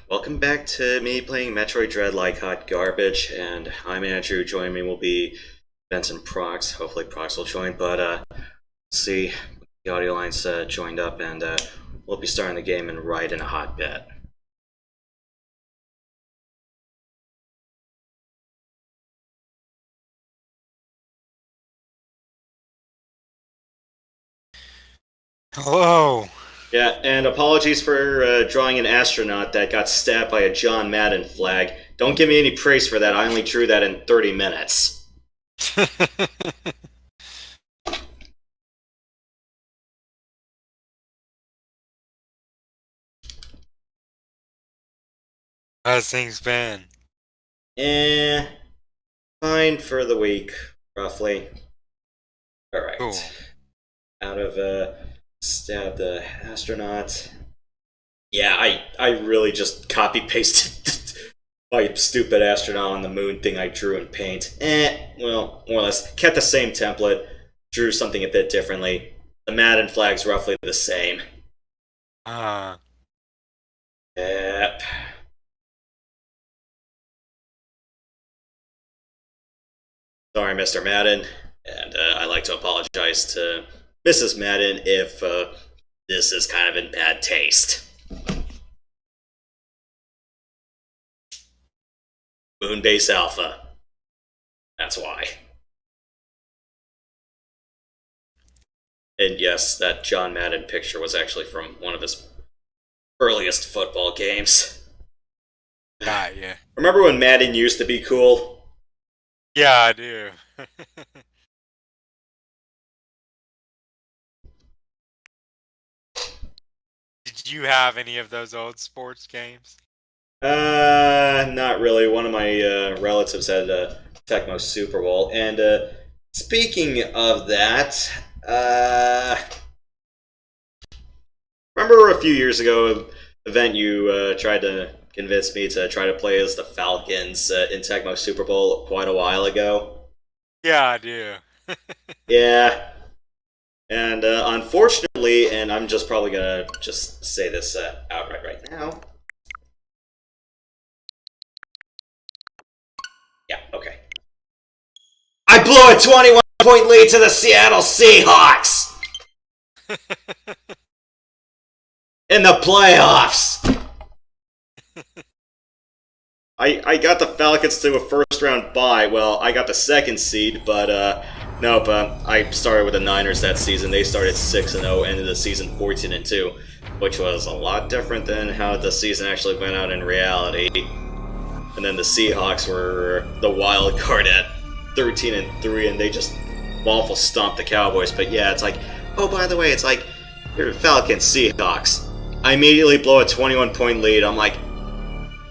Welcome back to me playing Metroid Dread like hot garbage, and I'm Andrew. Joining me will be Vince and Prox. Hopefully Prox will join, but see, the audio lines joined up, and we'll be starting the game in right in a hot bit. Hello. Yeah, and apologies for drawing an astronaut that got stabbed by a John Madden flag. Don't give me any praise for that. I only drew that in 30 minutes. How's things been? Fine for the week, roughly. Alright. Cool. Out of stab the astronaut. Yeah, I really just copy pasted my stupid astronaut on the moon thing I drew in paint. Well, more or less kept the same template, drew something a bit differently. The Madden flag's roughly the same. Yep. Sorry, Mr. Madden, and I'd like to apologize to Mrs. Madden if this is kind of in bad taste. Moonbase Alpha. That's why. And yes, that John Madden picture was actually from one of his earliest football games. Yeah. Remember when Madden used to be cool? Yeah, I do. Did you have any of those old sports games? Not really. One of my relatives had a Tecmo Super Bowl. And speaking of that, remember a few years ago, an event you tried to convince me to try to play as the Falcons in Tecmo Super Bowl quite a while ago? Yeah, I do. Yeah. And unfortunately, and I'm just probably gonna just say this outright right now. Yeah, okay. I blew a 21-point lead to the Seattle Seahawks! In the playoffs! I got the Falcons to a first-round bye. Well, I got the second seed, but nope. I started with the Niners that season. They started 6-0, ended the season 14-2, which was a lot different than how the season actually went out in reality. And then the Seahawks were the wild card at 13-3, and they just waffle stomped the Cowboys. But yeah, it's like, oh, by the way, it's like, you're Falcons, Seahawks. I immediately blow a 21-point lead. I'm like,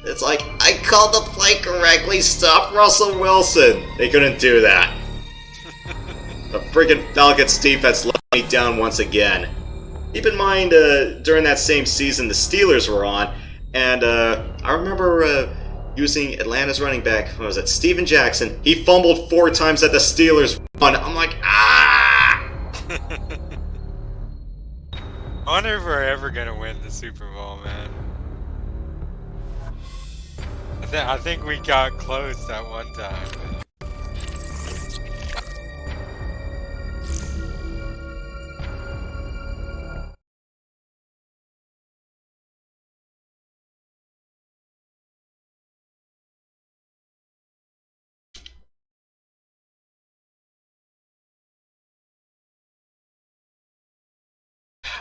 it's like, I called the play correctly. Stop Russell Wilson. They couldn't do that. The friggin' Falcons defense let me down once again. Keep in mind, during that same season, the Steelers were on, and I remember using Atlanta's running back, what was it, Steven Jackson. He fumbled 4 times at the Steelers run. I'm like, ah! I wonder if we're ever gonna win the Super Bowl, man. I think we got close that one time.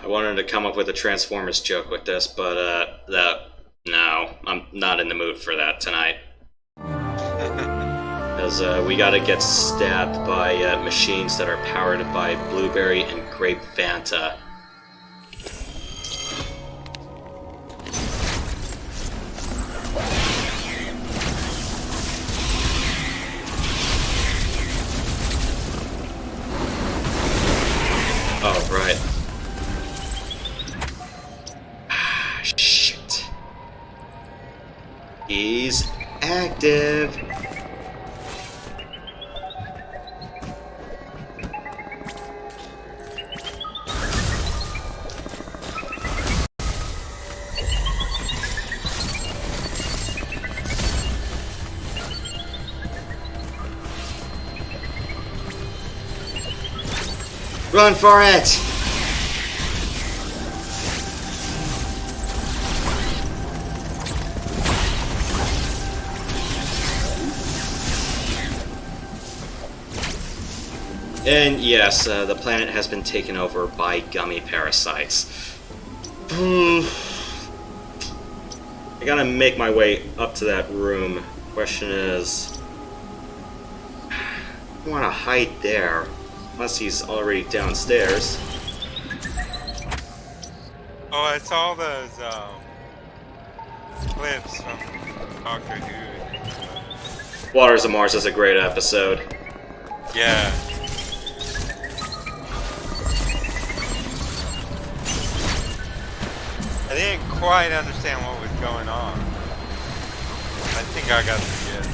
I wanted to come up with a Transformers joke with this, but no, I'm not in the mood for that tonight. Because we gotta get stabbed by machines that are powered by blueberry and grape Fanta. Oh, right. Shit. He's active. Run for it! And yes, the planet has been taken over by gummy parasites. I gotta make my way up to that room. Question is, I wanna hide there, unless he's already downstairs. Oh, I saw those clips from Doctor Who. Waters of Mars is a great episode. Yeah. I didn't quite understand what was going on. I think I got the gist.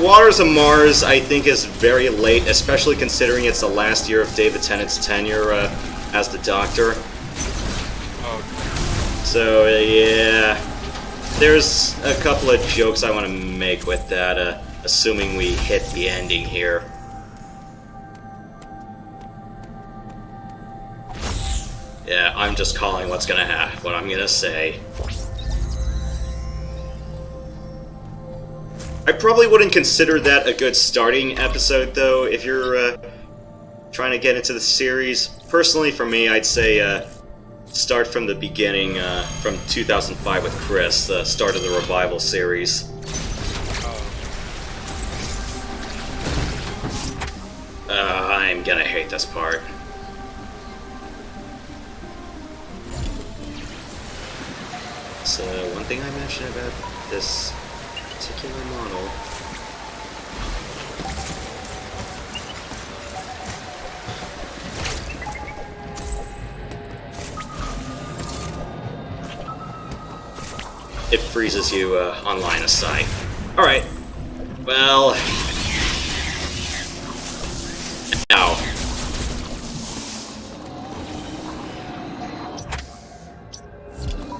Waters of Mars, I think, is very late, especially considering it's the last year of David Tennant's tenure as the Doctor. Oh. So, yeah. There's a couple of jokes I want to make with that, assuming we hit the ending here. Yeah, I'm just calling what's gonna happen, what I'm gonna say. I probably wouldn't consider that a good starting episode, though, if you're trying to get into the series. Personally, for me, I'd say start from the beginning, from 2005 with Chris, the start of the Revival series. I'm gonna hate this part. So, one thing I mentioned about this particular model it freezes you on line of sight. Alright. Well... Ow.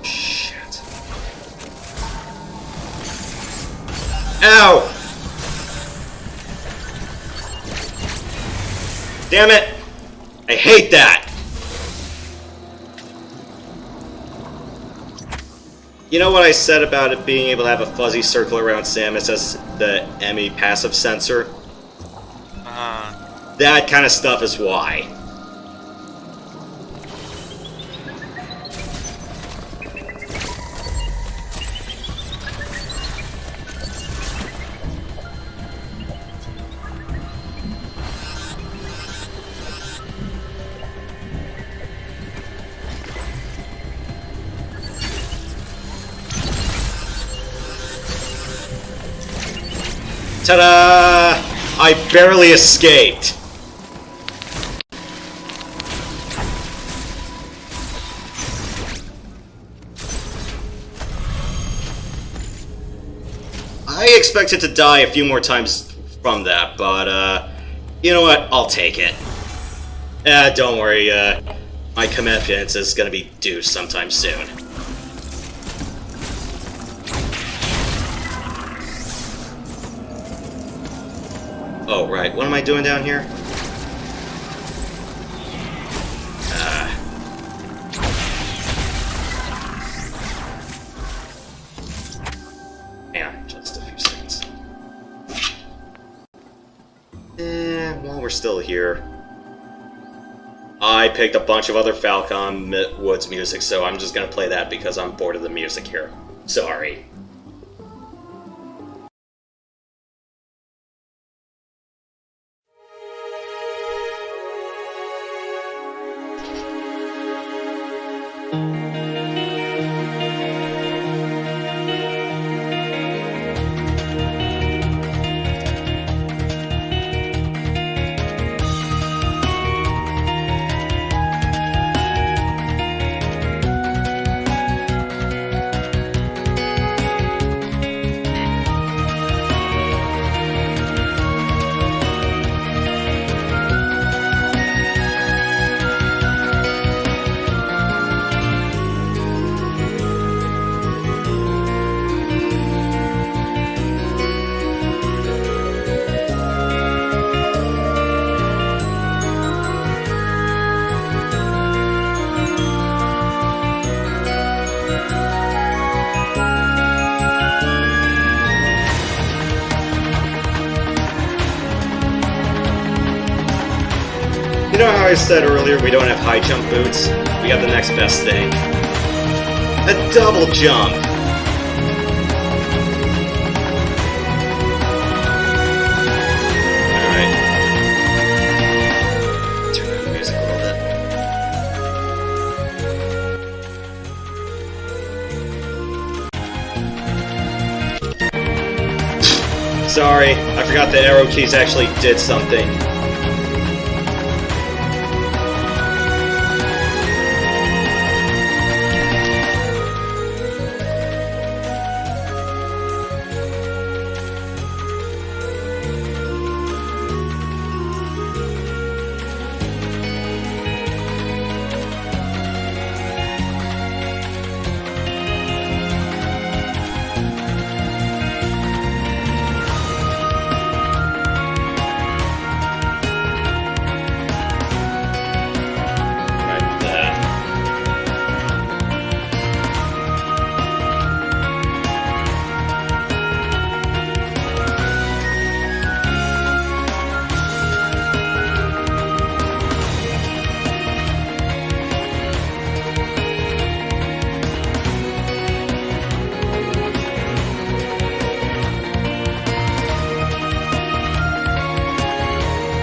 Shit. Ow! Damn it! I hate that! You know what I said about it being able to have a fuzzy circle around Samus as the Emmy passive sensor? That kind of stuff is why. Ta-da! I barely escaped. I expected to die a few more times from that, but, you know what? I'll take it. Don't worry, my comeuppance is gonna be due sometime soon. Oh, right. What am I doing down here? Hang on, just a few seconds. While we're still here, I picked a bunch of other Falcom Woods music, so I'm just gonna play that because I'm bored of the music here. Sorry. I said earlier we don't have high jump boots? We got the next best thing. A double jump! Alright. Turn down the music a little bit. Sorry, I forgot the arrow keys actually did something.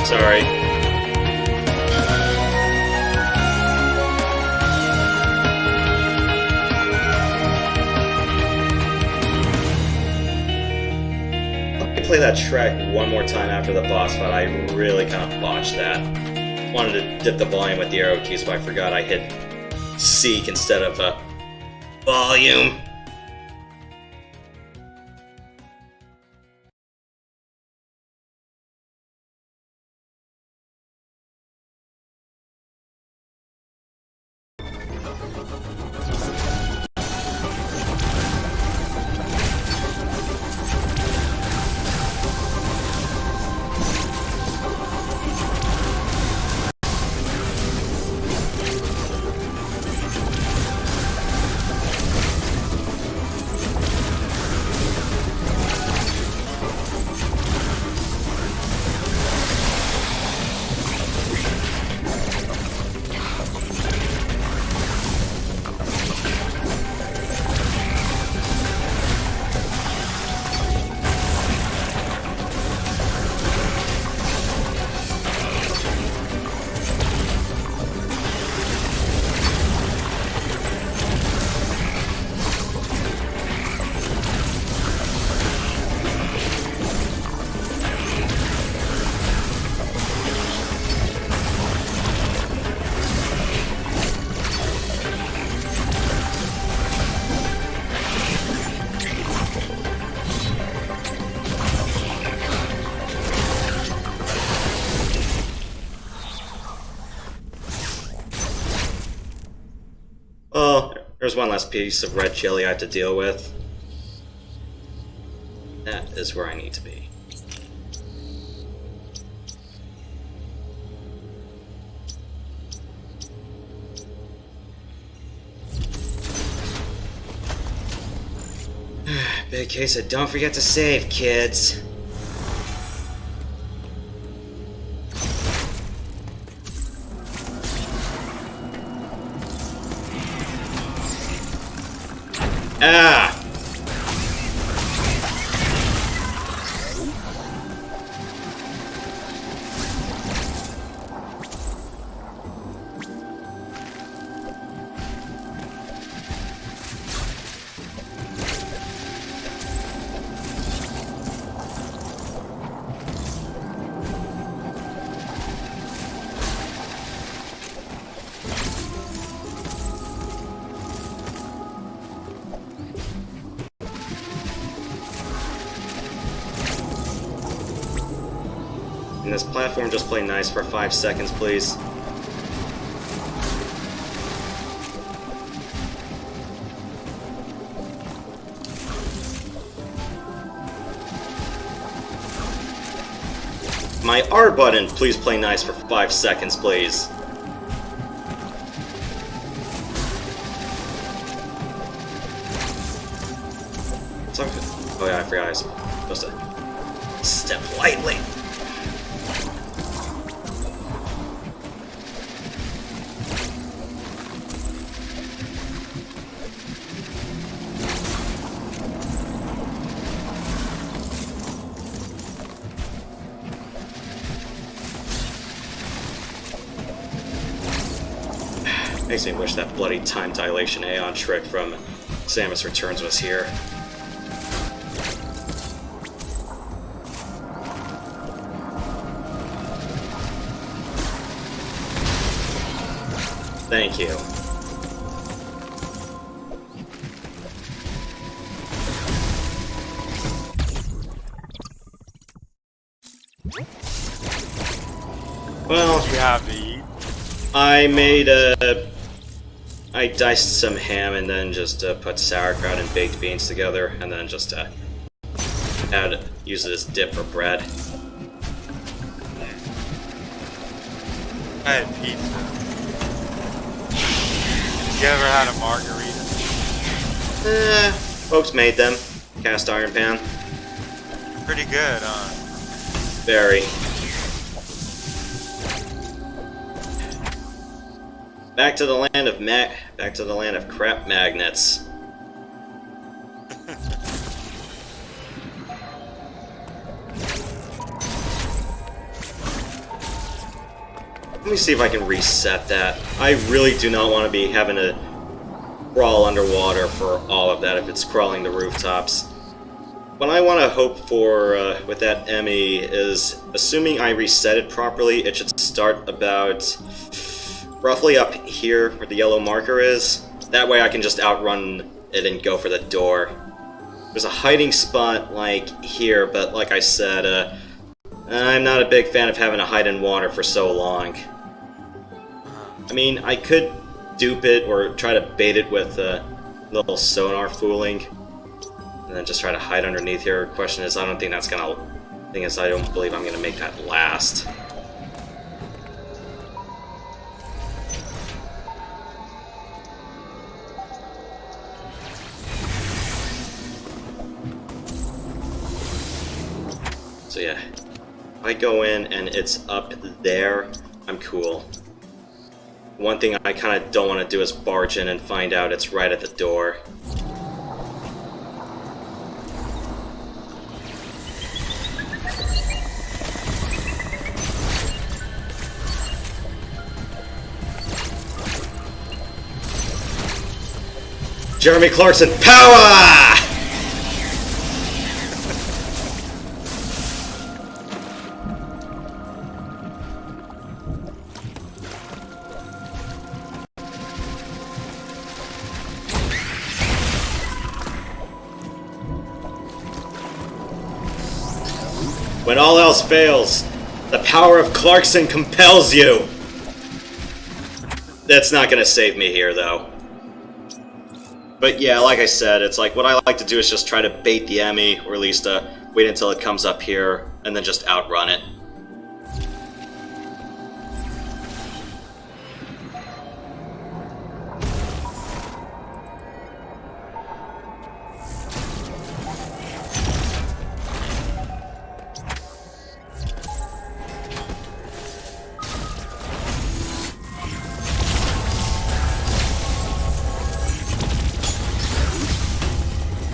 Sorry. Let me play that track one more time after the boss fight. I really kind of botched that. Wanted to dip the volume with the arrow keys, but I forgot I hit seek instead of volume. Oh, there's one last piece of red jelly I have to deal with. That is where I need to be. Big case of don't forget to save, kids. Ah! Can this platform just play nice for 5 seconds, please? My R button, please play nice for 5 seconds, please. Oh yeah, I forgot I was supposed to step lightly. Makes me wish that bloody time dilation Aeon trick from Samus Returns was here. Thank you. Well, you have to eat. I made I diced some ham and then just put sauerkraut and baked beans together, and then just use it as dip for bread. I had pizza. You ever had a margarita? Folks made them. Cast iron pan. Pretty good, huh? Very. Back to the land of crap magnets. Let me see if I can reset that. I really do not want to be having to crawl underwater for all of that if it's crawling the rooftops. What I want to hope for with that Emmy is, assuming I reset it properly, it should start about roughly up here where the yellow marker is. That way I can just outrun it and go for the door. There's a hiding spot like here, but like I said, I'm not a big fan of having to hide in water for so long. I mean, I could dupe it or try to bait it with a little sonar fooling, and then just try to hide underneath here. Question is, I don't think that's gonna... Thing is, I don't believe I'm gonna make that last. So yeah, if I go in and it's up there, I'm cool. One thing I kind of don't want to do is barge in and find out it's right at the door. Jeremy Clarkson, power! When all else fails, the power of Clarkson compels you! That's not gonna save me here, though. But yeah, like I said, it's like, what I like to do is just try to bait the Emmy, or at least wait until it comes up here, and then just outrun it.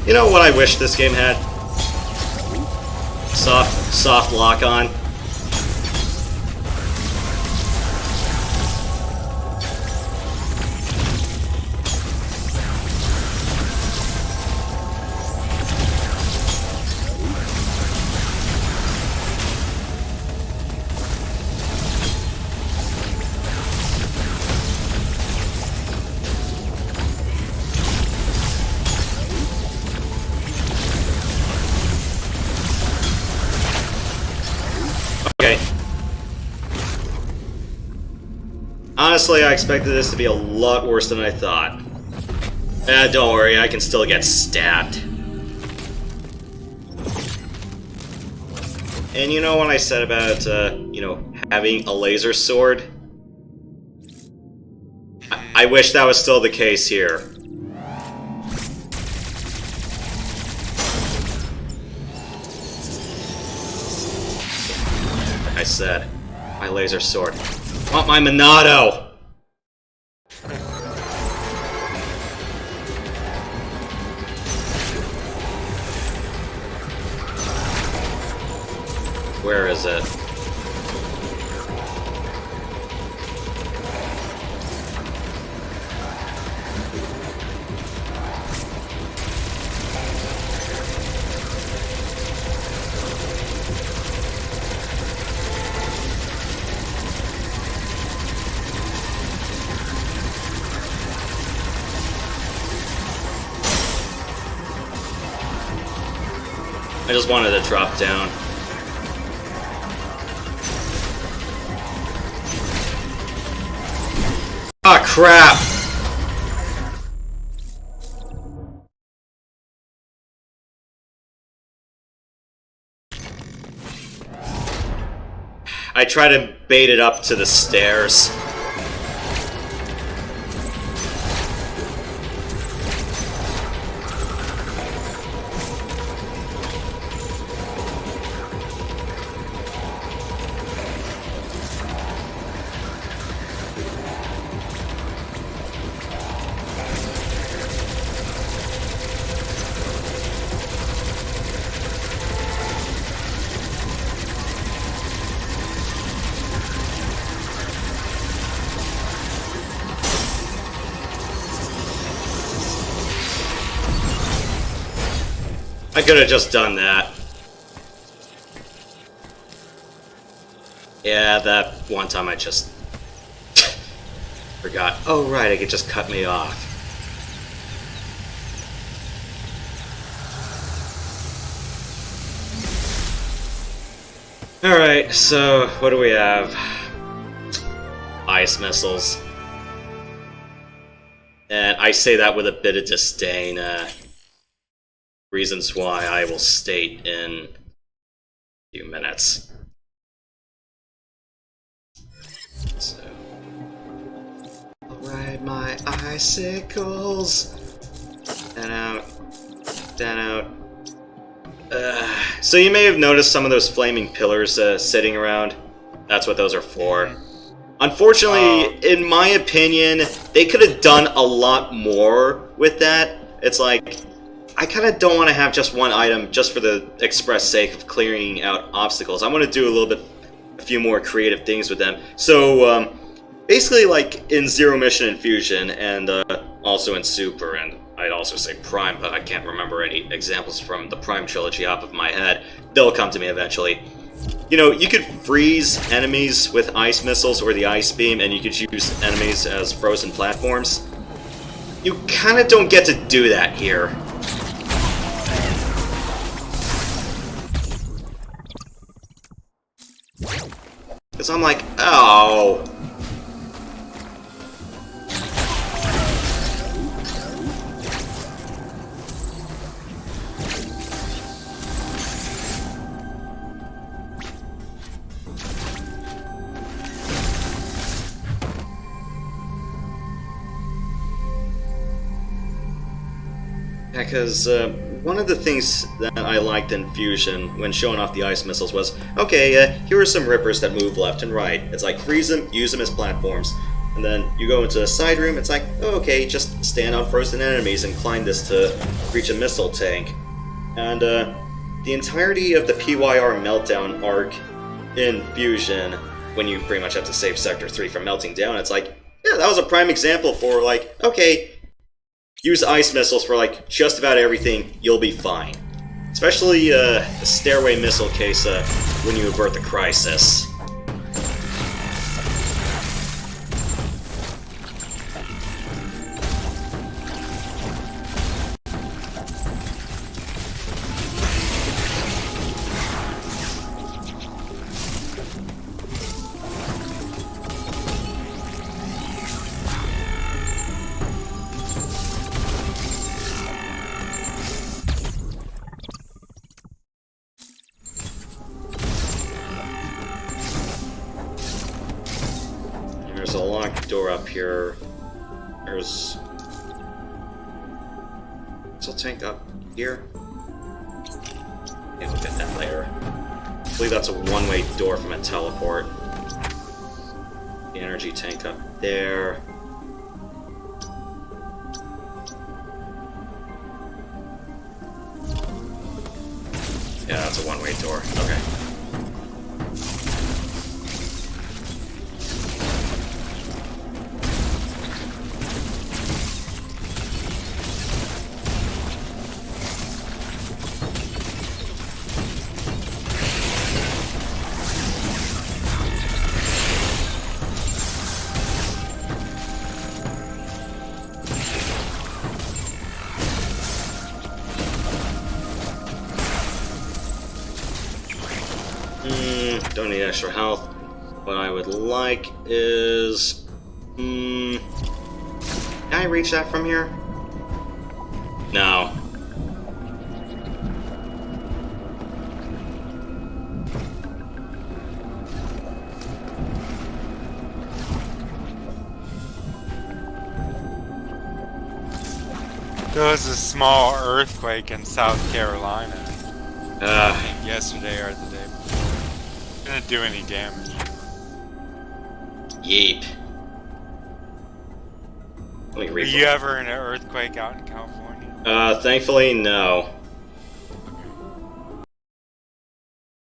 You know what I wish this game had? Soft lock-on. Honestly, I expected this to be a lot worse than I thought. Don't worry, I can still get stabbed. And you know what I said about, you know, having a laser sword? I wish that was still the case here. Like I said, my laser sword. I want my Monado! Where is it? I just wanted to drop down. Ah, crap! I try to bait it up to the stairs. I could have just done that. Yeah, that one time I just forgot. Oh right, it could just cut me off. Alright, so what do we have? Ice missiles. And I say that with a bit of disdain. Reasons why I will state in a few minutes. So, I'll ride my icicles. Then out. Then out. So you may have noticed some of those flaming pillars sitting around. That's what those are for. Unfortunately, in my opinion, they could have done a lot more with that. It's like, I kind of don't want to have just one item just for the express sake of clearing out obstacles. I want to do a few more creative things with them. So, basically like in Zero Mission and Fusion, and also in Super, and I'd also say Prime, but I can't remember any examples from the Prime trilogy off of my head. They'll come to me eventually. You know, you could freeze enemies with ice missiles or the ice beam, and you could use enemies as frozen platforms. You kind of don't get to do that here. Because I'm like, oh. Yeah, because one of the things that I liked in Fusion when showing off the ice missiles was, okay, here are some rippers that move left and right. It's like, freeze them, use them as platforms. And then you go into a side room, it's like, oh, okay, just stand on frozen enemies and climb this to reach a missile tank. And the entirety of the PYR meltdown arc in Fusion, when you pretty much have to save Sector 3 from melting down, it's like, yeah, that was a prime example for, like, okay, use ice missiles for, like, just about everything, you'll be fine. Especially the stairway missile case when you avert the crisis. There's a locked door up here. There's a tank up here. Yeah, we'll get that later. I believe that's a one-way door from a teleport. The energy tank up there. Yeah, that's a one-way door. Okay. Don't need extra health. What I would like is... can I reach that from here? No. There was a small earthquake in South Carolina. I think yesterday or the day before. Didn't do any damage. Yeep. Were you ever in an earthquake out in California? Thankfully, no.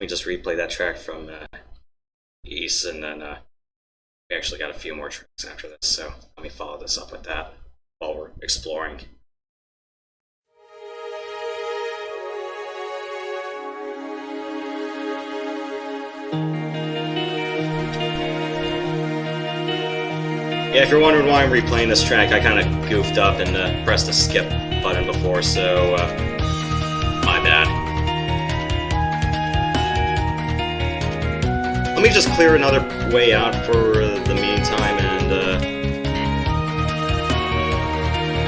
Let me just replay that track from East, and then we actually got a few more tracks after this, so let me follow this up with that while we're exploring. Yeah, if you're wondering why I'm replaying this track, I kind of goofed up and pressed the skip button before, so my bad. Let me just clear another way out for the meantime, and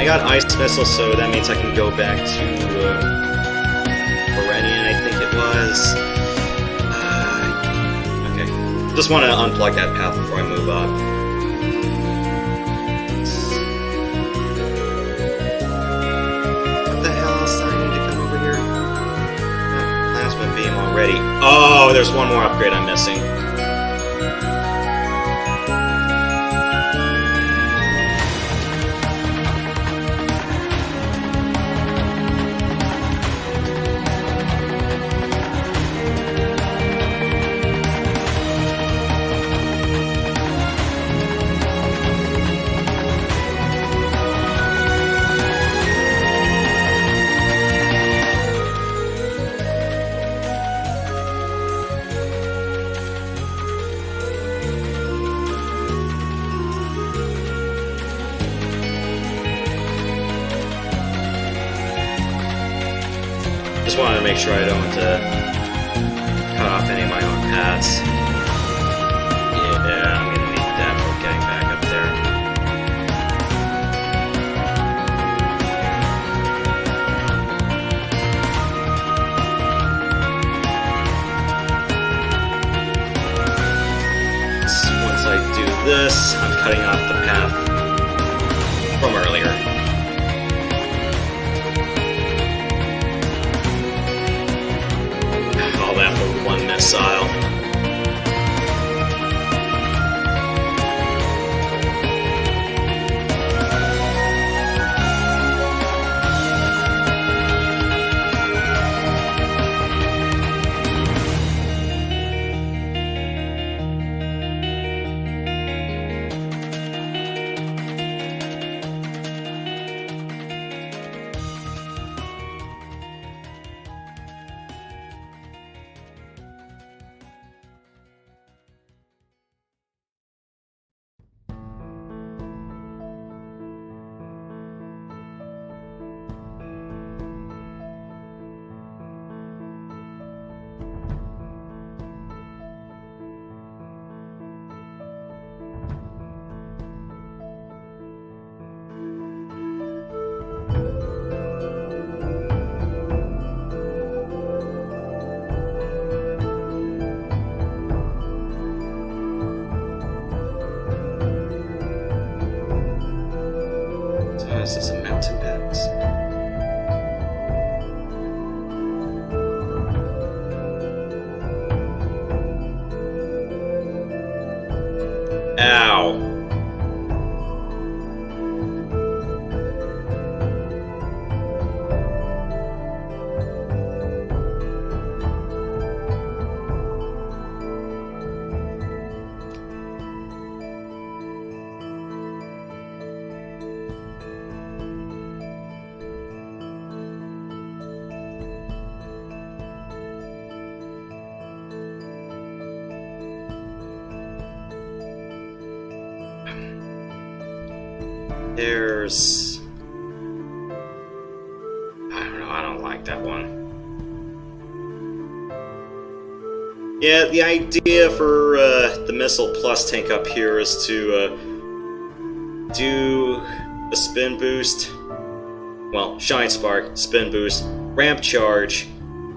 I got Ice Missile, so that means I can go back to Berenia, I think it was. Okay, just want to unplug that path before I move up. Beam already. Oh, there's one more upgrade I'm missing. Just wanted to make sure I don't cut off any of my own paths. Yeah, I'm gonna need that for getting back up there. So once I do this, I'm cutting off the path from earlier. That for one missile. This is a mountain pass. Ow. There's... I don't know, I don't like that one. Yeah, the idea for the missile plus tank up here is to do a spin boost, well, shine spark, spin boost, ramp charge,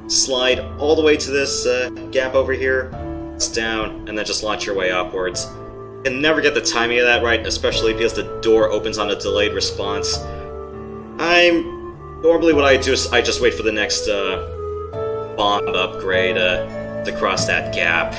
slide all the way to this gap over here, it's down, and then just launch your way upwards. You can never get the timing of that right, especially because the door opens on a delayed response. Normally what I do is I just wait for the next bomb upgrade to cross that gap.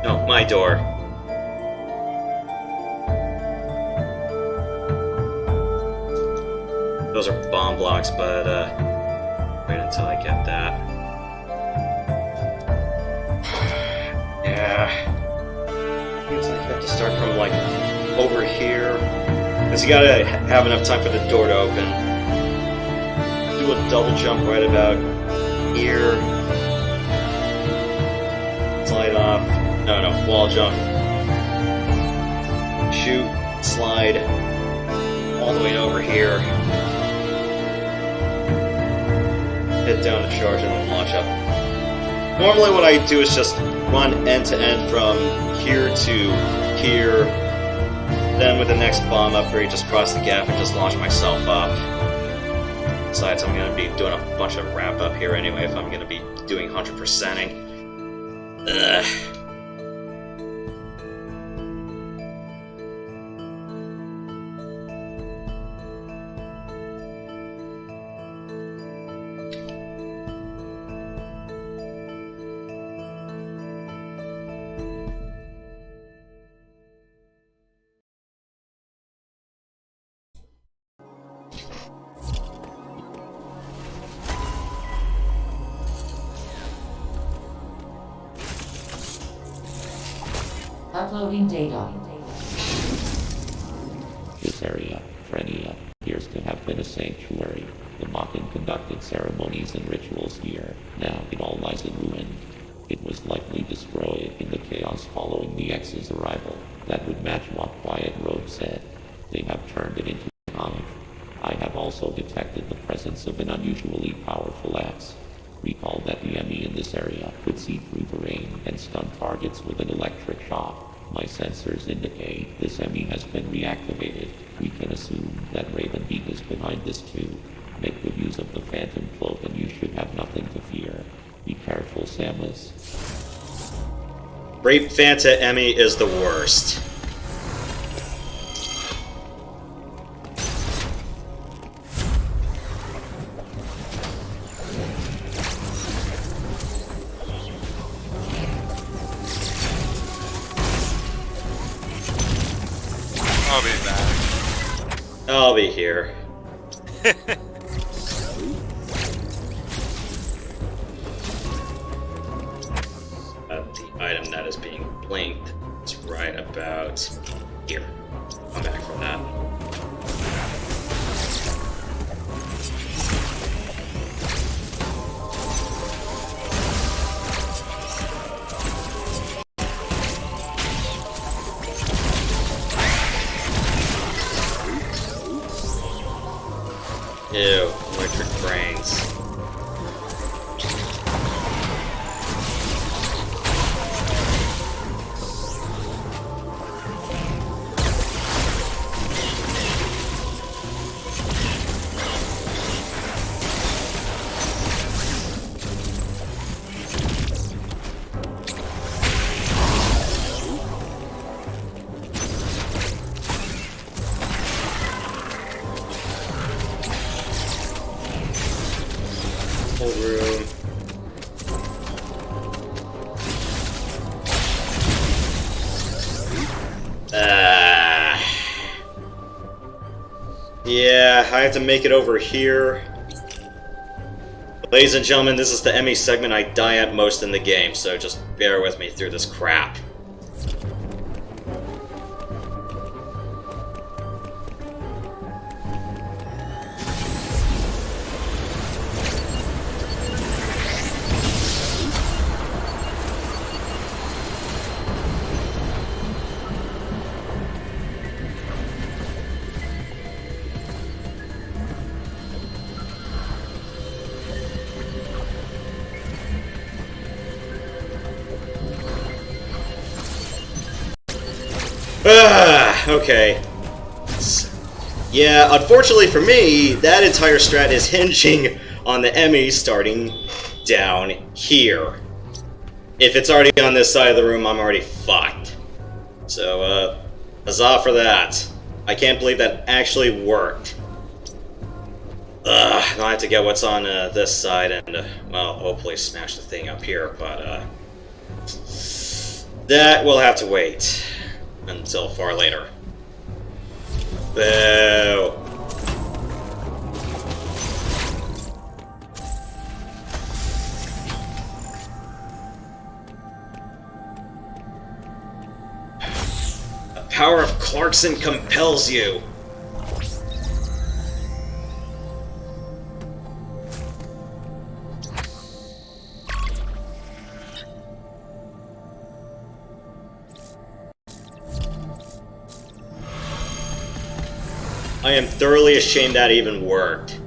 No, my door. Those are bomb blocks, but wait until I get that. Yeah. Seems like you have to start from like over here. Because you gotta have enough time for the door to open. Do a double jump right about here. Slide off. No, wall jump. Shoot, slide, all the way over here. Hit down to charge and then launch up. Normally what I do is just run end to end from here to here. Then with the next bomb upgrade, just cross the gap and just launch myself up. Besides, I'm going to be doing a bunch of ramp up here anyway if I'm going to be doing 100%ing. Ugh. Uploading data. This area, Frenia, appears to have been a sanctuary. The Makan conducted ceremonies and rituals here. Now it all lies in ruin. It was likely destroyed in the chaos following the X's arrival. That would match what Quiet Road said. They have turned it into a hive. I have also detected the presence of an unusually powerful X. Recall that the enemy in this area could see through terrain and stun targets with an electric shock. My sensors indicate this enemy has been reactivated. We can assume that Raven Beak is behind this too. Make good use of the Phantom Cloak and you should have nothing to fear. Be careful, Samus. Rape Fanta Emmy is the worst. I'll be back. I'll be here. The item that is being blinked is right about here. Come back from that. Ew, electric brains. Room. Yeah, I have to make it over here. Ladies and gentlemen, this is the Emmy segment I die at most in the game, so just bear with me through this crap. Okay. Yeah, unfortunately for me, that entire strat is hinging on the Emmy starting down here. If it's already on this side of the room, I'm already fucked. So, huzzah for that. I can't believe that actually worked. Now I have to get what's on this side and, well, hopefully smash the thing up here, but, that will have to wait until far later. Boo! The power of Clarkson compels you. I am thoroughly ashamed that even worked.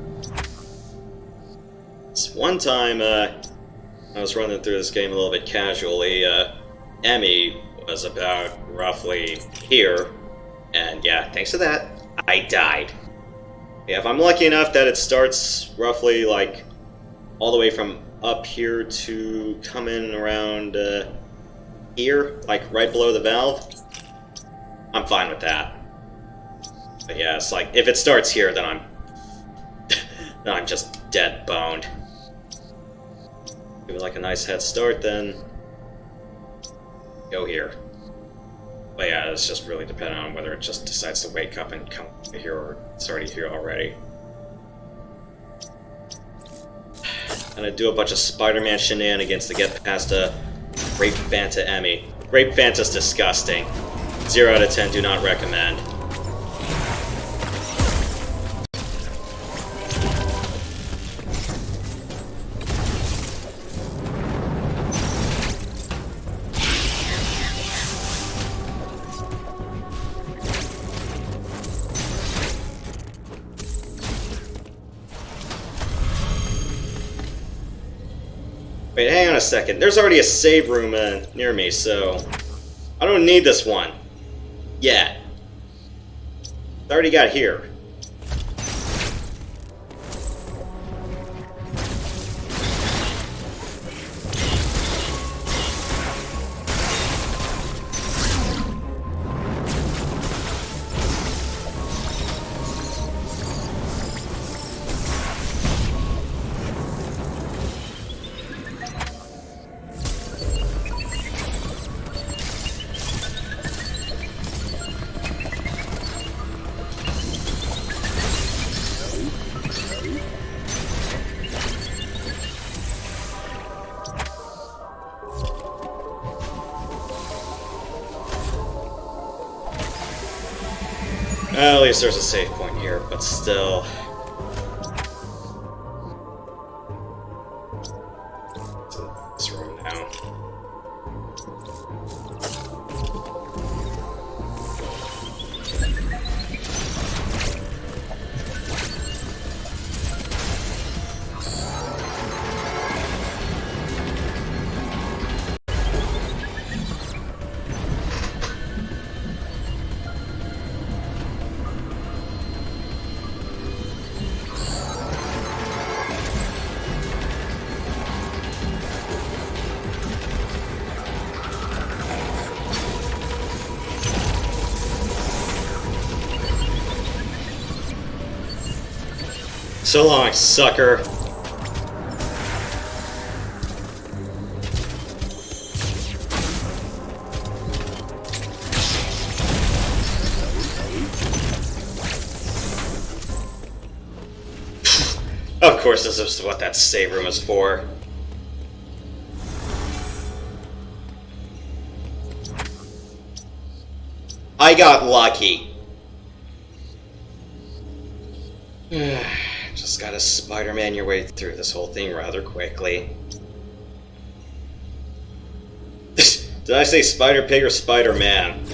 This one time, I was running through this game a little bit casually, Emmy was about roughly here, and yeah, thanks to that, I died. Yeah, if I'm lucky enough that it starts roughly, like, all the way from up here to coming around, here, like, right below the valve, I'm fine with that. But yeah, it's like, if it starts here, then I'm just dead boned. Give it like a nice head start, then go here. But yeah, it's just really dependent on whether it just decides to wake up and come here, or it's already here already. And I do a bunch of Spider-Man shenanigans to get past a Grape Fanta Emmy. Grape Fanta's disgusting. 0 out of 10, do not recommend. Wait, hang on a second. There's already a save room near me, so I don't need this one yet. I already got here. At least there's a save point here, but still. It's in this room now. So long, sucker. Of course, this is what that save room is for. I got lucky. Just gotta Spider-Man your way through this whole thing rather quickly. Did I say Spider-Pig or Spider-Man?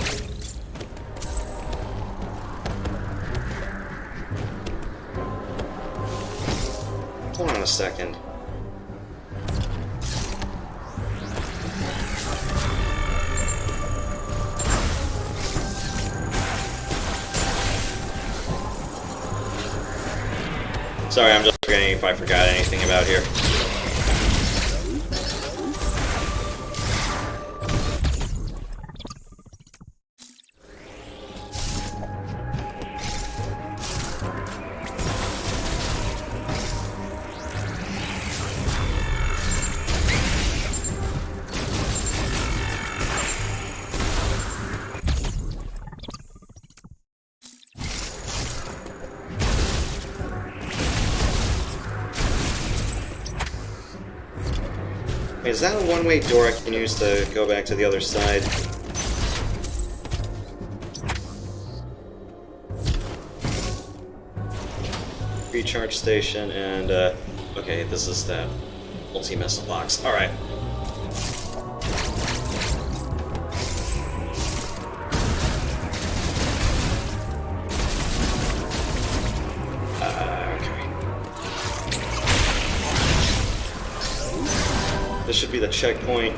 Hold on a second. Sorry, I'm just forgetting if I forgot anything about here. Is that a one-way door I can use to go back to the other side? Recharge station and, okay, this is that multi-missile box. Alright. This should be the checkpoint.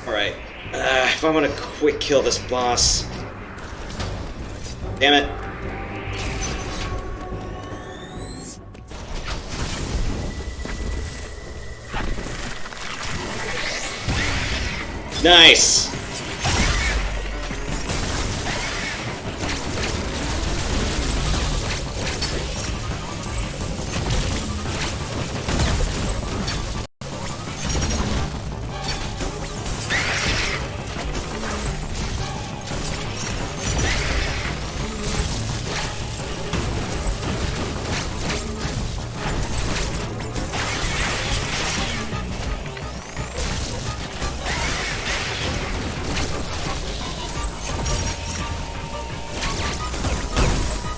Alright. If I want to quick kill this boss. Damn it. Nice!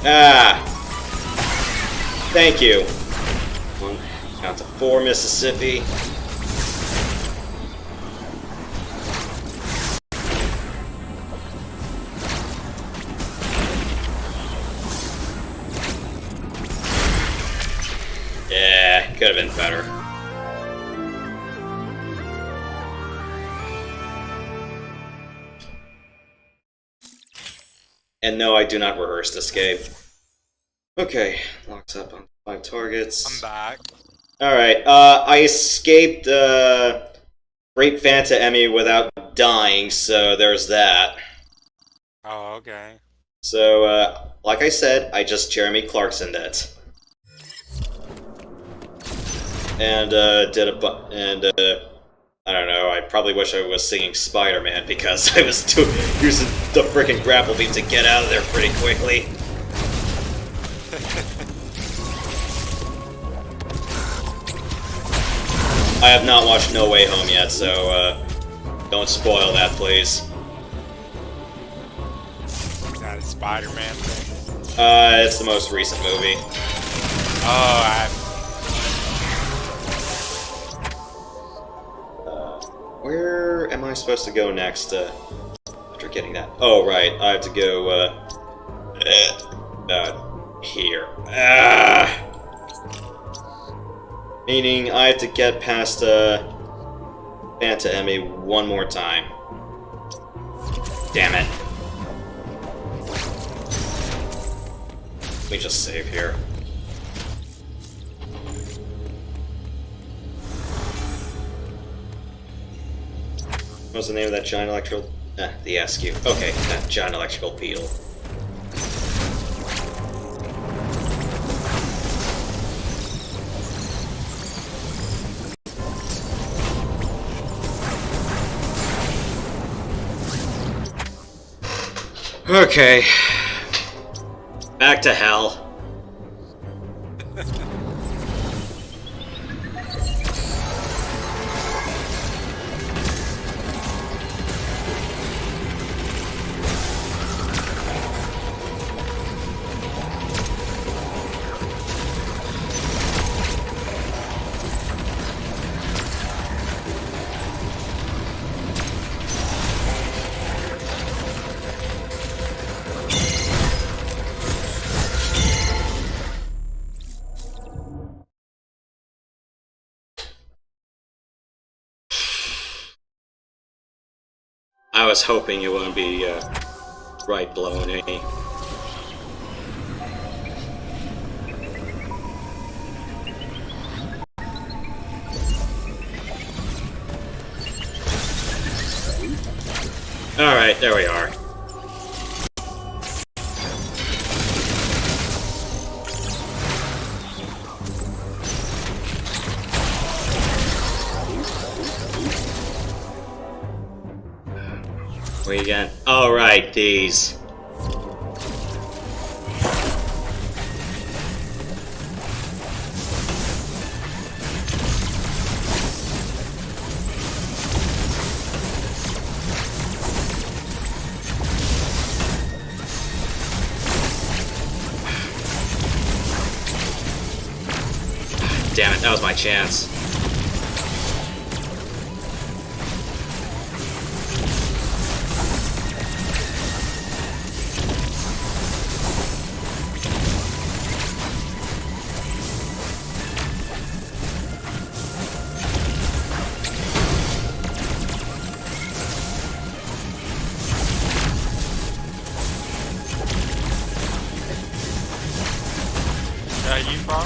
Ah! Thank you. Count to 4, Mississippi. Yeah, could have been better. And no, I do not rehearse this game. Okay, locks up on 5 targets. I'm back. Alright, I escaped Great Fanta Emmy without dying, so there's that. Oh, okay. So, like I said, I just Jeremy Clarksoned it. And, I don't know, I probably wish I was singing Spider-Man because I was using the frickin' grapple beam to get out of there pretty quickly. I have not watched No Way Home yet, so, don't spoil that, please. Is that a Spider-Man thing? It's the most recent movie. Oh, Where am I supposed to go next, after getting that? Oh, right, I have to go, here. Ah! Meaning, I have to get past, Fanta Emmy one more time. Damn it. Let me just save here. What's the name of that giant electrical... the SQ. Okay, that giant electrical beetle. Okay. Back to hell. I was hoping it wouldn't be, right below an A. Alright, there we are. Where you going? Alright, these. Damn it, that was my chance. You, Bob?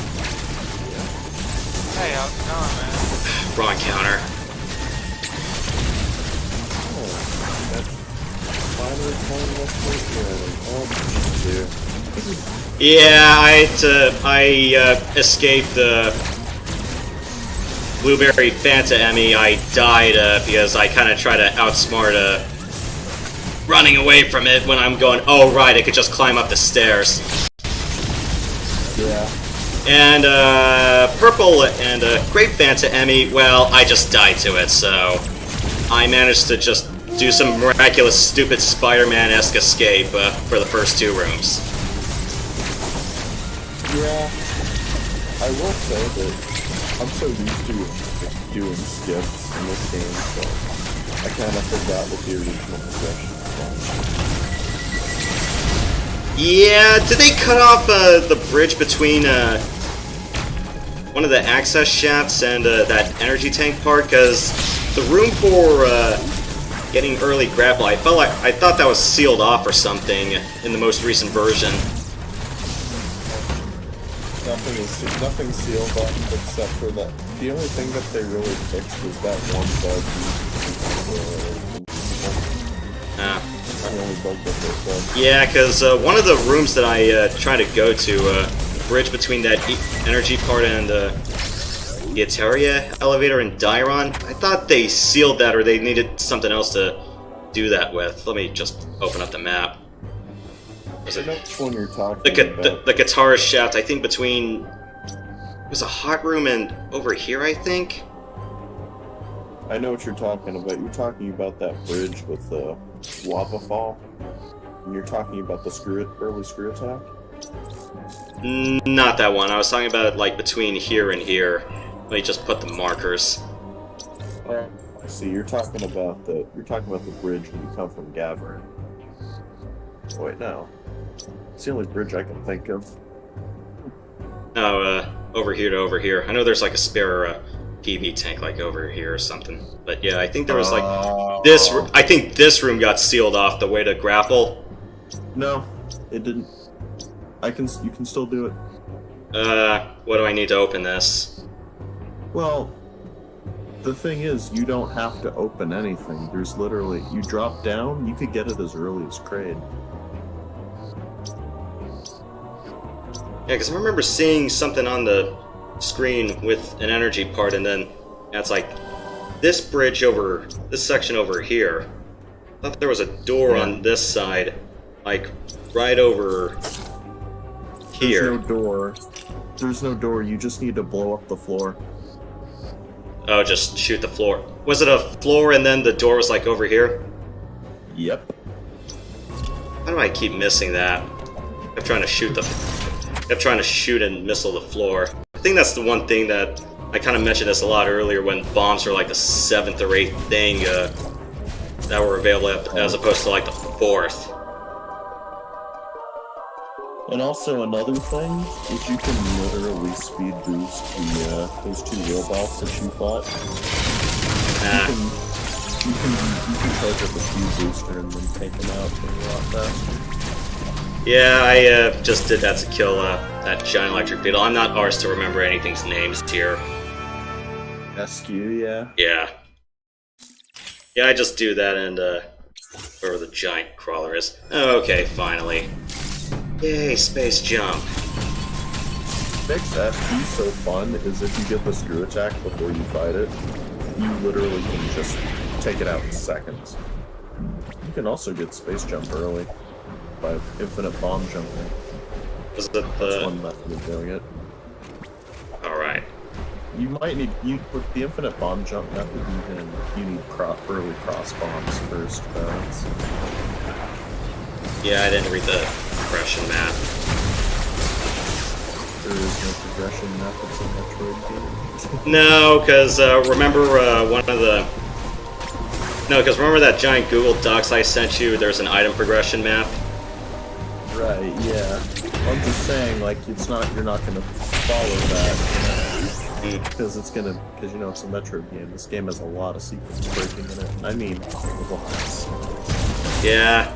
Hey, how's it going, man? Wrong counter. Yeah, I escaped the Blueberry Fanta Emmy. I died because I kind of tried to outsmart running away from it when I'm going, oh right, I could just climb up the stairs. Yeah. And Purple and Grape Fanta Emmy, well, I just died to it, so I managed to just do some miraculous, stupid Spider-Man-esque escape for the first two rooms. Yeah. I will say that I'm so used to doing skips in this game, so I kind of forgot what the original progression was. Yeah, did they cut off the bridge between one of the access shafts and that energy tank part? Because the room for getting early grapple, I thought that was sealed off or something in the most recent version. Nothing's sealed off except for that. The only thing that they really fixed was that one bug. That's the only bug that they fixed. Yeah, because one of the rooms that I try to go to, bridge between that energy part and the Eteria elevator in Dairon, I thought they sealed that or they needed something else to do that with. Let me just open up the map. The next one you're talking about. The guitarist shaft, I think between... It was a hot room and over here, I think? I know what you're talking about. You're talking about that bridge with the lava fall. And you're talking about the early screw attack? Not that one. I was talking about, like, between here and here. Let me just put the markers. I see. You're talking about the bridge when you come from Gavern. Wait, no. It's the only bridge I can think of. Oh, over here to over here. I know there's like a spare PV tank like over here or something. But yeah, I think there was like this. I think this room got sealed off. The way to grapple. No, it didn't. You can still do it. What do I need to open this? Well, the thing is, you don't have to open anything. There's literally, you drop down, you could get it as early as Crade. Yeah, because I remember seeing something on the screen with an energy part, and then it's like this bridge over, this section over here. I thought there was a door on this side, like right over here. There's no door. There's no door. You just need to blow up the floor. Oh, just shoot the floor. Was it a floor and then the door was like over here? Yep. How do I keep missing that? I'm trying to shoot and missile the floor. I think that's the one thing that I kind of mentioned this a lot earlier when bombs were like the 7th or 8th thing that were available as opposed to like the 4th. And also another thing is you can literally speed boost those two robots that you fought. You can charge up a speed booster and then take them out a lot faster. Yeah, I just did that to kill that giant electric beetle. I'm not ours to remember anything's names here. SQ, yeah. Yeah. Yeah, I just do that and Wherever the giant crawler is. Okay, finally. Yay, space jump. Makes FP so fun is if you get the screw attack before you fight it, you literally can just take it out in seconds. You can also get space jump early by infinite bomb jumping. Is it That's the... one method of doing it. Alright. You might need with the infinite bomb jump method. You need early cross bombs first. Yeah, I didn't read the progression map. There is no progression methods in Metroid games. No, because remember one of the... No, because remember that giant Google Docs I sent you? There's an item progression map. Right, yeah. I'm just saying, like, you're not gonna follow that, because it's because it's a Metroid game. This game has a lot of sequence breaking in it. I mean, lots. Yeah.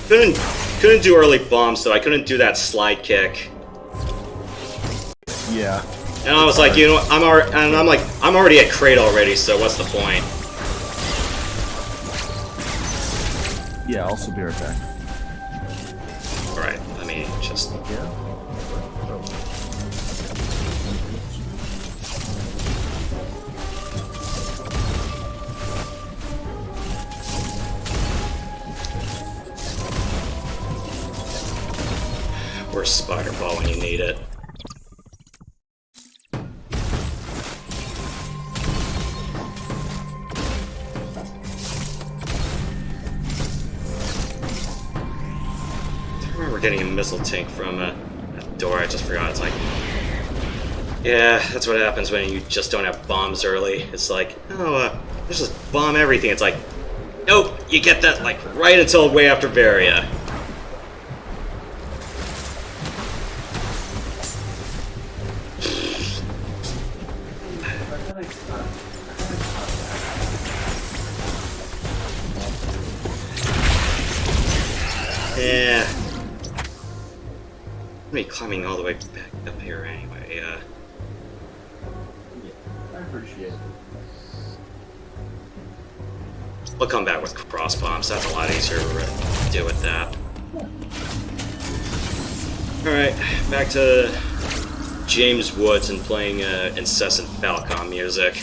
Couldn't do early bombs, though. I couldn't do that slide kick. Yeah. And I was like, you know, I'm already at crate already, so what's the point? Yeah, I'll also be right back. Alright, let me just... Yeah. Where's Spider Ball when you need it? I remember getting a missile tank from a door. I just forgot. It's like, yeah, that's what happens when you just don't have bombs early. It's like, oh, let's just bomb everything. It's like, nope, you get that like right until way after Varia. Yeah. I'm gonna be climbing all the way back up here anyway, Yeah, I appreciate it. We'll come back with cross bombs. That's a lot easier to deal with that. Alright, back to James Woods and playing incessant Falcom music.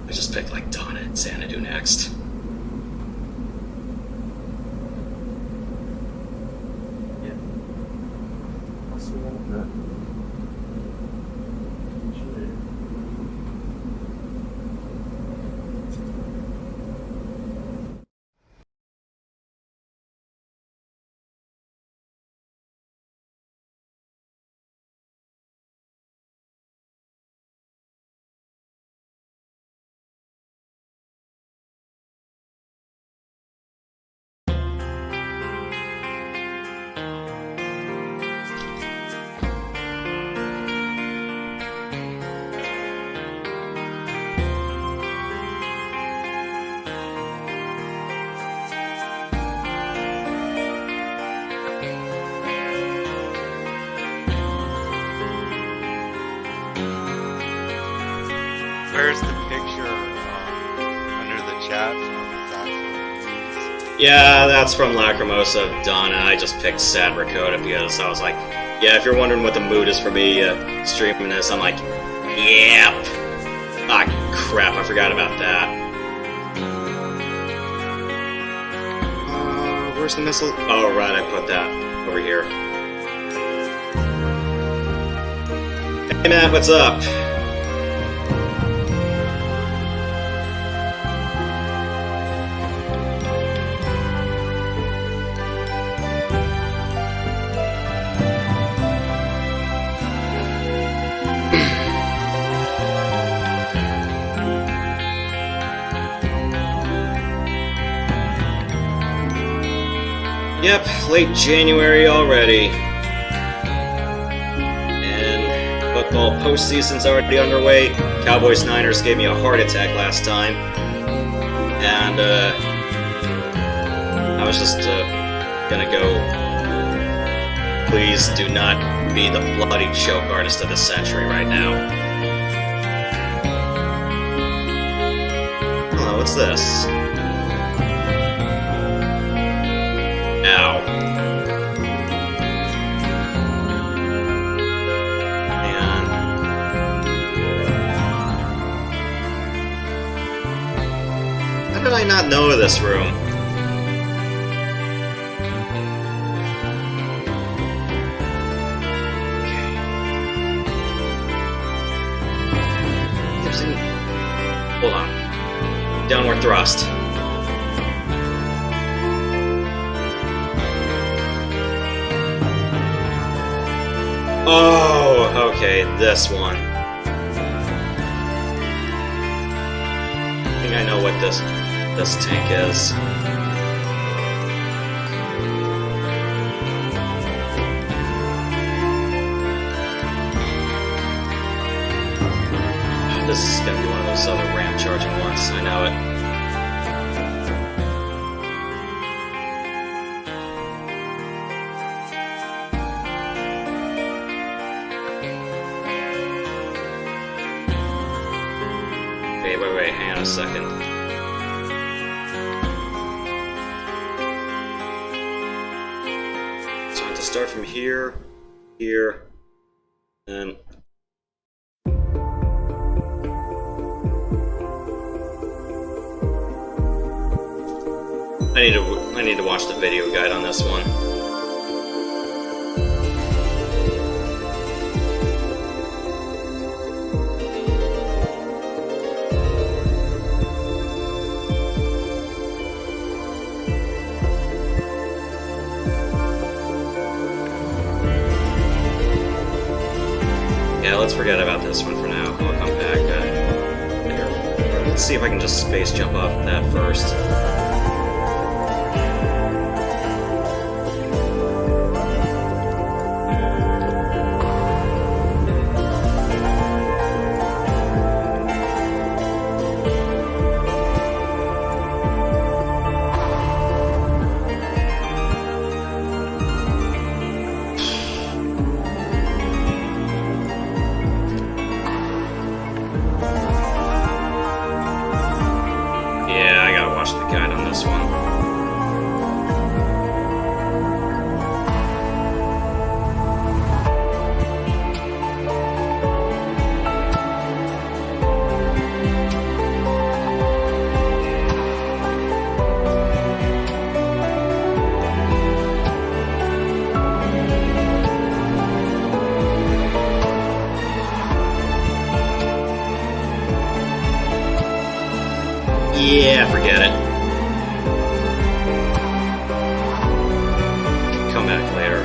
I just picked like Donna and Xanadu next. Yeah. Also want that. Where's the picture under the chat from? Is that Yeah, that's from Lacrimosa of Donna. I just picked Sad Rakota because I was like, yeah, if you're wondering what the mood is for me streaming this, I'm like, yep. Ah, crap, I forgot about that. Where's the missile? Oh, right, I put that over here. Hey, Matt, what's up? Yep, late January already. And football postseason's already underway. Cowboys-Niners gave me a heart attack last time. and I was just gonna go. Please do not be the bloody choke artist of the century right now. Oh, what's this? Ow. Man. How did I not know of this room? Hold on. Downward thrust. Oh, okay, this one. I think I know what this tank is. This is gonna be one of those other ramp charging ones, I know it. Wait, hang on a second. So I have to start from here, and I need to watch the video guide on this one. Yeah, let's forget about this one for now. I'll come back. Here. Let's see if I can just space jump off that first. Yeah, forget it. Come back later.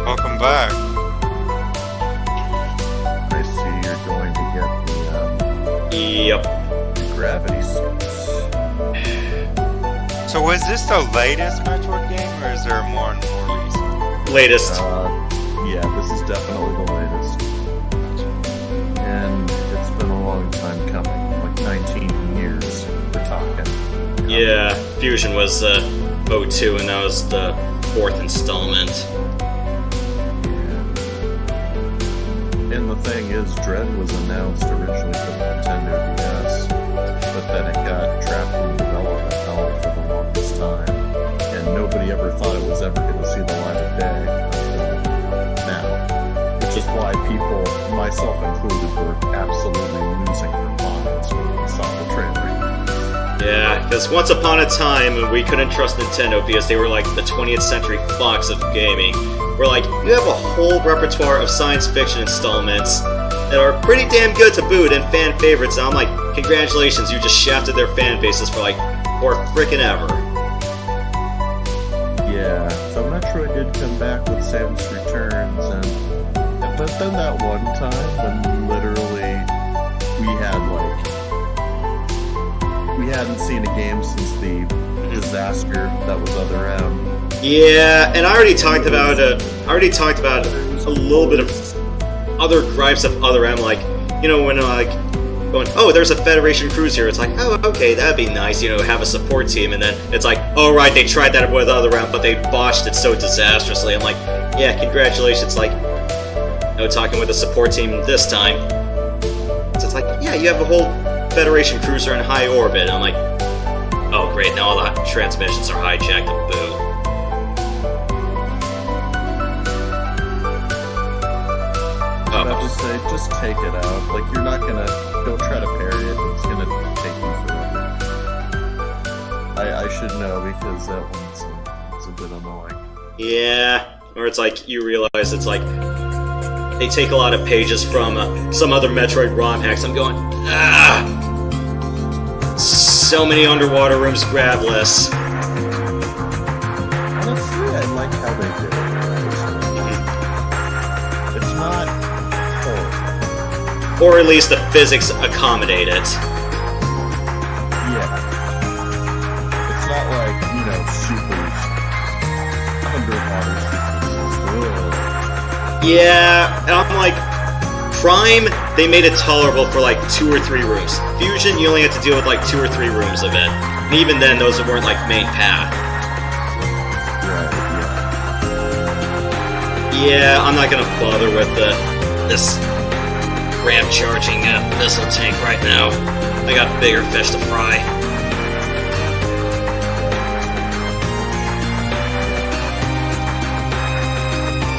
Welcome back. I see you're going to get Yep. the gravity suits. So was this the latest Metroid game, or is there more and more recent? Latest. Yeah, this is definitely the latest. And it's been a long time coming. Like 19 years, we're talking. Yeah, Fusion was 02, and that was the 4th installment. And the thing is, Dread was announced originally for the Nintendo DS, but then it got trapped in development hell for the longest time, and nobody ever thought it was ever going to see the light of day until now. Which is why people, myself included, were absolutely losing their minds when we saw the trailer. Yeah, because once upon a time, we couldn't trust Nintendo because they were like the 20th century Fox of gaming. We're like, you have a whole repertoire of science fiction installments that are pretty damn good to boot and fan favorites. And I'm like, congratulations, you just shafted their fan bases for frickin' ever. Yeah, so Metroid did come back with Samus Returns, but then that one time when literally we hadn't seen a game since the disaster that was Other M. Yeah, and I already talked about a little bit of other gripes of Other M, like, you know, when going, oh, there's a Federation cruise here. It's like, oh, okay, that'd be nice, you know, have a support team, and then it's like, oh right, they tried that with Other M, but they botched it so disastrously. I'm like, yeah, congratulations, like, no talking with a support team this time. So it's like, yeah, you have a whole Federation cruiser in high orbit. I'm like, oh great, now all the transmissions are hijacked and boo. I just say, just take it out. Like, you're not gonna, don't try to parry it, it's gonna take you forever. I should know because that one's a bit annoying. Yeah, or it's like, you realize it's like, they take a lot of pages from some other Metroid ROM hacks. I'm going, so many underwater rooms grabless. Honestly, I like how they did it. It's not horrible. Or at least the physics accommodate it. Yeah. It's not like, you know, super underwater sequences. Yeah, and I'm like, Prime, they made it tolerable for like 2 or 3 rooms. Fusion, you only had to deal with like 2 or 3 rooms of it. And even then, those weren't like main path. Right, Yeah, I'm not gonna bother with this ramp charging missile tank right now. I got bigger fish to fry.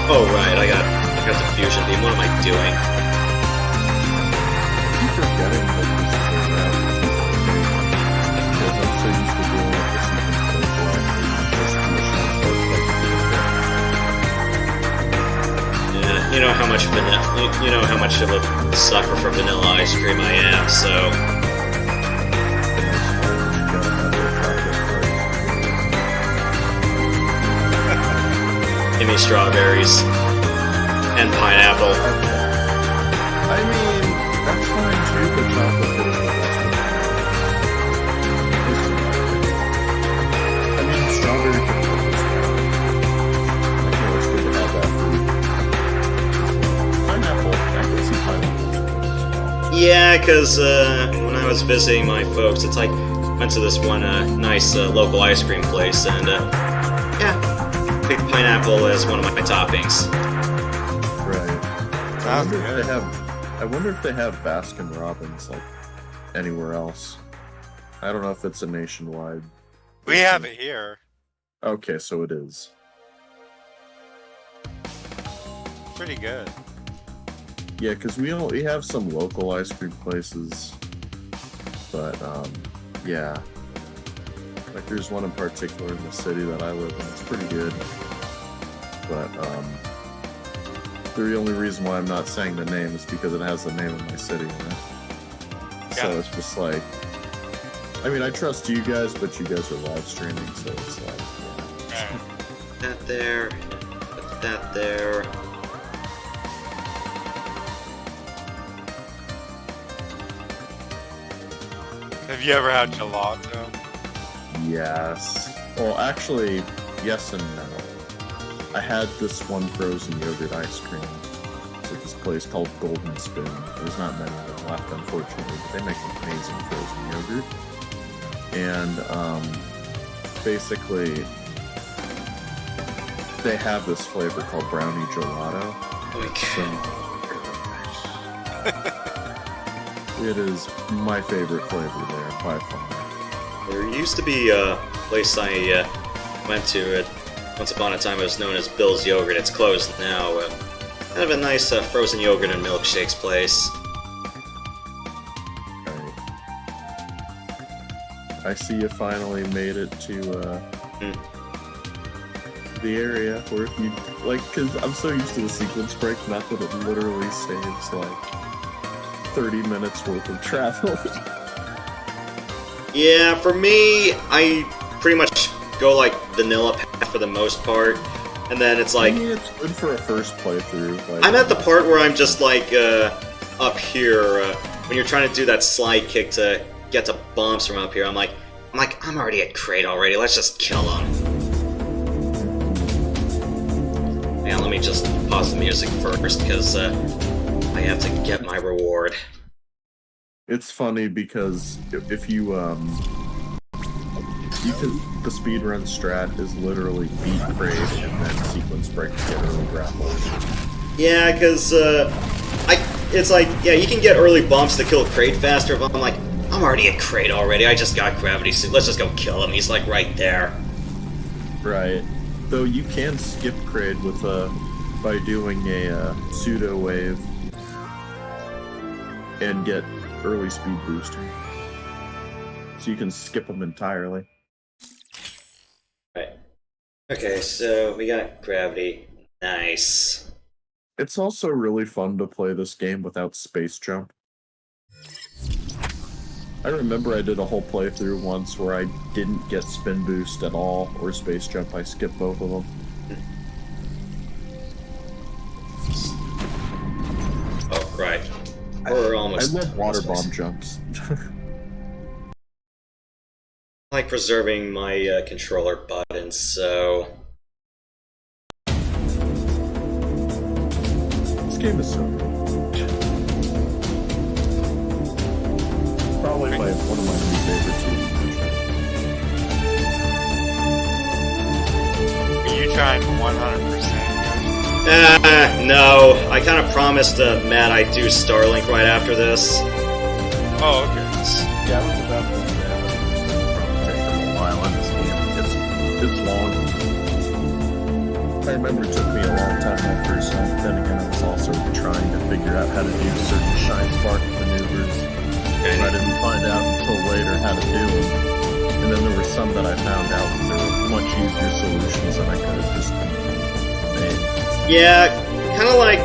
Oh right, I got the fusion beam. What am I doing? I keep forgetting that this is a round because I'm so used to doing it this sequence play black. Yeah, you know how much you know how much of a sucker for vanilla ice cream I am, so. Give me strawberries and pineapple. I mean, that's fine too, but chocolate is the best one. I mean, strawberry I know it's good to have that food. Pineapple, I can see pineapple. Yeah, because when I was visiting my folks, it's like, went to this one nice local ice cream place, and yeah. Pick pineapple as one of my toppings. Right. I wonder if they have Baskin Robbins like anywhere else. I don't know if it's a nationwide. We have it here. Okay, so it is. Pretty good. Yeah, because we have some local ice cream places, but yeah. Like there's one in particular in the city that I live in. It's pretty good. But the only reason why I'm not saying the name is because it has the name of my city in it. So it's just like, I mean, I trust you guys, but you guys are live streaming, so it's like, That there, put the put that there. Have you ever had gelato? Yes. Well, actually, yes and no. I had this one frozen yogurt ice cream. It's at this place called Golden Spoon. There's not many of them left, unfortunately, but they make amazing frozen yogurt. And basically, they have this flavor called brownie gelato. It is my favorite flavor there, by far. There used to be a place I went to. Once upon a time, it was known as Bill's Yogurt. It's closed now. Kind of a nice frozen yogurt and milkshakes place. Right. I see you finally made it to the area where if you like, because I'm so used to the sequence break method, it literally saves like 30 minutes worth of travel. Yeah, for me, I pretty much go like vanilla path for the most part, and then it's like... I mean, it's good for a first playthrough. Like, I'm at the part where I'm just like, up here, when you're trying to do that slide kick to get to bombs from up here, I'm already at Crate already, let's just kill him. Yeah, let me just pause the music first, because, I have to get my reward. It's funny because if you the speedrun strat is literally beat Crate and then sequence break to get early grapple. Yeah, because, it's like, yeah, you can get early bumps to kill Crate faster, but I'm like, I'm already at Crate already, I just got Gravity Suit, let's just go kill him, he's like right there. Right. Though you can skip Crate with by doing a pseudo wave and get early speed booster. So you can skip them entirely. Right. Okay, so we got Gravity. Nice. It's also really fun to play this game without space jump. I remember I did a whole playthrough once where I didn't get spin boost at all, or space jump. I skipped both of them. Oh, right. We're almost... I love water bomb jumps. I like preserving my controller buttons, so... This game is so good. It's probably one of my new favorites. Are you trying 100%? No. I kind of promised Matt I'd do Starlink right after this. Oh, okay. Yeah, I was about to probably take them a while on this game. It's long. I remember it took me a long time my first time, but then again I was also trying to figure out how to do certain Shine Spark maneuvers. Okay. I didn't find out until later how to do them. And then there were some that I found out that there were much easier solutions than I could have just made. Yeah, kind of like,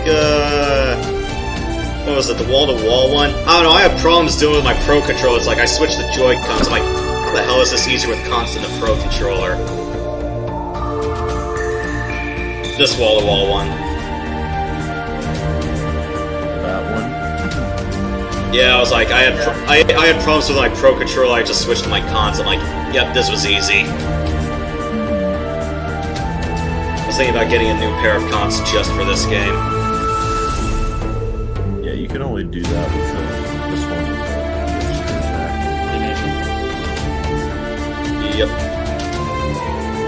what was it, the wall-to-wall one? I don't know, I have problems doing it with my Pro Controller. It's like I switched the Joy-Cons, I'm like, how the hell is this easier with constant the Pro Controller? This wall-to-wall one. That one? Yeah, I was like, I had problems with my Pro Controller, I just switched to my cons, I'm like, yep, this was easy. I was thinking about getting a new pair of cons just for this game. Yeah, you can only do that with this one. Yep.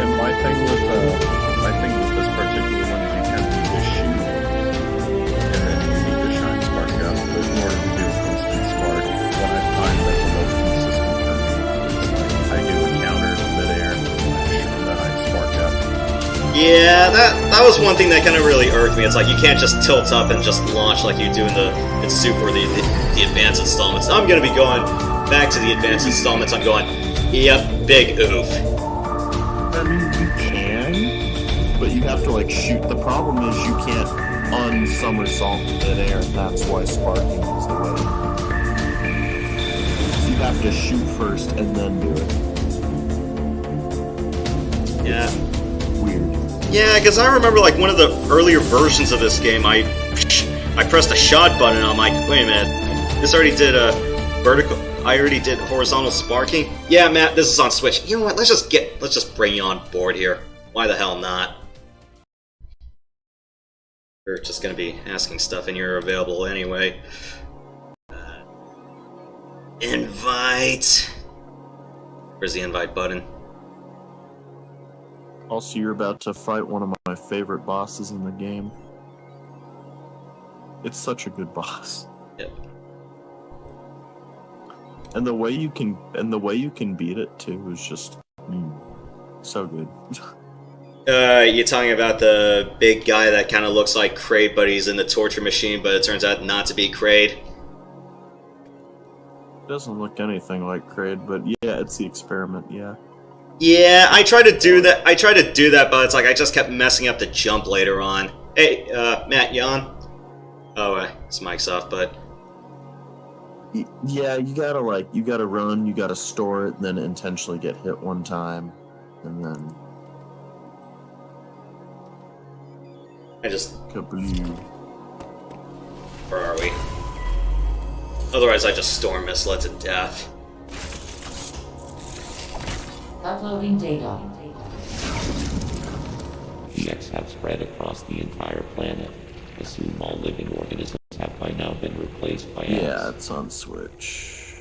And my thing with this particular one is you kind of need to shoot, and then you need to shine spark up. But in order to do a constant spark, what I find that the most consistent for me is like I do a counter in midair, and then I spark up. Yeah, that was one thing that kind of really irked me. It's like you can't just tilt up and just launch like you do in Super or the advanced installments. Now I'm gonna be going back to the advanced installments. I'm going, yep, big oof. I mean, you can, but you have to like shoot. The problem is you can't un-somersault in midair, and that's why sparking is the way. So you have to shoot first and then do it. Yeah. It's weird. Yeah, because I remember like one of the earlier versions of this game, I pressed a shot button and I'm like, wait a minute, this already did a vertical. I already did horizontal sparking. Yeah, Matt, this is on Switch. You know what? Let's just bring you on board here. Why the hell not? We're just gonna be asking stuff, and you're available anyway. Invite. Where's the invite button? Also, you're about to fight one of my favorite bosses in the game. It's such a good boss. Yep. And the way you can beat it too is just so good. You're talking about the big guy that kind of looks like Kraid, but he's in the torture machine, but it turns out not to be Kraid. Doesn't look anything like Kraid, but yeah, it's the experiment, yeah. Yeah, I tried to do that. But it's like I just kept messing up the jump later on. Hey, Matt, you on? Oh, his mic's off, but... Yeah, you gotta run, you gotta store it, and then intentionally get hit one time, and then... I just... Kablooey. Where are we? Otherwise I just storm missile it to death. Uploading data. The X have spread across the entire planet. Assume all living organisms have by now been replaced by X. Yeah, it's on Switch.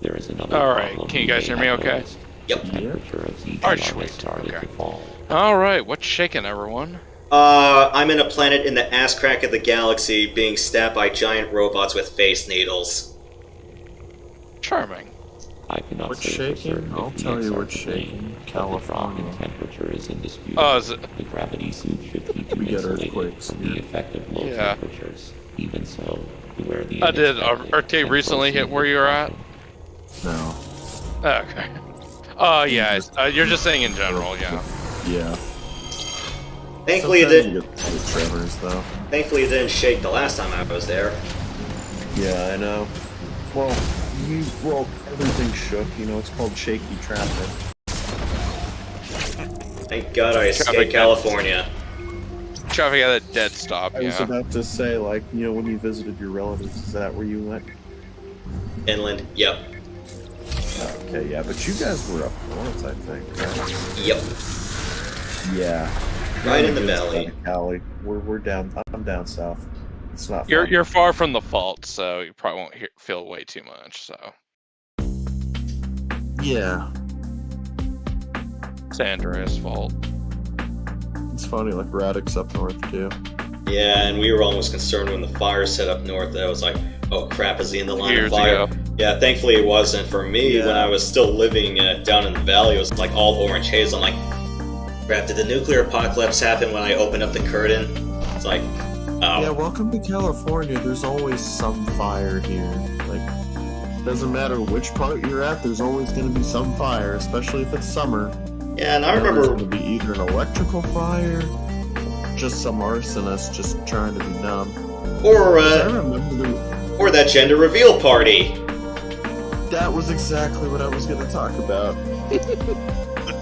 There is another Alright, problem can you guys hear me okay? Yep. The temperature of ZT Alright, has sweet. started Okay. to fall. Alright, what's shaking, everyone? I'm in a planet in the ass crack of the galaxy being stabbed by giant robots with face needles. Charming. I cannot What's say for shaking? certain I'll if the tell X you are what's to blame, shaking. but the drop in California. temperature is indisputable. Oh, is it? The gravity suit should keep We you get insulated earthquakes from here. the effect of low Yeah. temperatures. Even so, beware the I did. unexpected Arcade and recently hit closely where you're at? No. Okay. Oh, yeah. You're just saying in general, yeah. Yeah. Thankfully Sometimes it you didn't. get the tremors, though. Thankfully it didn't shake the last time I was there. Yeah, I know. Well, everything shook. You know, it's called shaky traffic. Thank God I escaped Traffic California. Traffic at a dead stop, I was yeah. about to say, like, you know, when you visited your relatives, is that where you went? Inland. Yep. Okay, yeah, but you guys were up north, I think, right? Yep. Yeah. Right in the It's valley. kinda Cali. We're down. I'm down south. It's not. You're fun. you're far from the fault, so you probably won't feel way too much, so. Yeah. San Andreas' fault. It's funny, like Radix up north too. Yeah, and we were almost concerned when the fire set up north. I was like, oh crap, is he in the line Years of fire? ago. Yeah, thankfully it wasn't. For me, Yeah. when I was still living down in the valley, it was like all orange haze. I'm like, crap, did the nuclear apocalypse happen when I opened up the curtain? It's like, oh. Yeah, welcome to California. There's always some fire here. Like, doesn't matter which part you're at, there's always going to be some fire, especially if it's summer. Yeah, and I There's remember, going to be either an electrical fire, just some arsonists just trying to be dumb. or 'Cause I remember or that gender reveal party. that was exactly what I was going to talk about.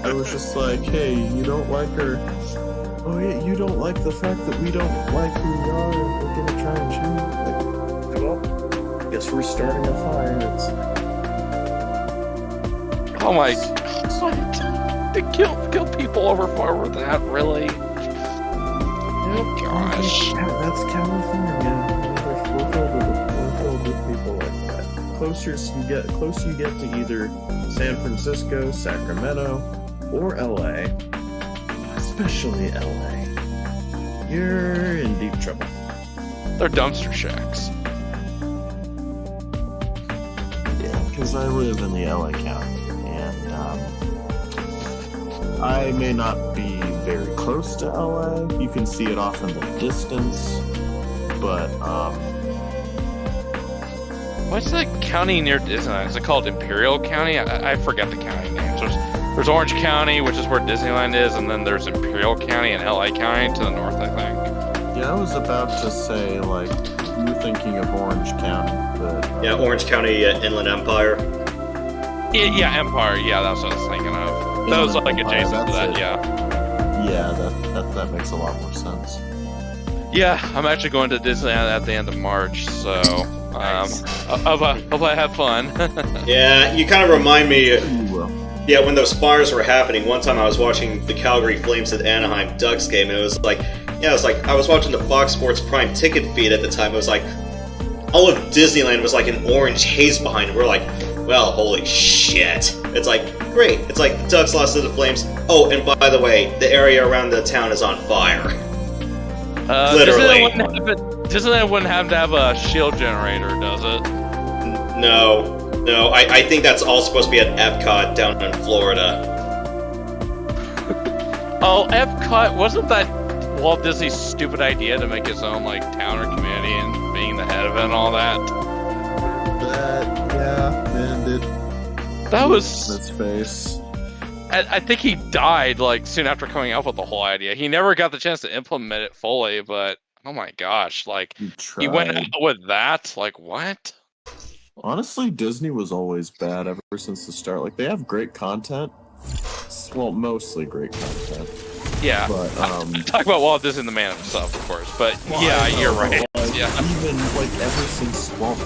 I was just like, hey, you don't like her. Oh yeah, you don't like the fact that we don't like who we are, and we're gonna try and change. Like, well, I guess we're starting a fire. Oh my god. To kill people over far with that, really? Gosh. That's California. We're filled with people like that. Closer you get to either San Francisco, Sacramento, or LA. Especially LA. You're in deep trouble. They're dumpster shacks. Yeah, because I live in the LA County, and I may not be very close to LA. You can see it off in the distance, but What's the county near Disneyland? Is it called Imperial County? I forget the county names. There's Orange County, which is where Disneyland is, and then there's Imperial County and LA County to the north, I think. yeah, I was about to say, like, you were thinking of Orange County, but Yeah, Orange County Inland Empire. Yeah, Empire. Yeah, that's what I was thinking of. That was like Empire, adjacent to that's that, it. yeah. Yeah, that makes a lot more sense. Yeah, I'm actually going to Disneyland at the end of March, so Nice. hope I have fun. Yeah, you kind of remind me. You will. Yeah, when those fires were happening, one time I was watching the Calgary Flames at Anaheim Ducks game, and it was like, I was watching the Fox Sports Prime ticket feed at the time. It was like, all of Disneyland was like an orange haze behind it. We're like, well, holy shit. It's like, great. It's like the Ducks lost to the Flames. Oh, and by the way, the area around the town is on fire. Literally. Disneyland wouldn't have to have a shield generator, does it? No. I think that's all supposed to be at Epcot down in Florida. Oh, Epcot, wasn't that Walt Disney's stupid idea to make his own, like, town or community and being the head of it and all that? That was... That's face. I think he died, like, soon after coming up with the whole idea. He never got the chance to implement it fully, but, oh my gosh, like, he went out with that? Like, what? Honestly, Disney was always bad ever since the start. Like, they have great content. Well, mostly great content. Yeah. But, talk about Walt Disney, the man himself, of course. But, yeah, you're right. Like, Yeah. Even, like, ever since Walt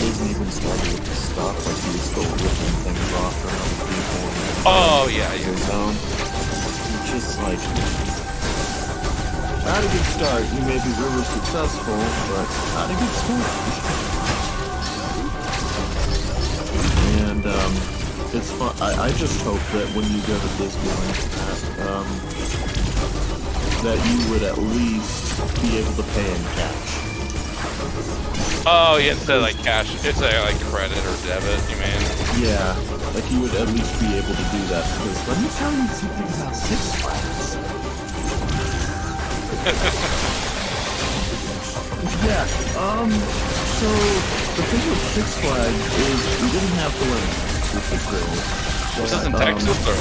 Disney even started with the stuff, like, he was still ripping things off from other people. Oh, yeah. His own. It's just, like, not a good start. You may be really successful, but not a good start. And, it's fun. I just hope that when you go to Disneyland, that you would at least be able to pay in cash. Oh, yeah, instead of, like, cash. It's like credit or debit, you mean? Yeah, like you would at least be able to do that, because let me tell you something about Six Flags. Yeah, so the thing with Six Flags is we didn't have to learn which is great. Was this in Texas, or?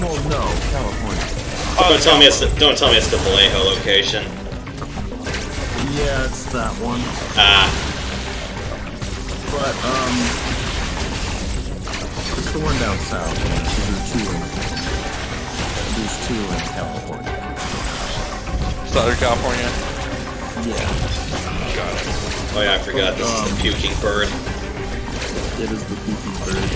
Well, no, California. Don't tell me it's the Vallejo location. Yeah, it's that one. But, it's the one down south, because there's two in California. Southern California? Yeah. Got it. Oh yeah, I forgot, this is the puking bird. It is the puking bird.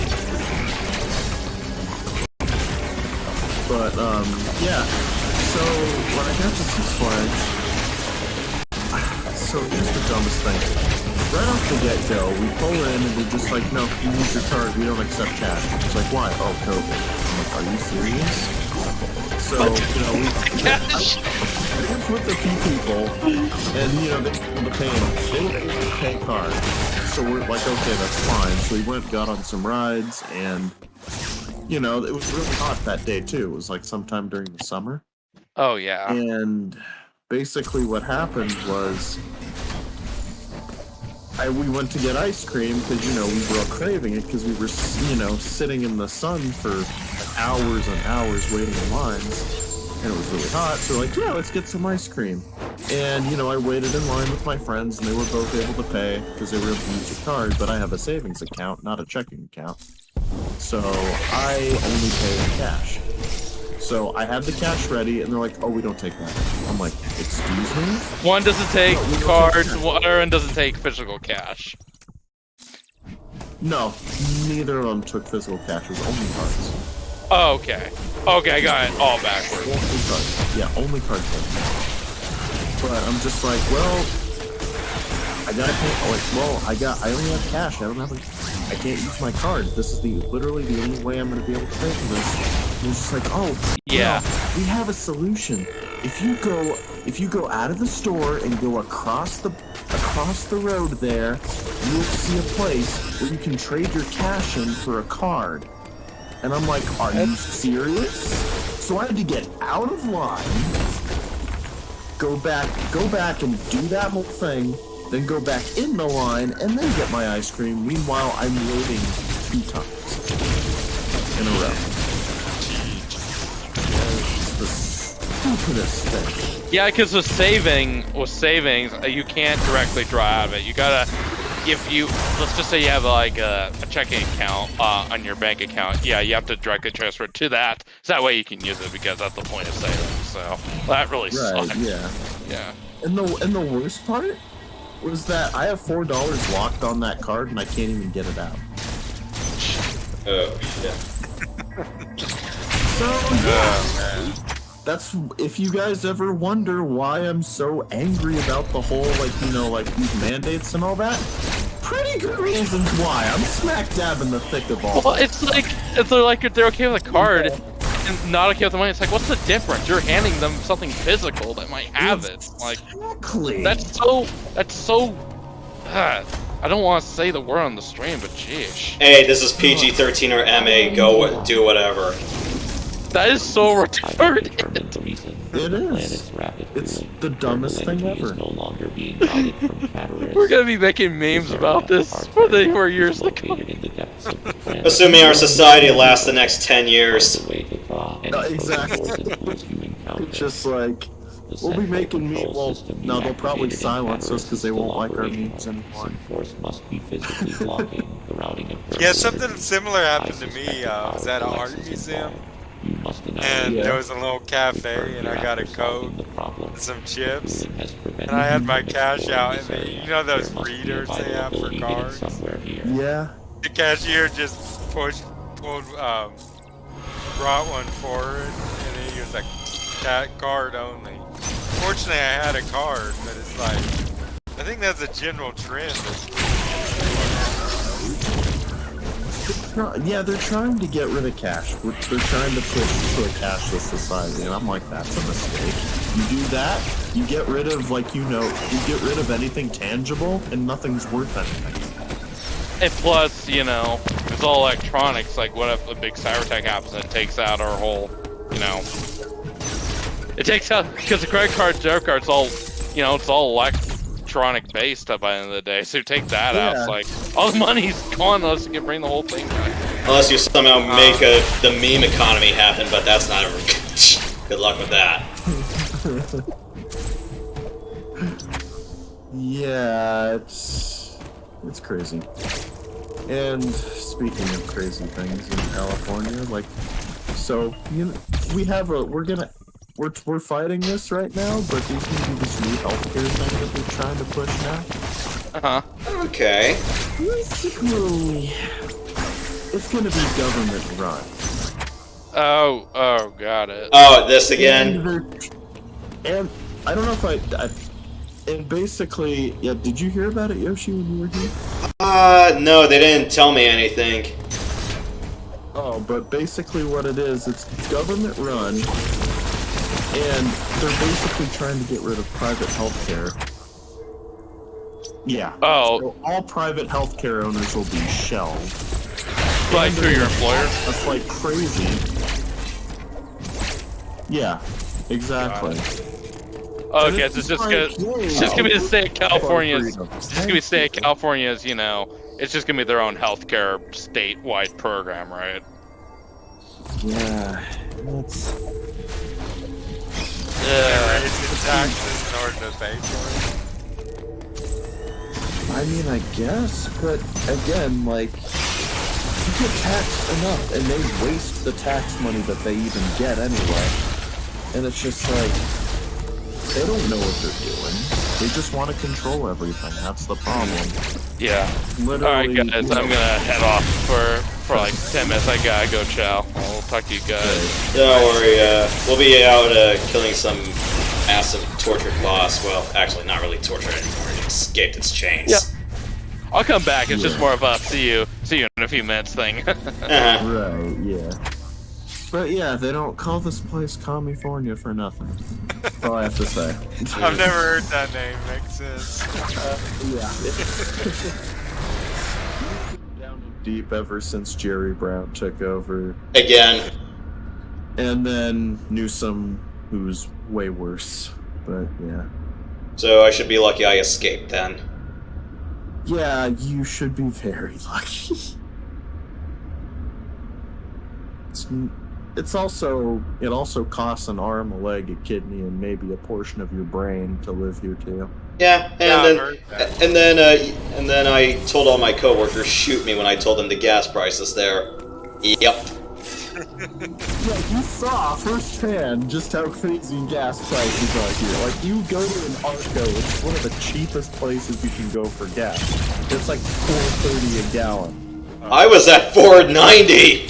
But, yeah. So, when I got to Six Flags, so here's the dumbest thing. Right off the get-go, we pull in and they're just like, no, you use your card, we don't accept cash. It's like, why? Oh, COVID. I'm like, are you serious? So, you know, I was with a few people, and, you know, they were paying pay card. So we're like, okay, that's fine. So we went, got on some rides, and, you know, it was really hot that day, too. It was like sometime during the summer. Oh, yeah. And basically what happened was we went to get ice cream because, you know, we were all craving it because we were, you know, sitting in the sun for hours and hours waiting in lines, and it was really hot, so like, yeah, let's get some ice cream. And, you know, I waited in line with my friends, and they were both able to pay because they were able to use a card, but I have a savings account, not a checking account. So I only pay in cash. So I had the cash ready, and they're like, oh, we don't take that. I'm like, excuse me? One doesn't take cards, one doesn't take physical cash. No, neither of them took physical cash. It was only cards. Oh, okay. Okay, I got it all backwards. Only cards. Yeah, only card payments. But I'm just like, well, I gotta pay. Oh, like, well, I only have cash. I can't use my card. This is literally the only way I'm gonna be able to pay for this. And it's just like, oh, yeah, well, we have a solution. If you go out of the store and go across the road there, you'll see a place where you can trade your cash in for a card. And I'm like, are you serious? So I had to get out of line, go back and do that whole thing, then go back in the line, and then get my ice cream. Meanwhile, I'm waiting 2 times in a row. It's the stupidest thing. Yeah, because with savings, you can't directly draw out of it. You gotta if you, let's just say you have like a checking account on your bank account, yeah, you have to directly transfer it to that, so that way you can use it because that's the point of savings. So that really sucks. Yeah. Yeah. And the worst part was that I have $4 locked on that card and I can't even get it out. Oh shit. So yeah. That's, if you guys ever wonder why I'm so angry about the whole, like these mandates and all that, pretty good reasons why. I'm smack dab in the thick of all. Well, it's like they're okay with a card and not okay with the money. It's like, what's the difference? You're handing them something physical that might have it. Like, exactly. That's so. I don't want to say the word on the stream, but jeez. Hey, this is PG-13 or MA. Go do whatever. That is so retarded. It is. It's the dumbest thing ever. We're gonna be making memes about this for years to come. Assuming our society lasts the next 10 years. Exactly. It's just like, we'll be making memes. Well, no, they'll probably silence us because they won't like our memes anymore. Yeah, something similar happened to me. I was at an art museum, and there was a little cafe, and I got a Coke and some chips, and I had my cash out, and then, you know those readers they have for cards? Yeah. The cashier just brought one forward, and then he was like, that card only. Fortunately, I had a card, but it's like, I think that's a general trend. Yeah, they're trying to get rid of cash. They're trying to push to a cashless society, and I'm like, that's a mistake. You do that, you get rid of, you get rid of anything tangible, and nothing's worth anything. And plus, it's all electronics. Like, what if a big cyber attack happens and it takes out our whole, it takes out, because the credit card, debit card's all, it's all electronic based by the end of the day. So you take that out, it's like, all the money's gone unless you can bring the whole thing back. Unless you somehow make the meme economy happen, but that's not ever good luck with that. Yeah, it's crazy. And speaking of crazy things in California, we're fighting this right now, but there's gonna be this new healthcare thing that they're trying to push now. Okay. Basically, it's gonna be government run. Oh, got it. Oh, this again? And I don't know if and basically, yeah, did you hear about it, Yoshi, when you were here? No, they didn't tell me anything. Oh, but basically what it is, it's government run, and they're basically trying to get rid of private healthcare. Yeah. Oh. So all private healthcare owners will be shelved. Like through your employer? That's like crazy. Yeah, exactly. Okay, so it's just gonna be the state of California's. It's just gonna be the state of California's. It's just gonna be their own healthcare statewide program, right? Yeah, that's. Raise the taxes in order to pay for it. I mean, I guess, but again, you get taxed enough, and they waste the tax money that they even get anyway. And it's just they don't know what they're doing. They just want to control everything. That's the problem. Yeah. Literally, Alright, guys, I'm gonna head off for 10 minutes. I gotta go chow. I'll talk to you guys. Don't worry, we'll be out killing some massive tortured boss. Well, actually, not really tortured anymore. It escaped its chains. Yeah. I'll come back. It's just more of a see you in a few minutes thing. Right, yeah. But yeah, they don't call this place California for nothing. That's all I have to say. I've never heard that name. Makes sense. Yeah. Down deep ever since Jerry Brown took over. Again. And then Newsom, who's way worse. But yeah. So I should be lucky I escaped then. Yeah, you should be very lucky. it also costs an arm, a leg, a kidney, and maybe a portion of your brain to live here too. Yeah, Yeah, I've and heard that. then I told all my coworkers shoot me when I told them the gas prices there. Yep. Yeah, you saw firsthand just how crazy gas prices are here. Like, you go to an Arco, it's one of the cheapest places you can go for gas. It's like $4.30 a gallon. I was at 4.90.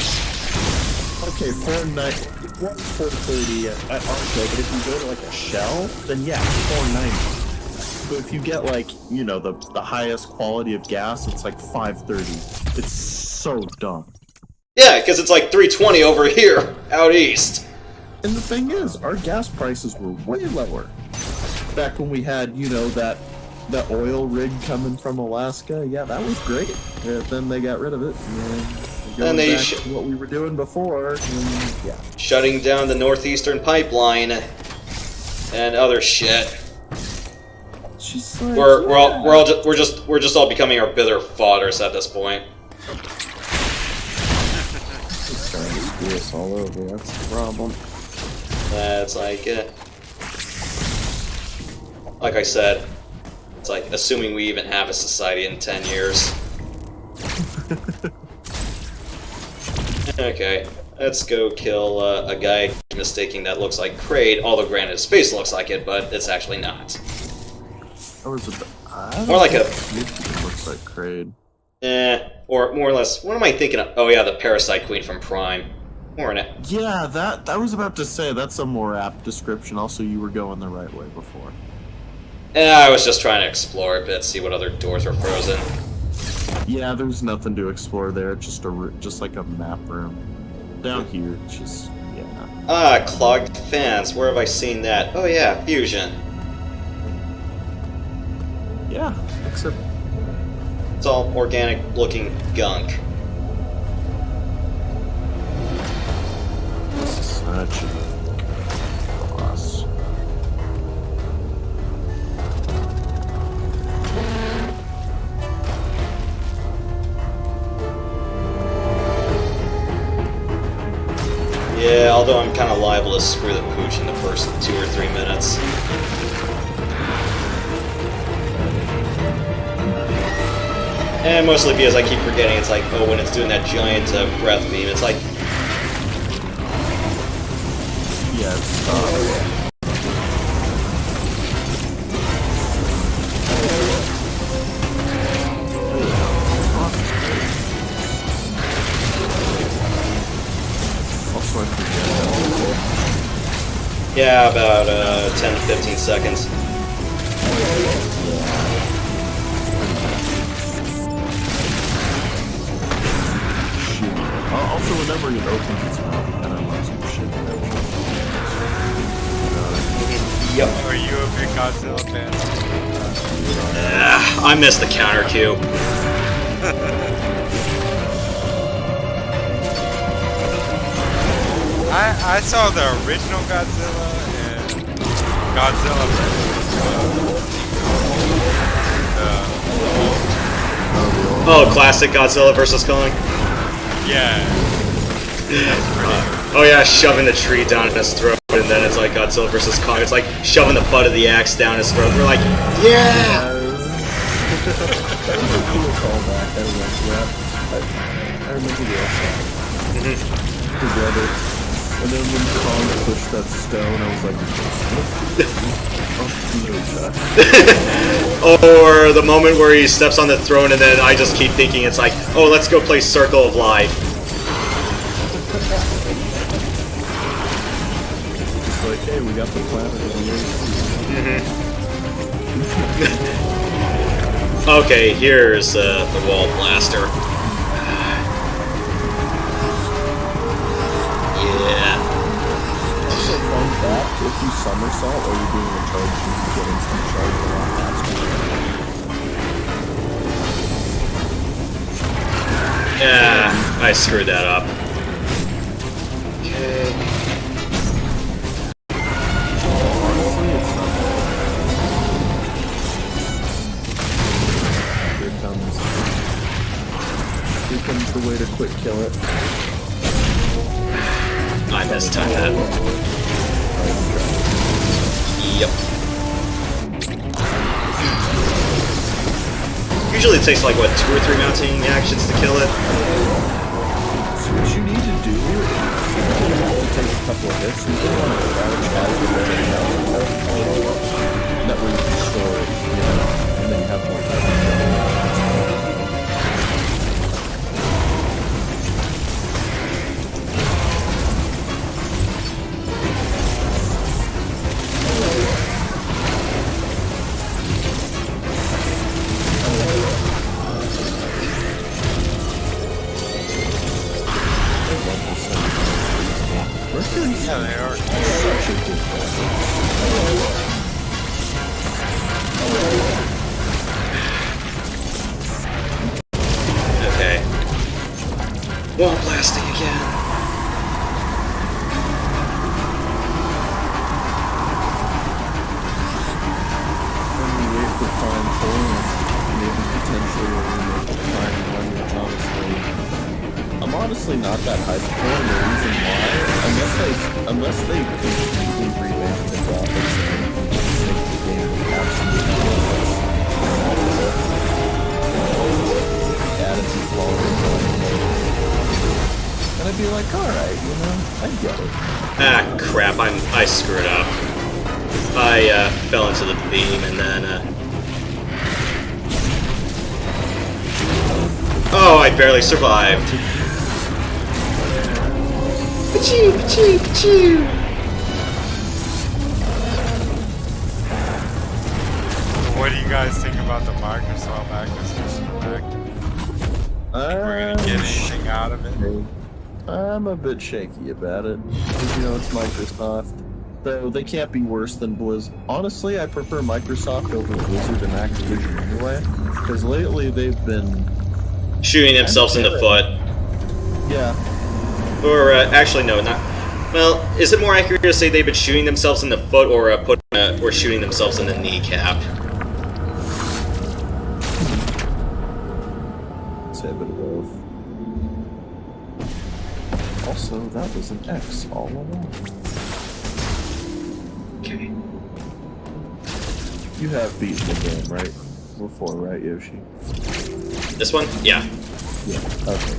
Okay, $4.90. It was $4.30 at Arco, but if you go to like a Shell, then yeah, it's $4.90. But if you get like, you know, the highest quality of gas, it's like $5.30. It's so dumb. Yeah, because it's like 3.20 over here, out east. And the thing is, our gas prices were way lower. Back when we had, you know, that oil rig coming from Alaska, yeah, that was great. Yeah, then they got rid of it. And they back to what we were doing before, and yeah. Shutting down the Northeastern Pipeline and other shit. Just like, We're just all becoming our bitter fathers at this point. Just trying to screw us all over. That's the problem. That's like I said, it's like assuming we even have a society in 10 years. Okay, let's go kill a guy mistaking that looks like Kraid, although granted his face looks like it, but it's actually not. Or is it More like a... It looks like Kraid. Or more or less, what am I thinking of? Oh yeah, the Parasite Queen from Prime. More in it. Yeah, that I was about to say, that's a more apt description. Also, you were going the right way before. I was just trying to explore a bit, see what other doors were frozen. Yeah, there's nothing to explore there. Just like a map room. Down here, it's just, yeah. Ah, clogged fans. Where have I seen that? Oh yeah, Fusion. Yeah, except It's all organic-looking gunk. this is such a loss. Yeah, although I'm kind of liable to screw the pooch in the first 2 or 3 minutes. And mostly because I keep forgetting, it's like, oh, when it's doing that giant breath beam, it's like... Yeah, it's Also, I forget. Yeah, about 10 to 15 seconds. Also, whenever it opens its mouth, it kind of lets some shit out. Yep. Are you a big Godzilla fan? I missed the counter cue. I saw the original Godzilla and Godzilla Oh, classic Godzilla vs. Kong? yeah. Oh yeah, shoving the tree down his throat, and then it's like Godzilla vs. Kong. It's like shoving the butt of the axe down his throat. We're like, yeah! That was a cool callback. I remember this. Together. And then when Kong pushed that stone, I was like, Or the moment where he steps on the throne, and then I just keep thinking it's like, oh, let's go play Circle of Life. It's like, hey, we got the planet Okay, here's the wall blaster. Yeah. Also, fun fact, if you somersault while you're doing a charge, you can get instant charge a lot faster. Yeah, I screwed that up. Okay. Honestly, it's not bad. Here comes the way to quick kill it. I mistime that. Yep. Usually it takes like, what, 2 or 3 mounting actions to kill it? So what you need to do is take a couple of hits and put it on a crouch as you're ready to that way you can store it, you know, and then you have more time. Yeah, they are. Such a good Okay. Wall blasting again. When you wait for Prime 4 and maybe potentially remake the Prime 1, which I'm honestly not that hyped for, and the reason why, unless they completely revamp the graphics and make the game absolutely flawless, add a few quality, and I'd be like, alright, you know, I get it. Ah, crap, I screwed up. I fell into the beam and then oh, I barely survived. Pachoo, pachoo, pachoo. What do you guys think about the Microsoft acquisition, Rick? We're gonna get anything out of it? I'm a bit shaky about it. Because, you know, it's Microsoft. Though they can't be worse than Blizz. Honestly, I prefer Microsoft over Blizzard and Activision anyway. Because lately they've been Shooting themselves in the foot. Yeah. Or, actually, no, not... Well, is it more accurate to say they've been shooting themselves in the foot or or shooting themselves in the kneecap? I'd say a bit of both. Also, that was an X all along. Okay. You have beaten the game, right? Before, right, Yoshi? This one? Yeah. Yeah, okay.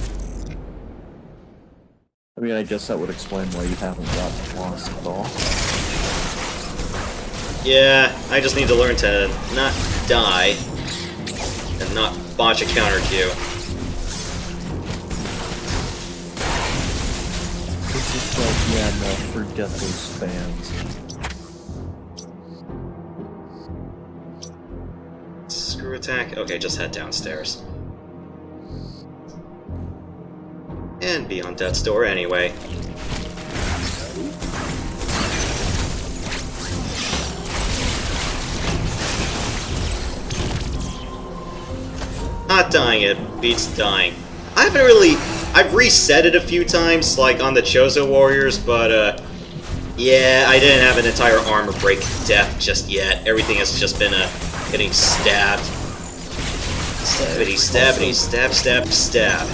I mean, I guess that would explain why you haven't gotten lost at all. Yeah, I just need to learn to not die and not botch a counter queue. It's just like, yeah, no, forget those fans. Screw attack? Okay, just head downstairs. And be on death's door anyway. Not dying, it beats dying. I haven't really... I've reset it a few times, like on the Chozo Warriors, but, yeah, I didn't have an entire armor break death just yet. Everything has just been, getting stabbed. Stabbity, stabbity, stab, stab, stab.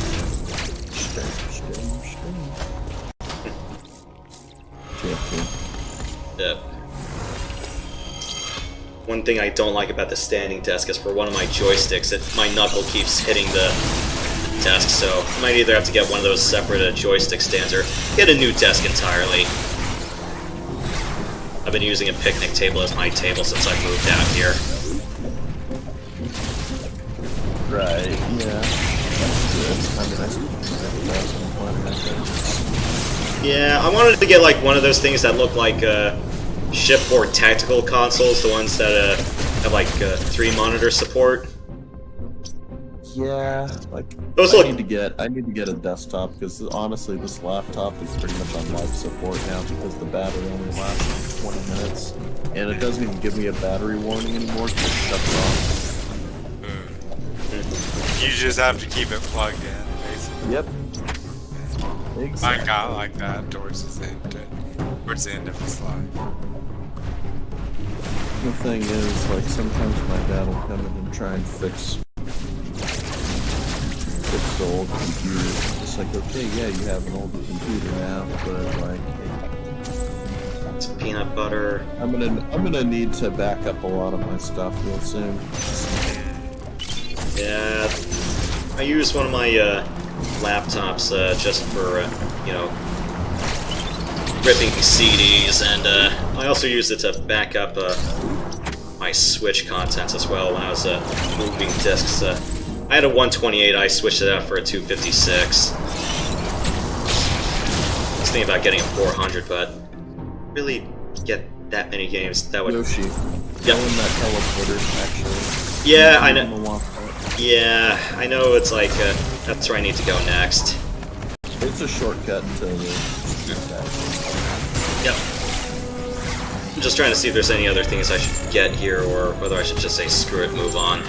One thing I don't like about the standing desk is for one of my joysticks, my knuckle keeps hitting the desk, so I might either have to get one of those separate joystick stands or get a new desk entirely. I've been using a picnic table as my table since I moved out here. Right, yeah. That's good. I mean, yeah, I wanted to get like one of those things that look like shipboard tactical consoles, the ones that have like 3 monitor support. Yeah, like Those I look... need to get a desktop because honestly, this laptop is pretty much on life support now because the battery only lasts 20 minutes, and it doesn't even give me a battery warning anymore because it shuts off. You just have to keep it plugged in, basically. Yep. Exactly. Mine got like that towards the end of his life. The thing is, like, sometimes my dad will come in and try and fix the old computer. It's like, okay, yeah, you have an older computer now, but, like, Some peanut butter. I'm gonna need to back up a lot of my stuff real soon. Yeah, I use one of my laptops just for you know, ripping CDs, and I also used it to back up my Switch contents as well when I was moving discs. I had a 128, I switched it out for a 256. I was thinking about getting a 400, but really get that many games that would... Yoshi. Yep. Go in that teleporter, actually. Yeah, I know. Yeah, I know it's like, that's where I need to go next. It's a shortcut to the... Yep. I'm just trying to see if there's any other things I should get here, or whether I should just say screw it, move on.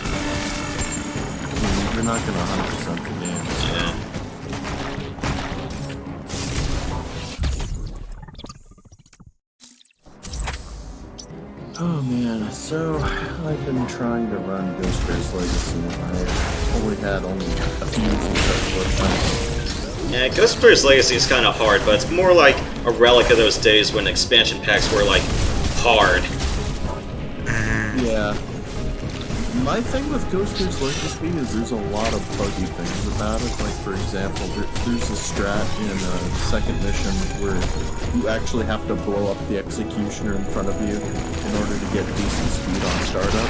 You're not gonna 100% the game. Yeah. Oh man, so I've been trying to run Ghostbear's Legacy, and I only had a few successful attempts. Yeah, Ghostbear's Legacy is kind of hard, but it's more like a relic of those days when expansion packs were, like, hard. Yeah. My thing with Ghostbear's Legacy is there's a lot of buggy things about it. Like, for example, there's a strat in a second mission where you actually have to blow up the executioner in front of you in order to get decent speed on startup.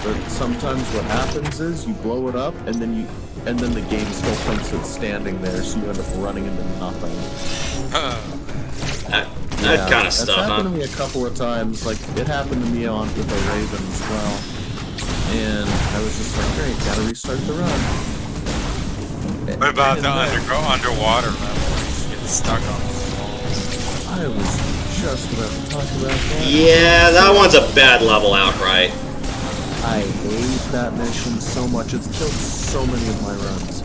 But sometimes what happens is you blow it up and then the game still thinks it's standing there, so you end up running into nothing. That kind of stuff, That's happened to me a couple of times. Like, it happened to me with a Raven as well. And I was just like, great, gotta restart the run. What about the underwater levels? Get stuck on the walls. I was just about to talk about that. Yeah, that one's a bad level outright. I hate that mission so much. It's killed so many of my runs.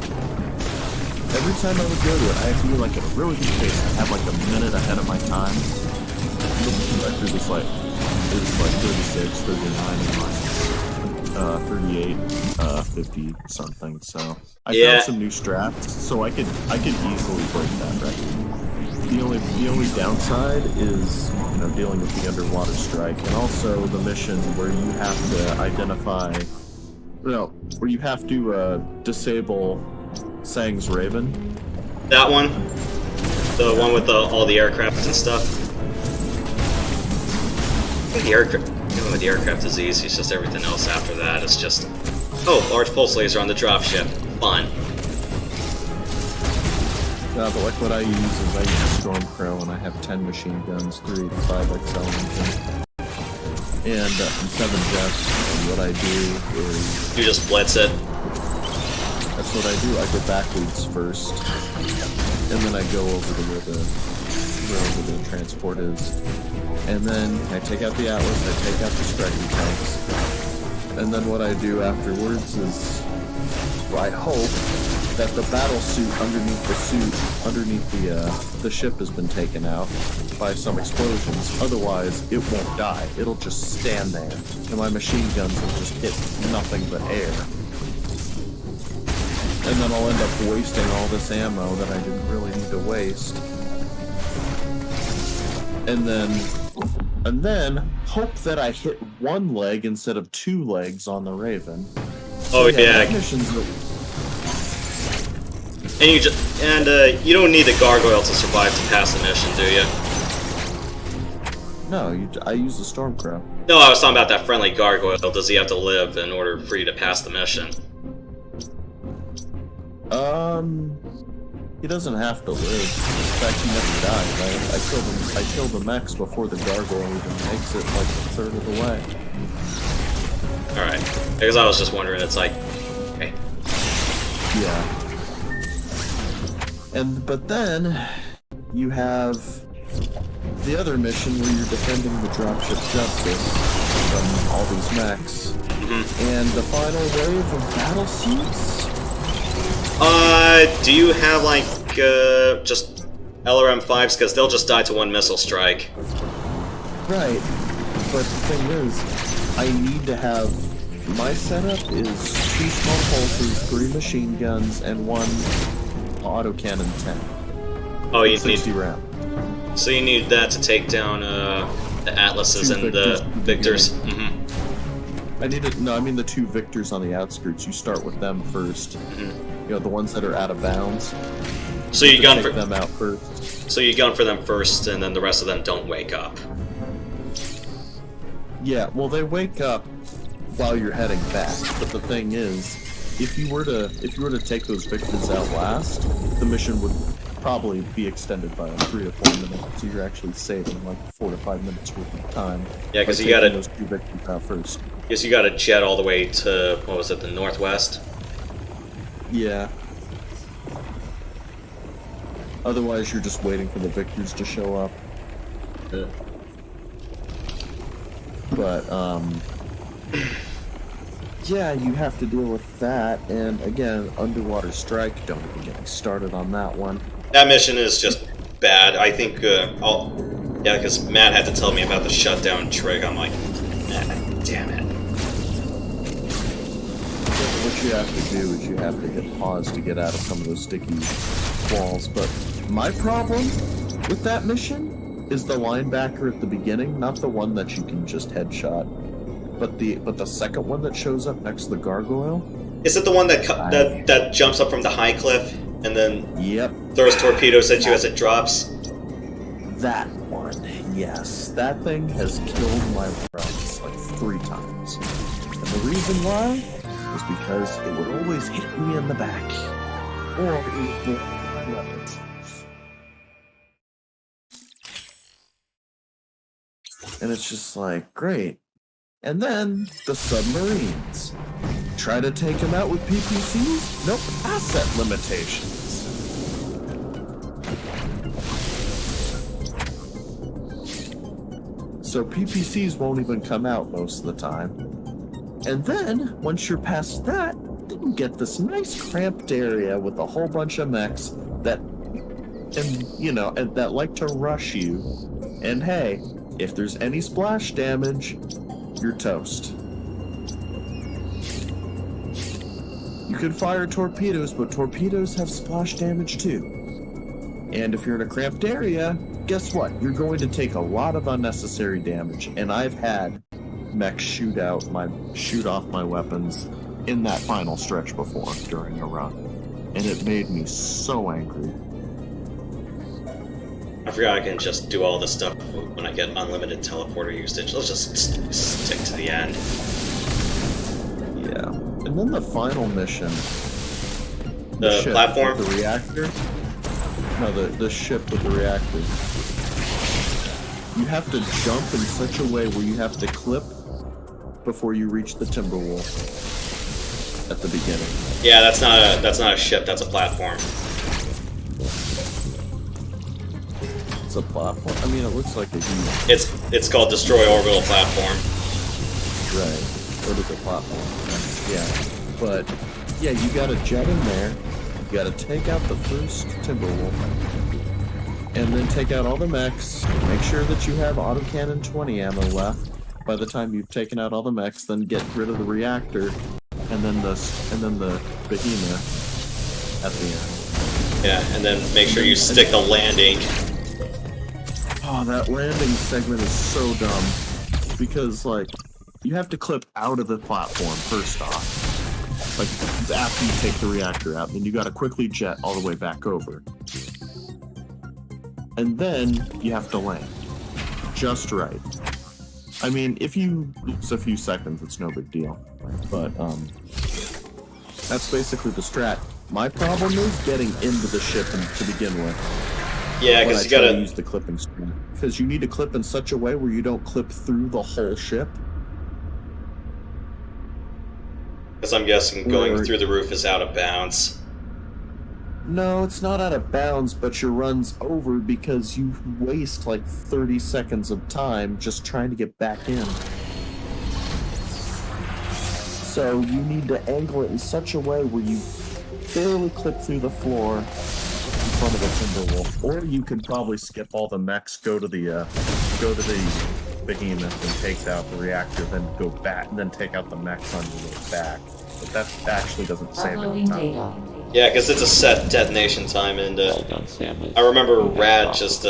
Every time I would go to it, I had to be like at a really good pace. I had like a minute ahead of my time. I threw this like, it was like 36, 39 in mine. 38, 50 something. So I found some new strats, so I could easily break that record. The only downside is, you know, dealing with the underwater strike, and also the mission where you have to identify, where you have to disable Sang's Raven. That one? The one with all the aircraft and stuff? The aircraft. Dealing with the aircraft is easy, it's just everything else after that. It's just, oh, large pulse laser on the dropship. Fun. Yeah, but like what I use is I use a Stormcrow and I have 10 machine guns, 3 to 5 XL engine, and 7 jets. And what I do is... You just blitz it? That's what I do. I go backwards first, and then I go over to where the transport is. And then I take out the Atlas, I take out the striking tanks, and then what I do afterwards is, I hope that the battle suit underneath the ship has been taken out by some explosions. Otherwise, it won't die. It'll just stand there, and my machine guns will just hit nothing but air. And then I'll end up wasting all this ammo that I didn't really need to waste. And then hope that I hit one leg instead of 2 legs on the Raven. So yeah. And you don't need the gargoyle to survive to pass the mission, do you? No, I use the Stormcrow. No, I was talking about that friendly gargoyle. Does he have to live in order for you to pass the mission? He doesn't have to live. In fact, he never dies. I killed the mechs before the gargoyle even makes it like a third of the way. Alright. Because I was just wondering, it's like, okay. Yeah. But then you have the other mission where you're defending the dropship Justice from all these mechs. Mm-hmm. And the final wave of battle suits. Do you have, like, just LRM-5s? Because they'll just die to one missile strike. Right. But the thing is, I need to have... My setup is 2 small pulses, 3 machine guns, and 1 autocannon 10. Oh, you 60 need... round. So you need that to take down the Atlases and the Victors. Mm-hmm. I mean the 2 Victors on the outskirts. You start with them first. Mm-hmm. You know, the ones that are out of bounds. So you gun for them out first. So you gun for them first, and then the rest of them don't wake up. Yeah, well, they wake up while you're heading back. But the thing is, if you were to take those Victors out last, the mission would probably be extended by 3 or 4 minutes. So you're actually saving like 4 to 5 minutes worth of time. Yeah, because you gotta those 2 Victors out first. Guess you gotta jet all the way to, what was it, the northwest? Yeah. Otherwise, you're just waiting for the Victors to show up. Yeah. But, yeah, you have to deal with that, and again, Underwater Strike, don't even get me started on that one. That mission is just bad. I think, yeah, because Matt had to tell me about the shutdown trick. I'm like, damn it. What you have to do is you have to hit pause to get out of some of those sticky walls, but my problem with that mission is the linebacker at the beginning, not the one that you can just headshot, but the second one that shows up next to the gargoyle. Is it the one that that jumps up from the high cliff and then throws torpedoes at you as it drops? That one, yes. That thing has killed my friends like 3 times. And the reason why is because it would always hit me in the back. Or it would blow my weapons. And it's just like, great. And then the submarines. Try to take them out with PPCs? Nope, asset limitations. So PPCs won't even come out most of the time. And then, once you're past that, then you get this nice cramped area with a whole bunch of mechs that, that like to rush you. And hey, if there's any splash damage, you're toast. You can fire torpedoes, but torpedoes have splash damage too. And if you're in a cramped area, guess what? You're going to take a lot of unnecessary damage. And I've had mechs shoot off my weapons in that final stretch before during a run. And it made me so angry. I forgot I can just do all this stuff when I get unlimited teleporter usage. Let's just stick to the end. Yeah. And then the final mission. The ship platform? with the reactor? No, the ship with the reactor. You have to jump in such a way where you have to clip before you reach the Timberwolf at the beginning. Yeah, that's not a ship, that's a platform. It's a platform. I mean, it looks like a huge... It's called Destroy Orbital Platform. Right. Or is a platform? Yeah. But yeah, you got a jet in there. You got to take out the first Timberwolf, and then take out all the mechs. Make sure that you have autocannon 20 ammo left by the time you've taken out all the mechs. Then get rid of the reactor, and then the behemoth at the end. Yeah, and then make sure you stick the landing. Oh, that landing segment is so dumb because like you have to clip out of the platform first off. Like after you take the reactor out, then you got to quickly jet all the way back over. And then you have to land just right. I mean, if you lose a few seconds, it's no big deal. But that's basically the strat. My problem is getting into the ship to begin with. Yeah, because you gotta use the clipping screen. Because you need to clip in such a way where you don't clip through the whole ship. Because I'm guessing going through the roof is out of bounds. No, it's not out of bounds, but your run's over because you waste like 30 seconds of time just trying to get back in. So you need to angle it in such a way where you barely clip through the floor in front of the Timberwolf. Or you could probably skip all the mechs, go to the behemoth and take out the reactor, then go back and then take out the mechs on your way back. But that actually doesn't save any time. Yeah, because it's a set detonation time, and I remember Rad just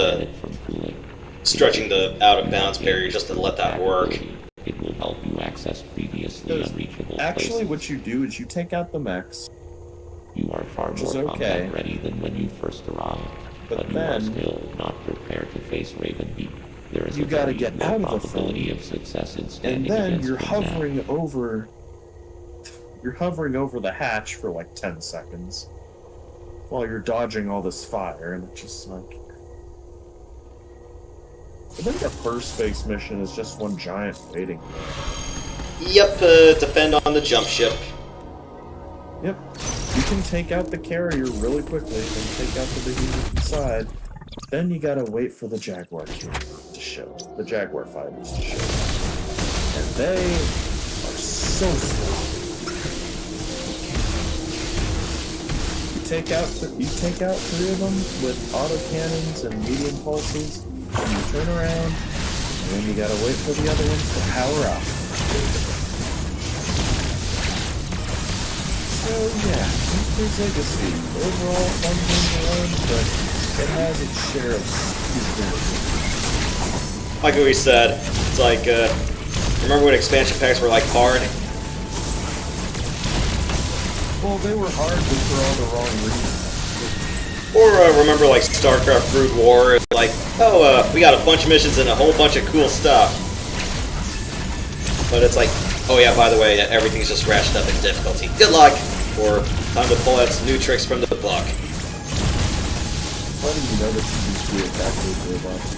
stretching the out-of-bounds barrier just to let that work. It will help you access previously unreachable Actually, places. what you do is you take out the mechs. You are far Which more is okay. combat ready than when you first arrived, But you are then- still not prepared to face Raven Beak. There is You a gotta very get low out of the probability thing. of success in And standing then against you're them now. hovering over the hatch for like 10 seconds while you're dodging all this fire, and it's just like... I think the first space mission is just one giant waiting room. Yep, defend on the jump ship. Yep. You can take out the carrier really quickly and take out the behemoth inside. Then you gotta wait for the Jaguar carrier to show. The Jaguar fighters to show. And they are so slow. You take out 3 of them with autocannons and medium pulses, and you turn around, and then you gotta wait for the other ones to power up. So yeah, Mystery's Legacy, overall fun game to learn, but it has its share of stupidity. Like we said, it's like, remember when expansion packs were like hard? Well, they were hard, but for all the wrong reasons. Or remember like StarCraft Brood War, like, oh, we got a bunch of missions and a whole bunch of cool stuff. But it's like, oh yeah, by the way, everything's just ratcheted up in difficulty. Good luck! Or time to pull out some new tricks from the book. Funny you know that you can do attack with robots.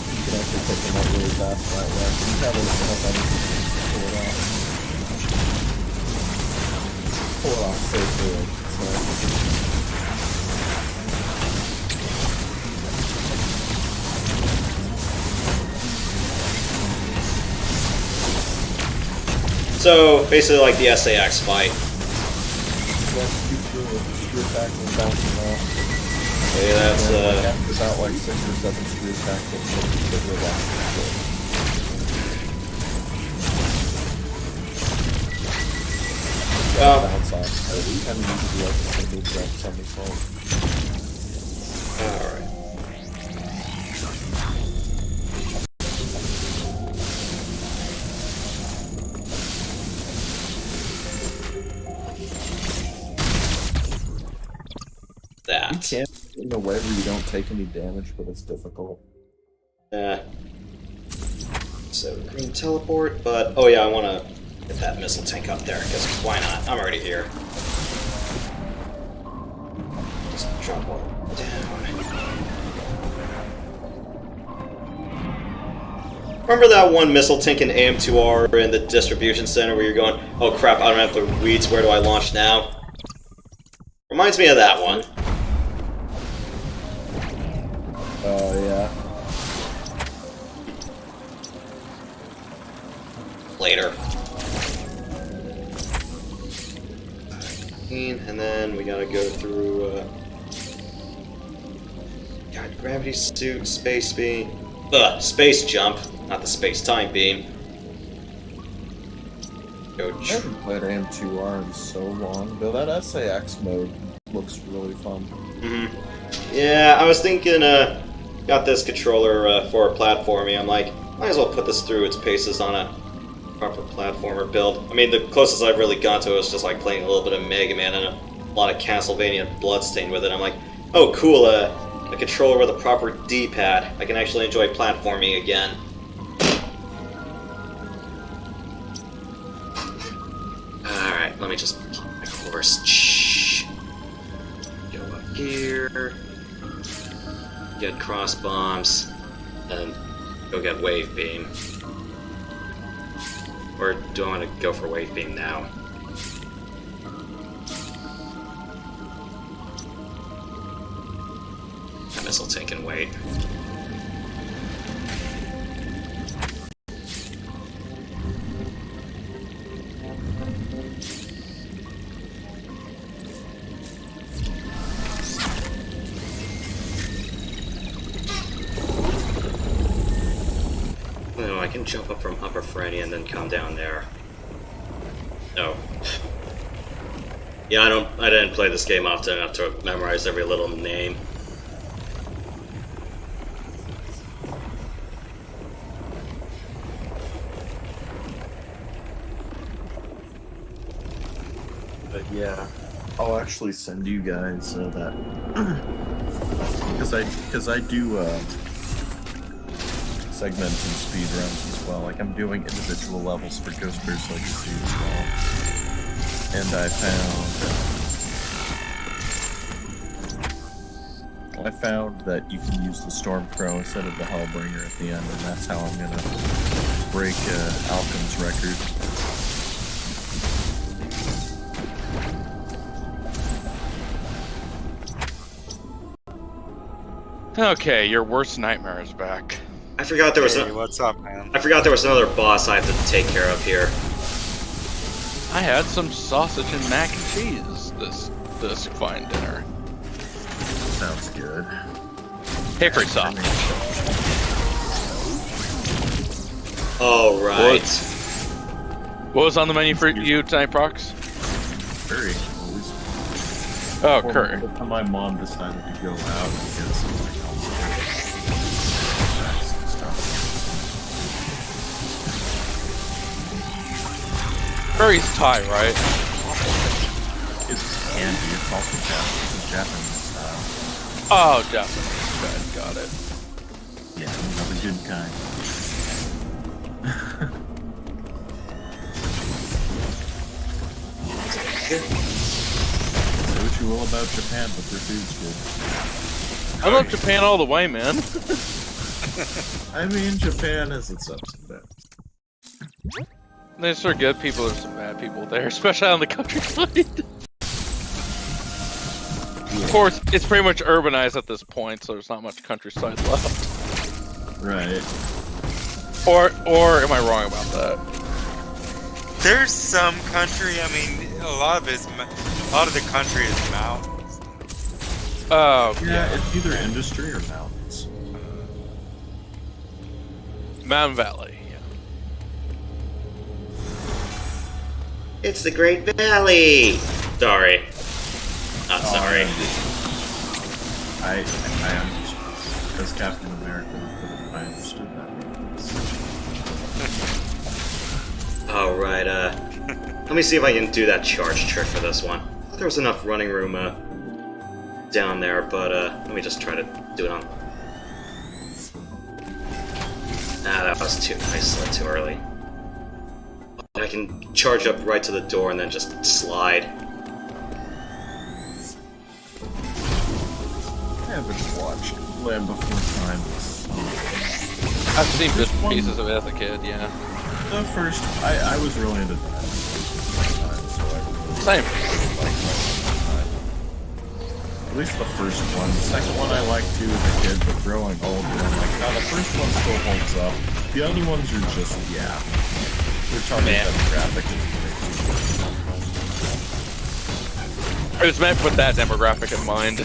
You can actually pick them up really fast that way. You have enough energy to pull it off. Pull it off safely, I should say. So, basically like the SAX fight. That's screw attack and bouncing off. Okay, that's, After about like 6 or 7 screw attack, that's what the robots do. Bounce off. So we kind of need to do like a single jump somersault. alright. You can't in a way where you don't take any damage, but it's difficult. So, green teleport, but, oh yeah, I want to get that missile tank up there, because why not? I'm already here. Just drop all down. Remember that one missile tank in AM2R in the distribution center where you're going, oh crap, I don't have the weeds, where do I launch now? Reminds me of that one. Oh, yeah. Later. And then we gotta go through, God, gravity suit, space beam. Space jump, not the space-time beam. Go I haven't played AM2R in so long, though that SAX mode looks really fun. Yeah, I was thinking, got this controller for platforming. I'm like, might as well put this through its paces on a proper platformer build. I mean, the closest I've really gone to is just like playing a little bit of Mega Man and a lot of Castlevania Bloodstained with it. I'm like, oh cool, a controller with a proper D-pad. I can actually enjoy platforming again. Alright, let me just pop my course. Go up here. Get cross bombs. And go get wave beam. Or do I want to go for wave beam now? That missile tank can wait. No, I can jump up from Upper Franny and then come down there. No. Yeah, I didn't play this game often enough to memorize every little name. Yeah, I'll actually send you guys that because I do segments and speed runs as well. Like I'm doing individual levels for Ghost Bear's Legacy as well, and I found that you can use the Stormcrow instead of the Hellbringer at the end, and that's how I'm gonna break Falcom's record. Okay, your worst nightmare is back. I forgot there was Hey, what's up, man? I forgot there was another boss I have to take care of here. I had some sausage and mac and cheese this fine dinner. Sounds good. Hickory sauce. All right. What was on the menu for you tonight, Prox? Curry. Oh, curry. Before my mom decided to go out and get something else. Some stuff. Curry's Thai, right? It's candy. It's also Japanese style. Oh, definitely. Okay, got it. Yeah, the good kind. Say what you will about Japan, but their food's good. I love Japan all the way, man. I mean, Japan has its ups and downs. There's some good people, there's some bad people there, especially on the countryside. Of course, it's pretty much urbanized at this point, so there's not much countryside left. Right. Or am I wrong about that? There's some country. I mean, a lot of the country is mountains. Oh, Yeah, it's either industry or mountains. Mountain Valley. Yeah. It's the Great Valley. Sorry. Not sorry. I understood. As Captain America, I understood that. Alright, let me see if I can do that charge trick for this one. There was enough running room, down there, but, let me just try to do it on... that was too nice, too early. I can charge up right to the door and then just slide. I haven't watched Land Before Time. I've seen bits and pieces of it as a kid, yeah. The first, I was really into dinosaurs so I really Same. liked it. At least the first one. The second one I liked too as a kid, but growing older, I'm like, no, the first one still holds up. The other ones are just, yeah. They're talking demographic information. It was meant with that demographic in mind.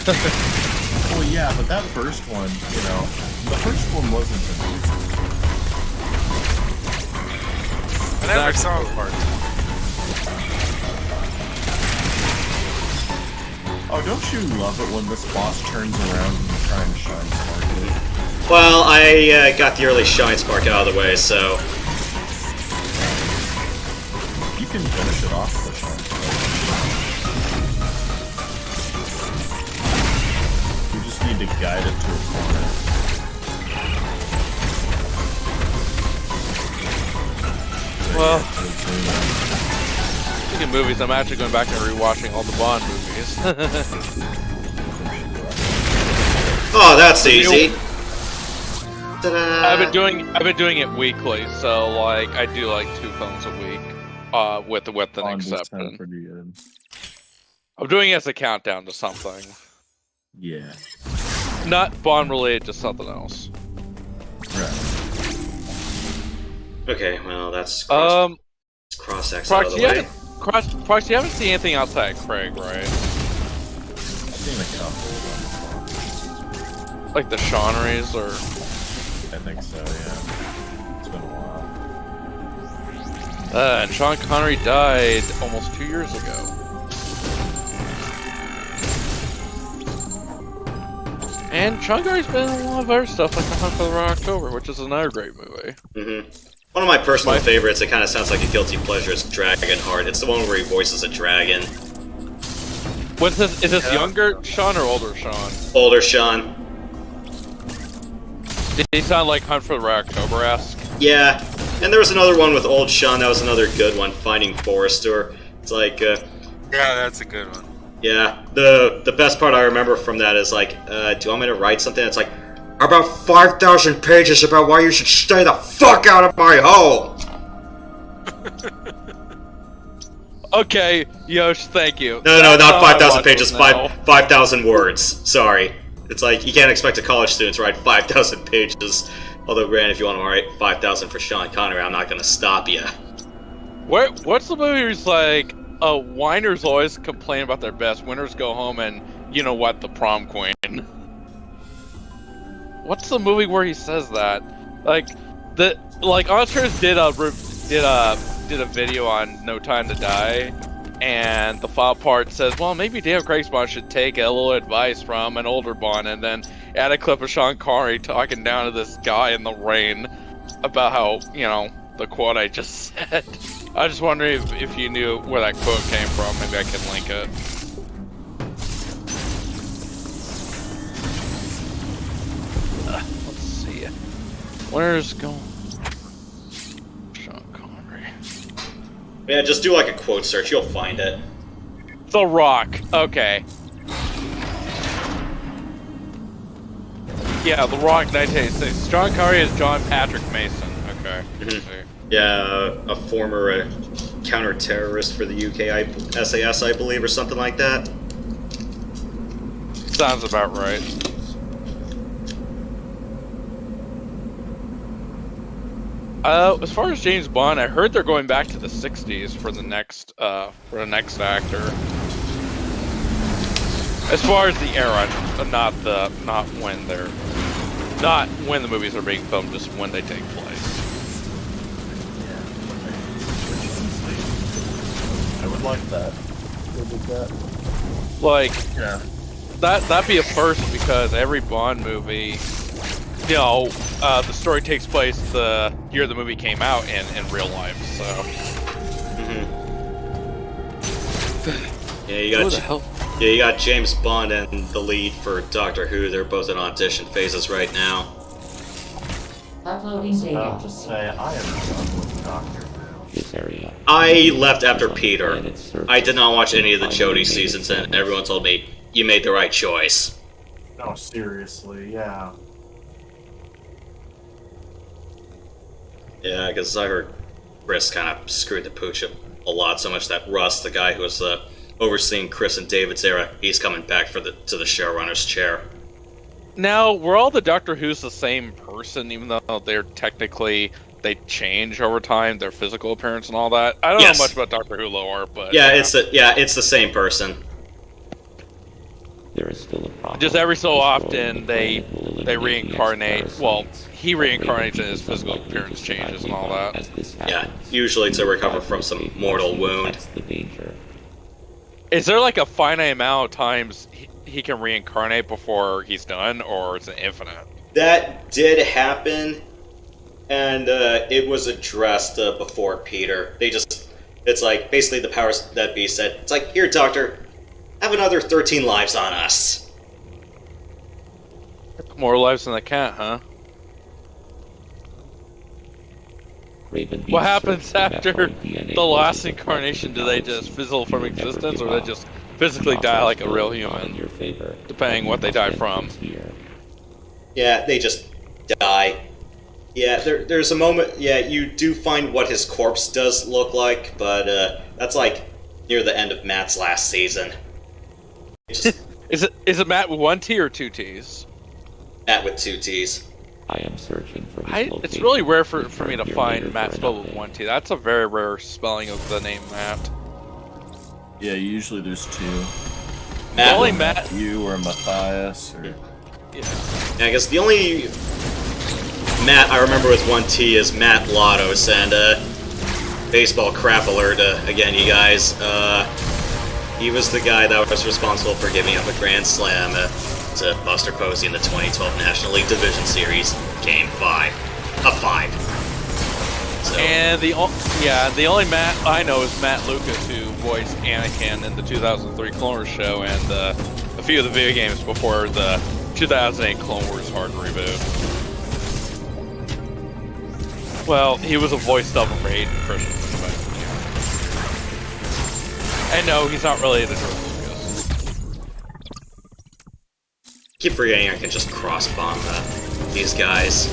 Well, yeah, but that first one, you know, the first one wasn't amazing. I never saw part. Oh, don't you love it when this boss turns around and you try and shine sparkly? Well, I, got the early Shine Spark out of the way, so... You can finish it off with a shine spark. You just need to guide it to a corner. Well, speaking of movies, I'm actually going back and rewatching all the Bond movies. Oh, that's easy. Ta-da! I've been doing it weekly, so like I do like 2 films a week, with an Bond was exception. pretty good. I'm doing it as a countdown to something, Yeah. not Bond related to something else. Right. Okay, well, that's cross-X out Prox, of the you way. Prox, you haven't seen anything outside of Craig, right? I've seen a couple of them. Like the Seanneries or... I think so, yeah. It's been a while. and Sean Connery died almost 2 years ago. And Sean Connery's been in a lot of other stuff like The Hunt for the Red October, which is another great movie. Mm-hmm. One of my personal favorites, it kind of sounds like a guilty pleasure, is Dragonheart. It's the one where he voices a dragon. What's this? Is this younger Sean or older Sean? Older Sean. Did he sound like Hunt for the Red October-esque? Yeah, and there was another one with old Sean. That was another good one. Finding Forrester. It's like, Yeah, that's a good one. yeah. The best part I remember from that is like, do you want me to write something that's like about 5,000 pages about why you should stay the fuck out of my home? Okay, Yosh, thank you. No, That's not how I 5,000 want pages. to know. 5,000 words. Sorry. It's like you can't expect a college student to write 5,000 pages. Although, Grant, if you want to write 5,000 for Sean Connery, I'm not gonna stop you. What's the movie where it's like, whiners always complain about their best, winners go home and, you know what, the prom queen. What's the movie where he says that? Oscars did a video on No Time to Die, and the final part says, well, maybe Daniel Craig's Bond should take a little advice from an older Bond, and then add a clip of Sean Connery talking down to this guy in the rain about how, you know, the quote I just said. I was just wondering if you knew where that quote came from. Maybe I can link it. Let's see. Where's going? Sean Connery. Yeah, just do like a quote search. You'll find it. The Rock. Okay. Yeah, The Rock, 1986. John Connery is John Patrick Mason. Okay. Yeah, a former counter-terrorist for the UK SAS, I believe, or something like that. Sounds about right. As far as James Bond, I heard they're going back to the 60s for the next actor. As far as the era, not when the movies are being filmed, just when they take place. I would like that. Would like that. Like, Yeah. that'd be a first because every Bond movie, you know, the story takes place the year the movie came out in real life. So. Yeah, you got James Bond and the lead for Doctor Who. They're both in audition phases right now. Uploading I'll data. just say I am done with Doctor Who. This area. I left after Peter. I did not watch any of the Jodie seasons, and everyone told me you made the right choice. No, seriously, yeah. Yeah, because I heard Chris kind of screwed the pooch up a lot, so much that Russ, the guy who was overseeing Chris and David's era, he's coming back to the showrunner's chair. Now, were all the Doctor Who's the same person, even though they're technically, they change over time, their physical appearance and all that? I don't know much about Doctor Who lore, but... Yeah, it's the same person. There is still a problem. Just every so often, they reincarnate. Well, he reincarnates and his physical appearance changes and all that. Yeah, usually to recover from some mortal wound. That's the danger. Is there like a finite amount of times he can reincarnate before he's done, or is it infinite? That did happen, and it was addressed before Peter. It's like, basically the powers that be said, it's like, here, Doctor, have another 13 lives on us. More lives than the cat, huh? What happens after the last incarnation? Do they just fizzle from existence, or they just physically die like a real human? Depending what they die from. Yeah, they just die. Yeah, there's a moment, yeah, you do find what his corpse does look like, but that's like near the end of Matt's last season. Is it Matt with one T or two T's? Matt with two T's. I am searching for it's really rare for me to find Matt spelled with one T. That's a very rare spelling of the name Matt. Yeah, usually there's two. Matt, Only Matt. You or Matthias or... Yeah. I guess the only Matt I remember with one T is Matt Lottos, and baseball crap alert again, you guys. He was the guy that was responsible for giving up a grand slam to Buster Posey in the 2012 National League Division Series, Game 5. A 5. So. And the only Matt I know is Matt Lucas, who voiced Anakin in the 2003 Clone Wars show and a few of the video games before the 2008 Clone Wars hard reboot. Well, he was a voice double for Hayden Christensen, but yeah. And no, he's not related to George Lucas. Keep forgetting I can just cross-bomb these guys.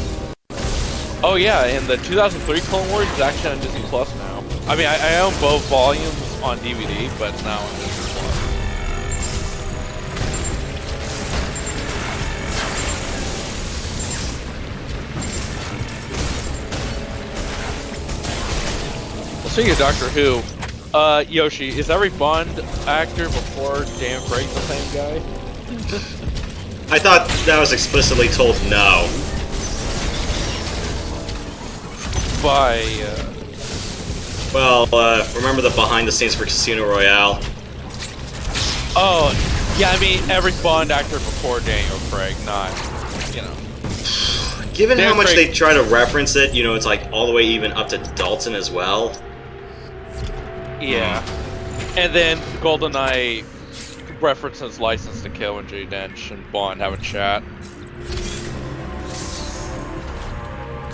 Oh yeah, and the 2003 Clone Wars is actually on Disney Plus now. I mean, I own both volumes on DVD, but it's now on Disney Plus. Well, speaking of Doctor Who, Yoshi, is every Bond actor before Dan Craig the same guy? I thought that was explicitly told no. By, Well, remember the behind-the-scenes for Casino Royale? Oh, yeah, I mean, every Bond actor before Daniel Craig, not, you know. Given Dan how much Craig- they try to reference it, you know, it's like all the way even up to Dalton as well. Yeah. And then GoldenEye references License to Kill and Judi Dench and Bond have a chat.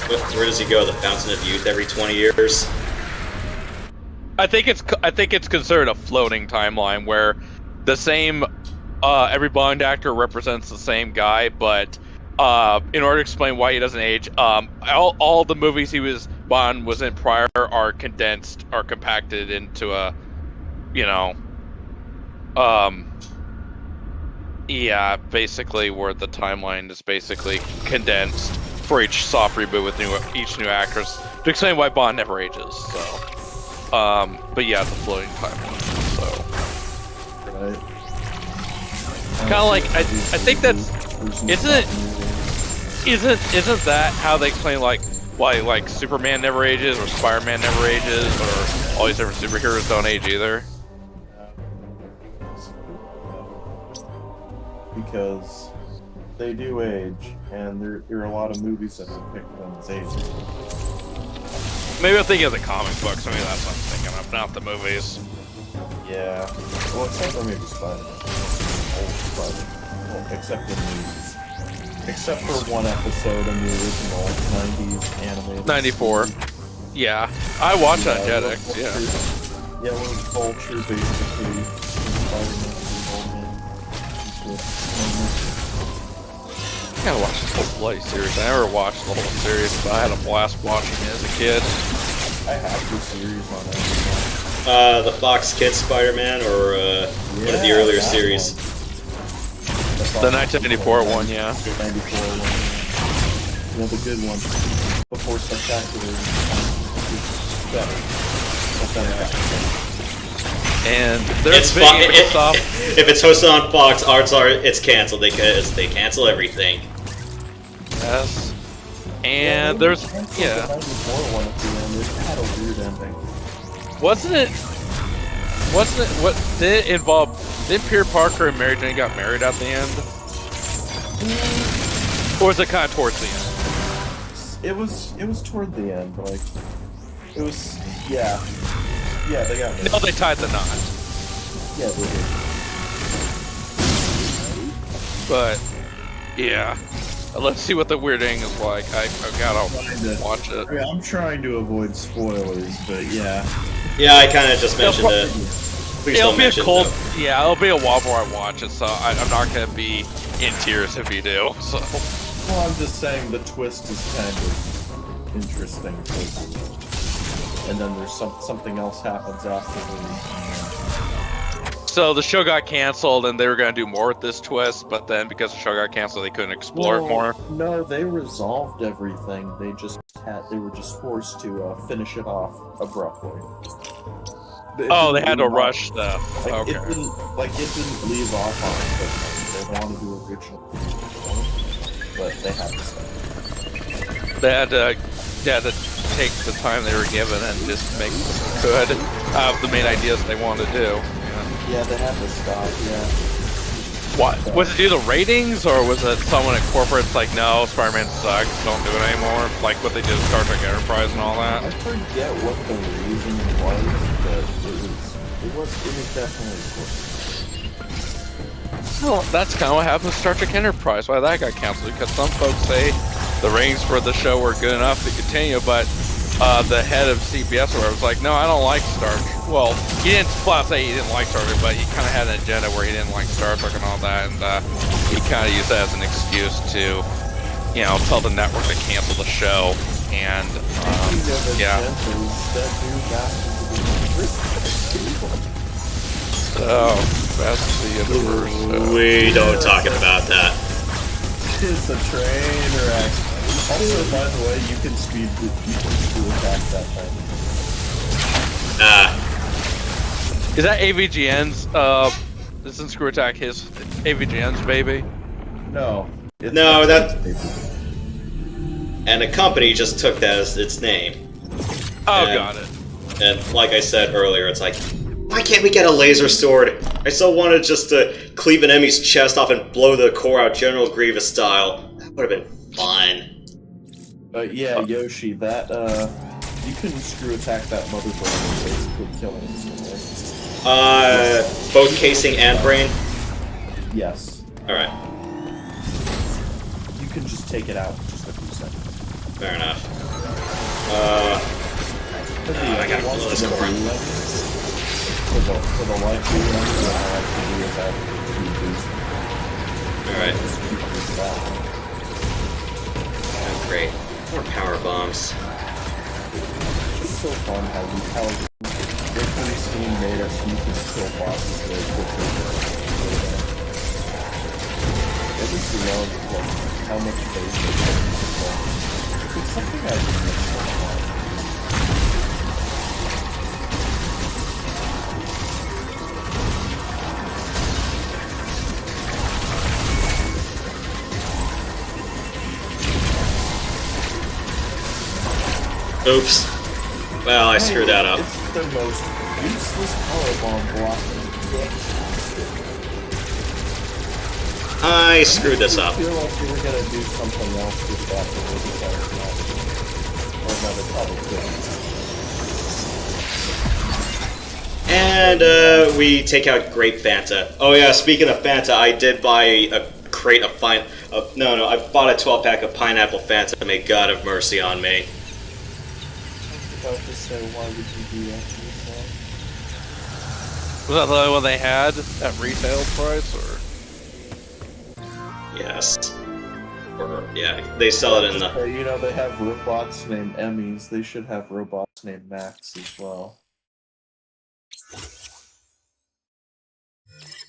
Where does he go? The Fountain of Youth every 20 years? I think it's considered a floating timeline where the same every Bond actor represents the same guy, but in order to explain why he doesn't age, all the movies Bond was in prior are condensed or compacted into a, you know, yeah, basically where the timeline is basically condensed for each soft reboot with each new actress to explain why Bond never ages. So, but yeah, it's a floating timeline. So, Right. kind of like I think that's isn't that how they explain like why like Superman never ages or Spider-Man never ages or all these different superheroes don't age either? Because they do age, and there are a lot of movies that depict them as aging. Maybe I'm thinking of the comic books. Maybe that's what I'm thinking of, not the movies. Yeah. Well, except for maybe Spider-Man. Old Spider-Man. Well, except for one episode in the original 90s animated 94. Yeah, I watched that Jetix, yeah. Yeah, when Vulture basically Spider-Man. I gotta watch this whole bloody series. I never watched the whole series, but I had a blast watching it as a kid. I have the series on it. The Fox Kids Spider-Man or one of the earlier series? The 1994 one, yeah. The 94 one, yeah. You know, the good one. Before Spectacular. Better. And there's big Microsoft. If it's hosted on Fox, it's canceled. They cancel everything. Yes. And there's The 94 one at the end, it had a weird ending. Wasn't it what did it involve? Did Peter Parker and Mary Jane got married at the end? Or was it kind of towards the end? It was toward the end, like it was yeah, they got married. No, they tied the knot. Yeah, they did. But yeah, let's see what the weird ending is like. I gotta watch it. I mean, I'm trying to avoid spoilers, but yeah. Yeah, I kind of just mentioned it. Please It'll don't be a mention cold. it, Yeah, it'll be a while before I watch it, so I'm not gonna be in tears if you do. So. Well, I'm just saying the twist is kind of interesting, and then there's something else happens afterwards. So the show got canceled, and they were gonna do more with this twist, but then because the show got canceled, they couldn't explore it more. No, they resolved everything. They were just forced to finish it off abruptly. They had to rush stuff. Like, Okay. it didn't leave off on it, but they wanted to original, but they had to stop. They had to take the time they were given and just make what they could out of the main ideas they wanted to do. Yeah, they had to stop. Yeah. What? Was it due to ratings, or was it someone at corporate's like, no, Spider-Man sucks, don't do it anymore? Like what they did with Star Trek Enterprise and all that? I forget what the reason was, but it was definitely corporate. Well, that's kind of what happened with Star Trek Enterprise, why that got canceled, because some folks say the ratings for the show were good enough to continue, but the head of CBS or whatever was like, no, I don't like Star Trek. Well, he didn't flat say he didn't like Star Trek, but he kind of had an agenda where he didn't like Star Trek and all that, and he kind of used that as an excuse to, you know, tell the network to cancel the show. And yeah. So that's the universe. We don't talk about that. It's a train wreck. Also, by the way, you can speed attack that time. Is that AVGN's? Isn't Screw Attack his AVGN's baby? No. No, that. And the company just took that as its name. Oh, and, got it. And like I said earlier, it's like, why can't we get a laser sword? I so wanted just to cleave an enemy's chest off and blow the core out General Grievous style. That would have been fun. Yeah, Yoshi, that, you can screw attack that motherboard and basically kill it instantly. Both casing and brain? Yes. Alright, You can just take it out in just a few seconds. fair enough. I gotta blow this core. For the light blue one, what I like to do is have two boost. Alright, Just boost that. that's great. More power bombs. It's just so fun how Victory Steam made us you can kill bosses very quickly. At least you know like, how much space they can control. It's something I just miss so much. Oops. Well, I screwed that up. It's the most useless powerbomb blocking. I screwed this up. I feel like we were gonna do something else with that, but we decided not to. Or another probably And we take out Grape Fanta. Oh yeah, speaking of Fanta, I did buy a crate of I bought a 12-pack of pineapple Fanta. May God have mercy on me. about to say, why would you do that to yourself? Was that the only one they had at retail price, or? Yes. Or, yeah, they sell it in the... You know, they have robots named Emmys. They should have robots named Max as well.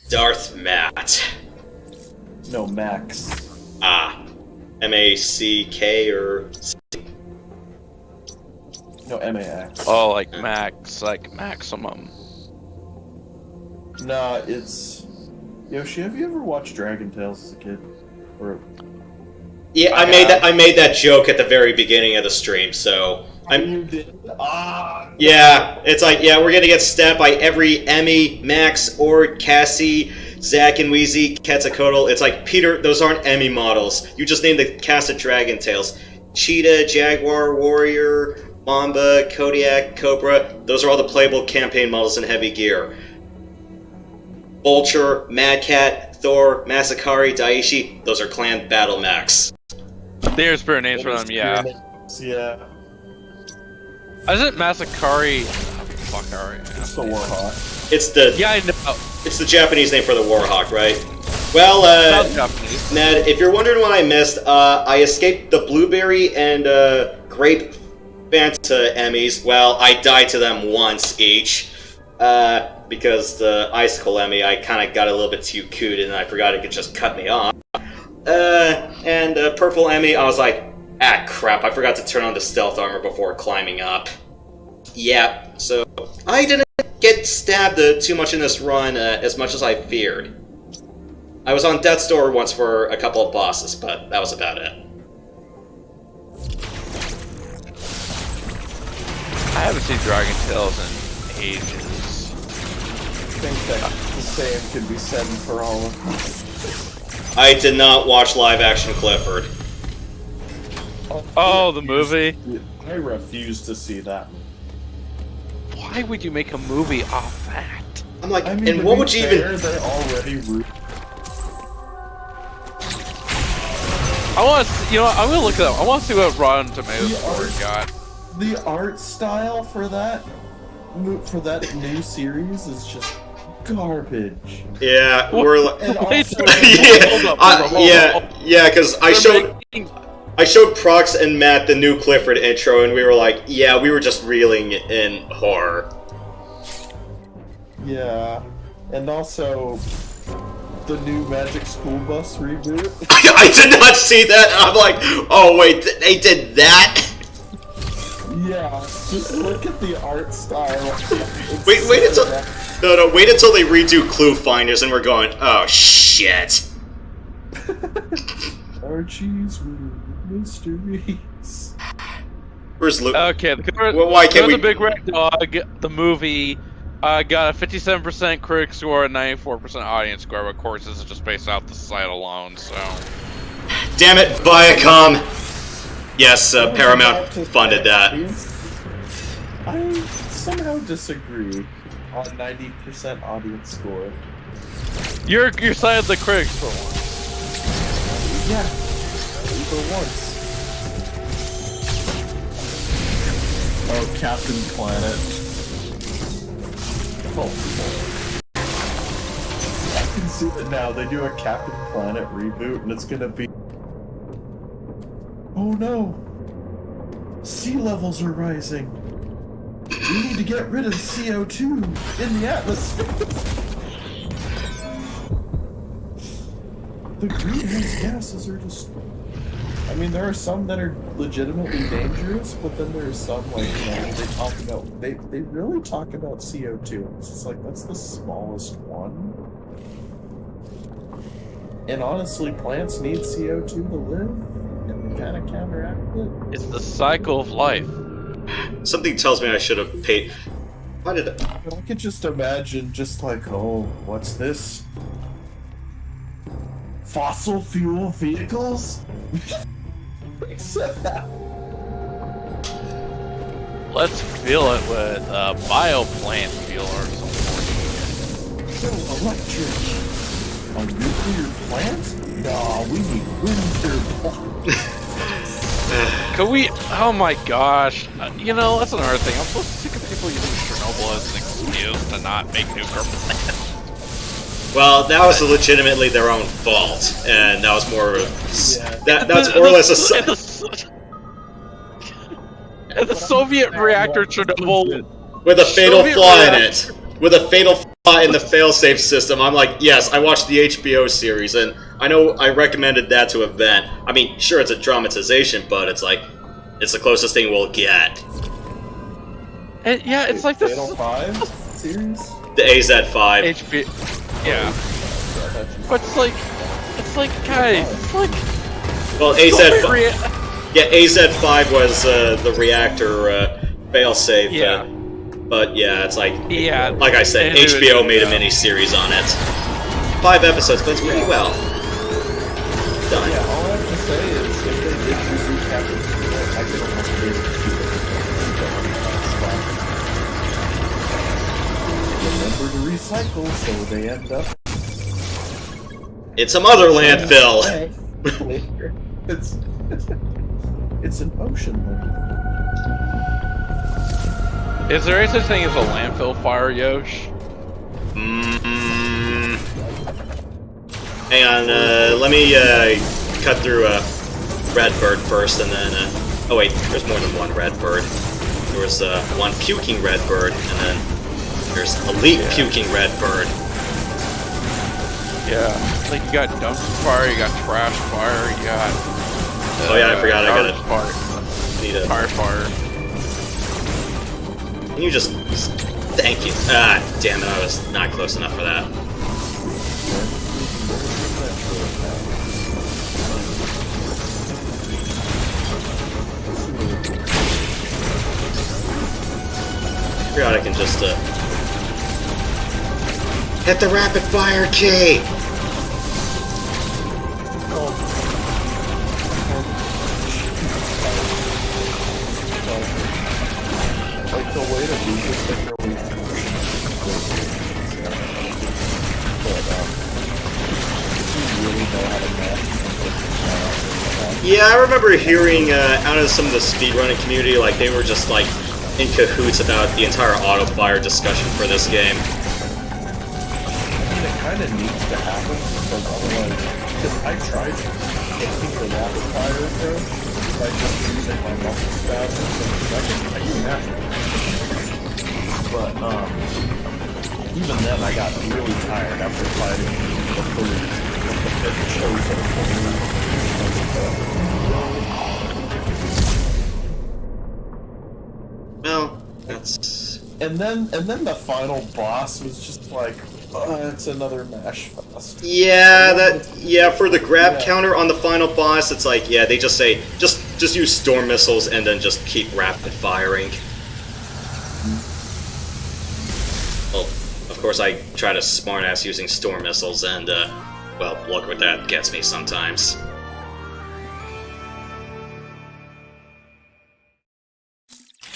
Darth Matt. No, Max. Ah. M-A-C-K or... No, M-A-X. Oh, like Max, like Maximum. Nah, it's... Yoshi, have you ever watched Dragon Tales as a kid? Or... Yeah, I made that joke at the very beginning of the stream, so... You did? Ah! Yeah, it's like, yeah, we're gonna get stabbed by every Emmy, Max, Ord, Cassie, Zack and Wheezy, Quetzalcoatl. It's like, Peter, those aren't Emmy models. You just named the cast of Dragon Tales. Cheetah, Jaguar, Warrior, Mamba, Kodiak, Cobra. Those are all the playable campaign models in Heavy Gear. Vulture, Mad Cat, Thor, Masakari, Daiichi. Those are clan battle max. There's spirit names for them, yeah. Yeah. Isn't Masakari... Fuck, alright. It's the Warhawk. It's the... Yeah, I know. It's the Japanese name for the Warhawk, right? Well, Sounds Japanese. Ned, if you're wondering what I missed, I escaped the Blueberry and Grape Fanta Emmys. Well, I died to them once each. Because the Icicle Emmy, I kind of got a little bit too cute and I forgot it could just cut me off. And Purple Emmy, I was like, ah, crap, I forgot to turn on the stealth armor before climbing up. Yeah, so I didn't get stabbed too much in this run as much as I feared. I was on death's door once for a couple of bosses, but that was about it. I haven't seen Dragon Tales in ages. I think that the same could be said for all of us. I did not watch live action Clifford. Oh, the movie? I refuse to see that. Why would you make a movie off that? I'm like, I mean, and to what be would you fair, even... They already I want to, you know what, I'm gonna look it up. I want to see what Rotten Tomatoes score it got. The art style for that new series is just garbage. Yeah, we're like... And Wait, also, yeah, because I showed Prox and Matt the new Clifford intro, and we were like, yeah, we were just reeling in horror. yeah, and also the new Magic School Bus reboot. I did not see that. I'm like, oh wait, they did that? Yeah, just look at the art style. Wait until wait until they redo Clue Finders, and we're going, oh shit. Archie's Mysteries. Where's Luke? Okay, Why can't we? The Big Red Dog, the movie, got a 57% critic score and 94% audience score, but of course this is just based off the site alone, so... Damn it, Viacom! Yes, Paramount funded that. I somehow disagree on 90% audience score. You're side of the critics for once. Yeah, for once. Oh, Captain Planet. Oh. I can see it now. They do a Captain Planet reboot, and it's gonna be... Oh no! Sea levels are rising! We need to get rid of CO2 in the atmosphere! The greenhouse gases are just... I mean, there are some that are legitimately dangerous, but then there's some, like, you know, they talk about... They really talk about CO2, and it's just like, that's the smallest one. And honestly, plants need CO2 to live, and they kind of counteract it. It's the cycle of life. Something tells me I should have paid... Why did I... But I could just imagine, just like, oh, what's this? Fossil fuel vehicles? Except that. Let's fill it with bioplant fuel or something. So electric. A nuclear plant? Nah, we need wind turbines. Can we? Oh my gosh! You know, that's another thing. I'm so sick of people using Chernobyl as an excuse to not make nuclear plants. Well, that was legitimately their own fault, and that was more of a... Yeah. That's more or less a... And the Soviet reactor Chernobyl... With a fatal flaw in it. With a fatal flaw in the failsafe system. I'm like, yes, I watched the HBO series, and I know I recommended that to Event. I mean, sure, it's a dramatization, but it's like, it's the closest thing we'll get. And, yeah, it's like this... Fatal 5 series? The AZ-5. HBO... Yeah. But it's like, guys, it's like... Well, AZ-5... Yeah, AZ-5 was the reactor failsafe. Yeah. But yeah, it's like... Yeah. Like I said, HBO made a mini-series on it. 5 episodes, but it's pretty well done. Yeah, all I have to say is, if they did reboot Captain Planet, I could almost be able to keep it. Remember to recycle, so they end up... It's a mother landfill! It's an ocean landfill. Is there any such thing as a landfill fire, Yosh? Hang on, let me cut through Redbird first, and then... oh wait, there's more than one Redbird. There was one puking Redbird, and then there's Elite puking Redbird. Yeah, like you got dumpster fire, you got trash fire, you got... oh yeah, I forgot I gotta... Fire. Need a... Fire. Can you just... Thank you. Ah, damn it, I was not close enough for that. I forgot I can just, hit the rapid fire key! the way to do this thing really if you really know how to match, Yeah, I remember hearing out of some of the speedrunning community, like they were just like in cahoots about the entire auto-fire discussion for this game. I mean, it kind of needs to happen because otherwise, because I tried taking the rapid fire approach by just using my muscle spasms and I can match it. But even then, I got really tired after fighting the fifth chosen. Well, that's... And then the final boss was just like, oh, it's another mash fest. Yeah, for the grab counter on the final boss, it's like, yeah, they just say, just use storm missiles and then just keep rapid firing. Well, of course I try to smartass using storm missiles and, well, look what that gets me sometimes.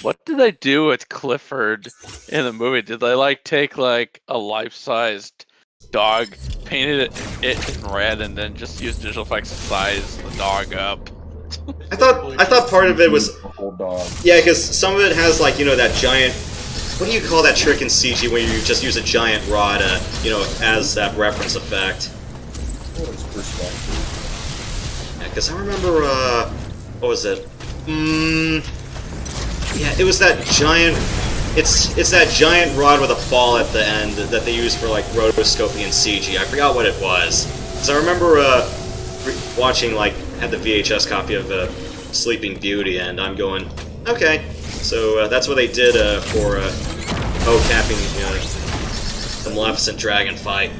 What did they do with Clifford in the movie? Did they like take like a life-sized dog, painted it in red, and then just use digital effects to size the dog up? I thought part of it was, yeah, because some of it has like, you know, that giant, what do you call that trick in CG when you just use a giant rod, you know, as that reference effect? Oh, it's perspective. Yeah, because I remember, what was it? Yeah, it was that giant. It's that giant rod with a ball at the end that they use for like rotoscoping and CG. I forgot what it was. Because I remember watching, like, had the VHS copy of Sleeping Beauty, and I'm going, okay, so that's what they did for capping the Maleficent dragon fight.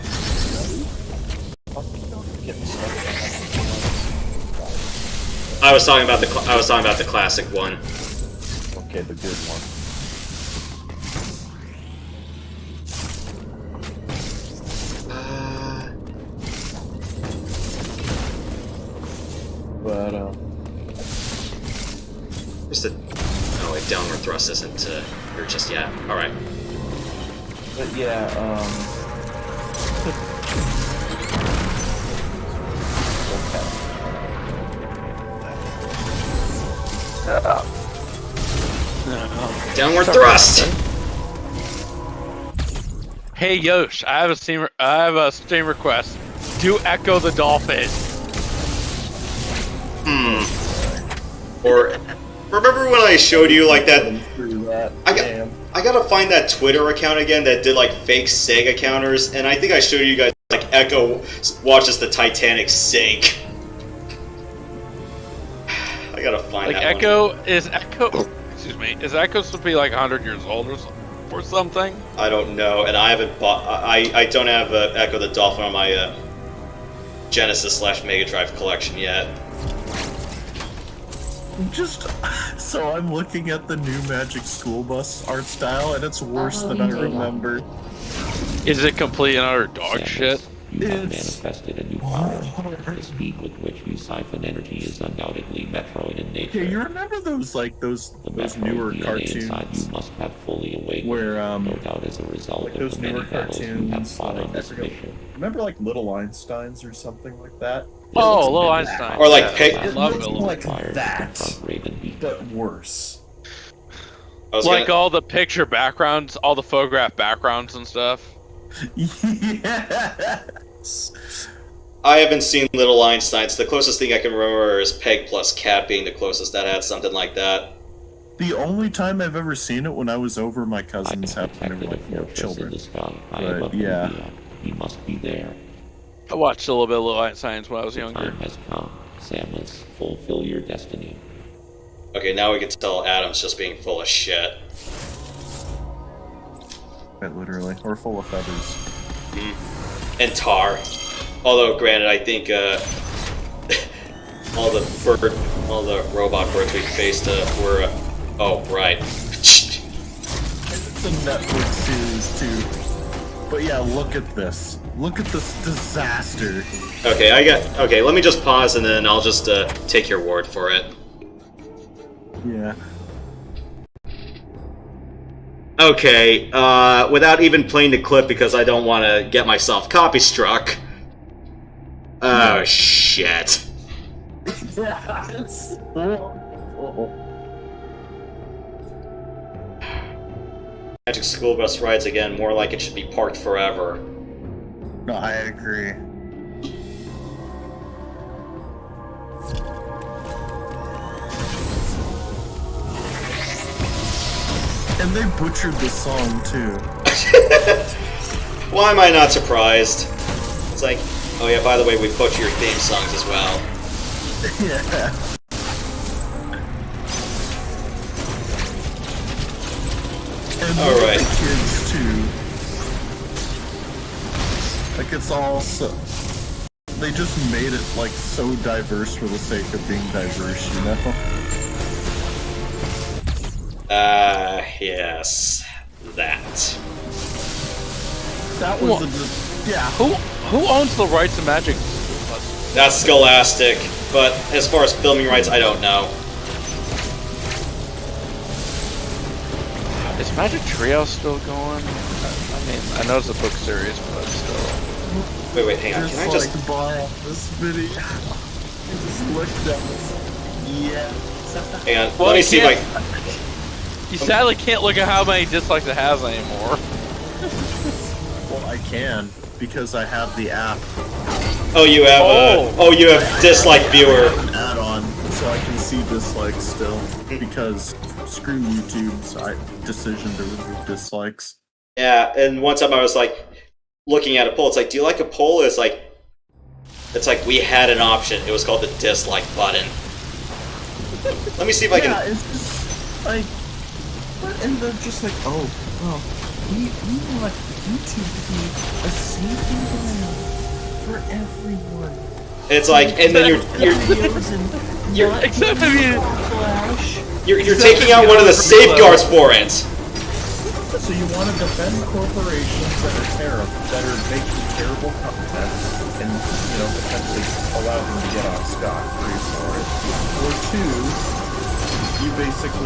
I was talking about the classic one. Okay, the good one. But where's the? Oh wait, downward thrust isn't or just yet. All right. But yeah, Downward thrust. Hey Yosh, I have a stream request. Do Echo the Dolphin. Or remember when I showed you like that? I I gotta find that Twitter account again that did like fake Sega counters, and I think I showed you guys like Echo watches the Titanic sink. I gotta find like that Echo one. is Echo. Excuse me. Is Echo supposed to be like 100 years old or something? I don't know, and I haven't bought. I don't have Echo the Dolphin on my Genesis/Mega Drive collection yet. So I'm looking at the new Magic School Bus art style, and it's worse than I remember. Is it complete and utter dog shit? You have manifested a new power. The speed with which you siphon energy is undoubtedly Metroid in nature. Yeah, you remember those newer cartoons inside you must have fully awakened. where no doubt as a result like of those the many newer battles you have cartoons, fought on like, I this forget, mission. remember like Little Einsteins or something like that? Oh, Little Einstein. Or like I love It Little looks like Fire to that, confront Raven Beacon. but worse. I was Like gonna, all the picture backgrounds, all the photograph backgrounds and stuff. Yes. I haven't seen Little Einsteins. The closest thing I can remember is Peg plus Cat being the closest that had something like that. The only time I've ever seen it when I was over my I cousin's have house when they detected were a like fortress in children. the sky high But, above yeah. Nubia. He must be there. I watched a little bit of Little Einsteins when I was The younger. time has come. Samus, fulfill your destiny. Okay, now we can tell Adam's just being full of shit. Quite literally, or full of feathers. And tar. Although, granted, I think all the robot birds we faced were. Oh, right. It's a Netflix series too. But yeah, look at this. Look at this disaster. Okay, let me just pause and then I'll just take your word for it. Yeah. Okay, without even playing the clip because I don't want to get myself copy struck. Oh, shit. Yes. Magic School Bus rides again, more like it should be parked forever. No, I agree. And they butchered the song too. Why am I not surprised? It's like, oh yeah, by the way, we butcher your theme songs as well. Yeah. And alright. the kids too. Like it's all so. They just made it like so diverse for the sake of being diverse, you know? Yes. That. That was a yeah. Who owns the rights to Magic? That's Scholastic, but as far as filming rights, I don't know. Is Magic Trio still going? I mean, I know it's a book series, but still. Wait, hang on. Can I just... bile this video. I just looked at it. Yeah. Hang on. Well, Let me see if I... You sadly can't look at how many dislikes it has anymore. Well, I can because I have the app Oh, you have you have dislike viewer. add-on, so I can see dislikes still. Because screw YouTube's decision to remove dislikes. Yeah, and one time I was like looking at a poll. It's like, do you like a poll? It's like we had an option. It was called the dislike button. Let me see if I can. Yeah, it's just like, and they're just like, oh, well, we want YouTube to be a safe environment for everyone. It's like, and then you're Except if you. you're taking out one of the safeguards for it. So you want to defend corporations that are terrible, that are making terrible content, and potentially allow them to get off scot-free for it. Or two, you're making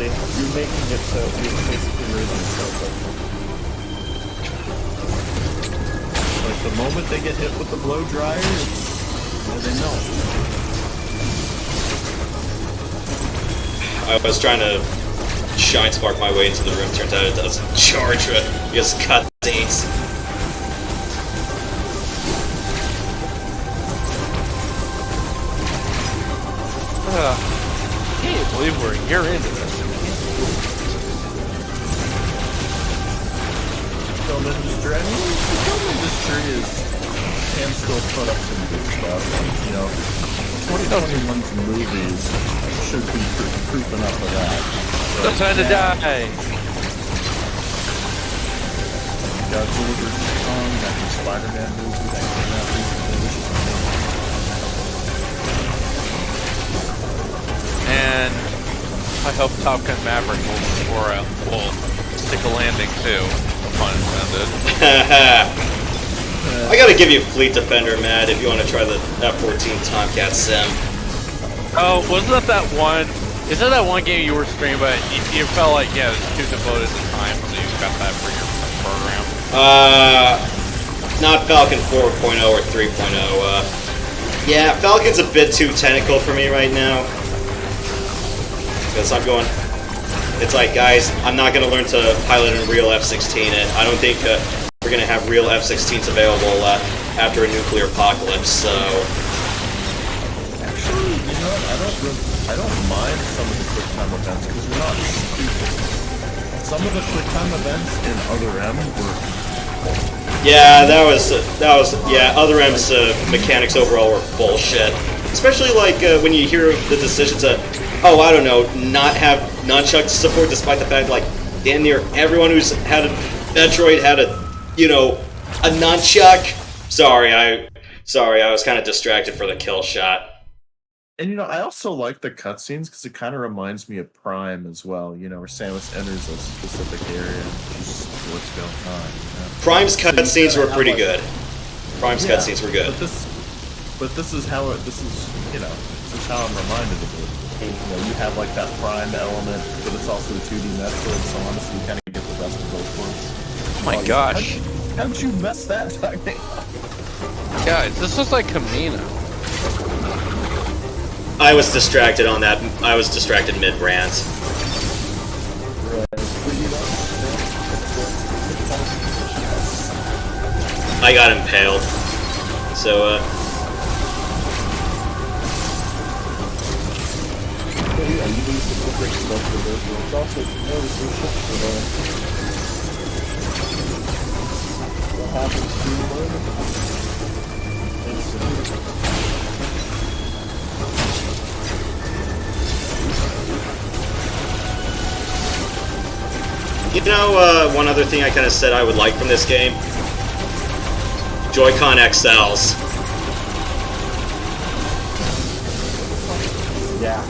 it so you're basically raising yourself. Like the moment they get hit with the blow dryer, they melt. I was trying to shine spark my way into the room. Turns out it doesn't charge it. Just cutscenes. I can't believe we're a year into this. Film industry. I mean, the film industry can still put up some good stuff. 2021's movies should be proofing up of that. No time to die. Godzilla vs. Kong, that new Spider-Man movie that came out recently, which is amazing. And I hope Top Gun Maverick will stick a landing too. No pun intended. I gotta give you Fleet Defender, Matt, if you want to try the F-14 Tomcat sim. Oh, wasn't that one? Is that one game you were streaming, but you felt like, yeah, it's too devoted to time, so you got that for your program? Not Falcon 4.0 or 3.0. Yeah, Falcon's a bit too technical for me right now. Because I'm going... It's like, guys, I'm not going to learn to pilot a real F-16, and I don't think we're going to have real F-16s available after a nuclear apocalypse, so... Actually, you know what? I don't mind some of the QuickTime events because they're not stupid. Some of the QuickTime events in Other M were... Yeah, that was yeah, Other M's mechanics overall were bullshit. Especially like when you hear the decision to, oh, I don't know, not have nunchuck support, despite the fact like damn near everyone who's had a Metroid had a nunchuck. Sorry, I was kind of distracted for the kill shot. And I also like the cutscenes because it kind of reminds me of Prime as well. Where Samus enters a specific area and just what's going on. Prime's cutscenes were pretty good. Prime's cutscenes were good. But this is how I'm reminded of it. You have like that Prime element, but it's also a 2D Metroid, so honestly, you kind of get the best of both both ones. Oh my gosh. How'd you mess that timing? Guys, this was like Kamina. I was distracted on that. I was distracted mid-rant. I got impaled. So, Yeah, you do some different stuff for those ones. Also, if you notice, there's ships for what happens to you later. you know, one other thing I kind of said I would like from this game? Joy-Con XLs. Yeah.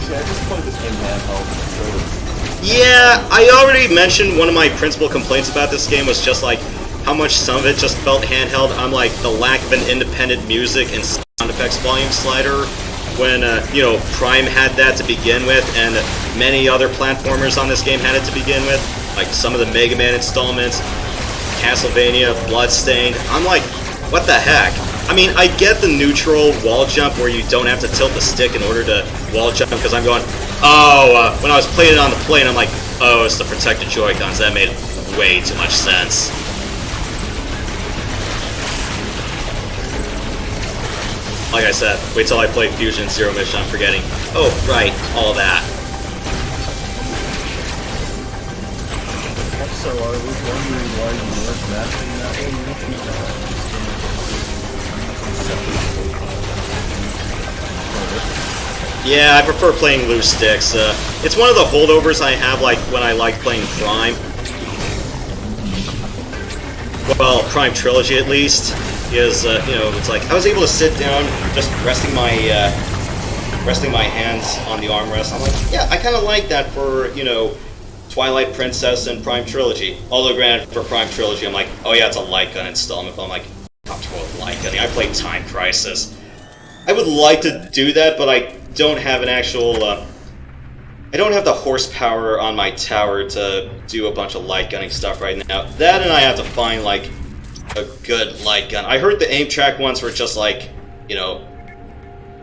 See, I just played this game handheld, so Yeah, I already mentioned one of my principal complaints about this game was just like how much some of it just felt handheld. I'm like the lack of an independent music and sound effects volume slider when, you know, Prime had that to begin with and many other platformers on this game had it to begin with. Like some of the Mega Man installments, Castlevania, Bloodstained. I'm like, what the heck? I mean, I get the neutral wall jump where you don't have to tilt the stick in order to wall jump because I'm going, oh, when I was playing it on the plane, I'm like, oh, it's the protected Joy-Cons. That made way too much sense. Like I said, wait till I play Fusion Zero Mission, I'm forgetting. Oh, right, all that. So I was wondering why you weren't matching that one. Yeah, I prefer playing loose sticks. It's one of the holdovers I have, like, when I like playing Prime. Well, Prime Trilogy at least, is, you know, it's like, I was able to sit down, just resting my hands on the armrest. I'm like, yeah, I kind of like that for, you know, Twilight Princess and Prime Trilogy. Although granted, for Prime Trilogy, I'm like, oh yeah, it's a light gun installment, but I'm like, comfortable with light gunning. I played Time Crisis. I would like to do that, but I don't have an actual, I don't have the horsepower on my tower to do a bunch of light gunning stuff right now. That and I have to find, like, a good light gun. I heard the aim track ones were just like, you know,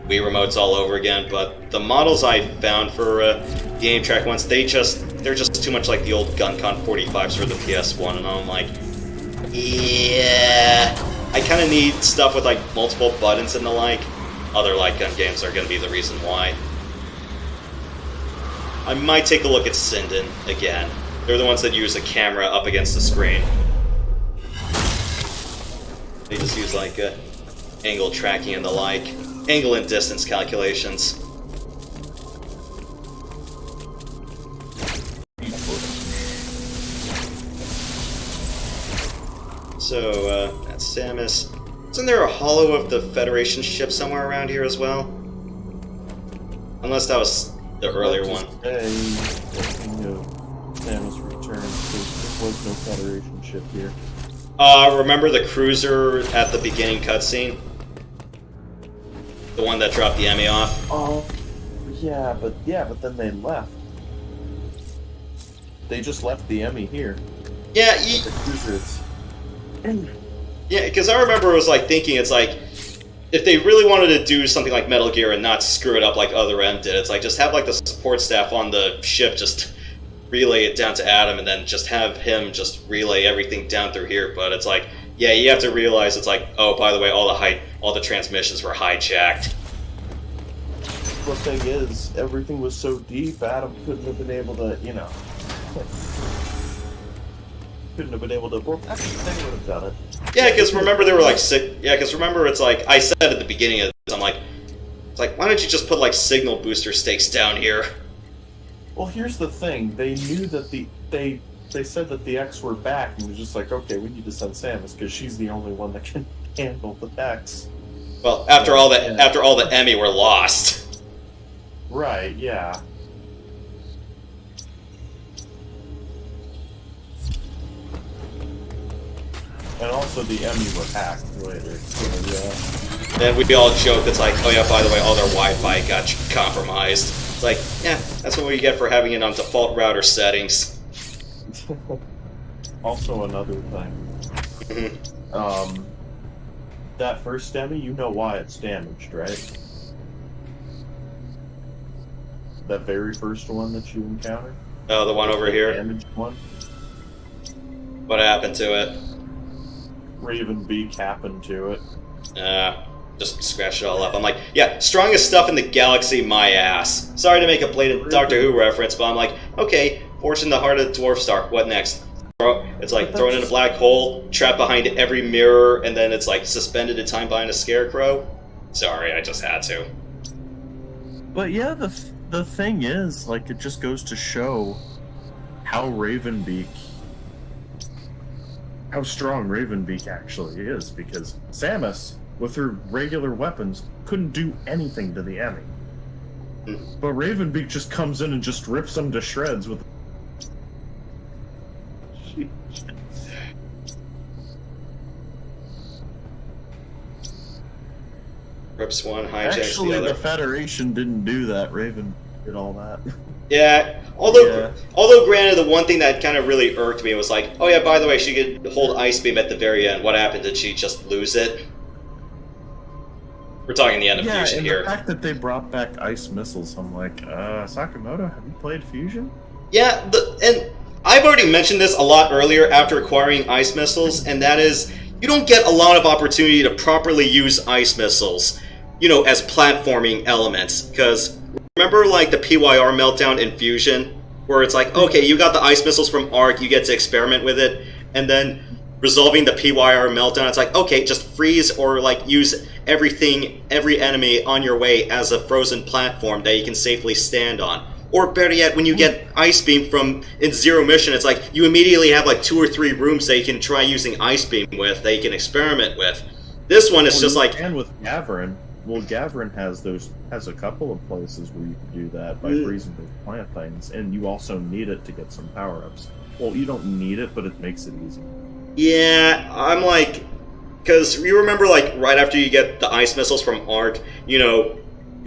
Wii remotes all over again, but the models I found for the aim track ones, they're just too much like the old GunCon 45s for the PS1, and I'm like, yeah, I kind of need stuff with like multiple buttons and the like. Other light gun games are going to be the reason why. I might take a look at Sinden again. They're the ones that use a camera up against the screen. They just use like angle tracking and the like. Angle and distance calculations. So, that's Samus. Isn't there a hollow of the Federation ship somewhere around here as well? Unless that was the earlier one. Samus returns, because there was no Federation ship here. Remember the cruiser at the beginning cutscene? The one that dropped the Emmy off? Oh, yeah, but then they left. They just left the Emmy here. Yeah, The cruiser, yeah, because I remember it was like thinking, it's like, if they really wanted to do something like Metal Gear and not screw it up like Other M did, it's like just have like the support staff on the ship just relay it down to Adam and then just have him just relay everything down through here. But it's like, yeah, you have to realize it's like, oh, by the way, all the transmissions were hijacked. The thing is, everything was so deep, Adam couldn't have been able to, you know... couldn't have been able to... Well, actually, they would have done it. Yeah, because remember there were like yeah, because remember it's like, I said at the beginning of this, I'm like, it's like, why don't you just put like signal booster stakes down here? Well, here's the thing. They knew that they said that the X were back, and it was just like, okay, we need to send Samus, because she's the only one that can handle the X. Well, after all the Emmy were lost. Right, yeah. And also the Emmy were hacked later, so yeah. And we all joke, it's like, oh yeah, by the way, all their Wi-Fi got compromised. It's like, yeah, that's what we get for having it on default router settings. Also, another thing. That first Emmy, you know why it's damaged, right? That very first one that you encounter? Oh, the one over here? Damaged one? What happened to it? Raven Beak happened to it. Just scratch it all up. I'm like, yeah, strongest stuff in the galaxy, my ass. Sorry to make a blatant Doctor Who reference, but I'm like, okay, Forged in the heart of the dwarf star. What next? It's like thrown in a black hole, trapped behind every mirror, and then it's like suspended in time behind a scarecrow. Sorry, I just had to. But yeah, the thing is, like, it just goes to show how strong Ravenbeak actually is, because Samus, with her regular weapons, couldn't do anything to the enemy. But Ravenbeak just comes in and just rips them to shreds with... Rips one, hijacks Actually, the other. the Federation didn't do that. Raven did all that. Yeah, although granted, the one thing that kind of really irked me was like, oh yeah, by the way, she could hold Ice Beam at the very end. What happened? Did she just lose it? We're talking the end of Fusion and here. The fact that they brought back ice missiles, I'm like, Sakamoto, have you played Fusion? Yeah, and I've already mentioned this a lot earlier after acquiring ice missiles, and that is, you don't get a lot of opportunity to properly use ice missiles, as platforming elements, because remember like the PYR meltdown in Fusion, where it's like, okay, you got the ice missiles from Arc, you get to experiment with it, and then resolving the PYR meltdown, it's like, okay, just freeze or like use every enemy on your way as a frozen platform that you can safely stand on. Or better yet, when you get Ice Beam in Zero Mission, it's like you immediately have like 2 or 3 rooms that you can try using Ice Beam with, that you can experiment with. This one is just like... And with Gavrin, Gavrin has a couple of places where you can do that by freezing those plant things, and you also need it to get some power-ups. Well, you don't need it, but it makes it easy. Yeah, I'm like... Because you remember, like, right after you get the ice missiles from Arc, you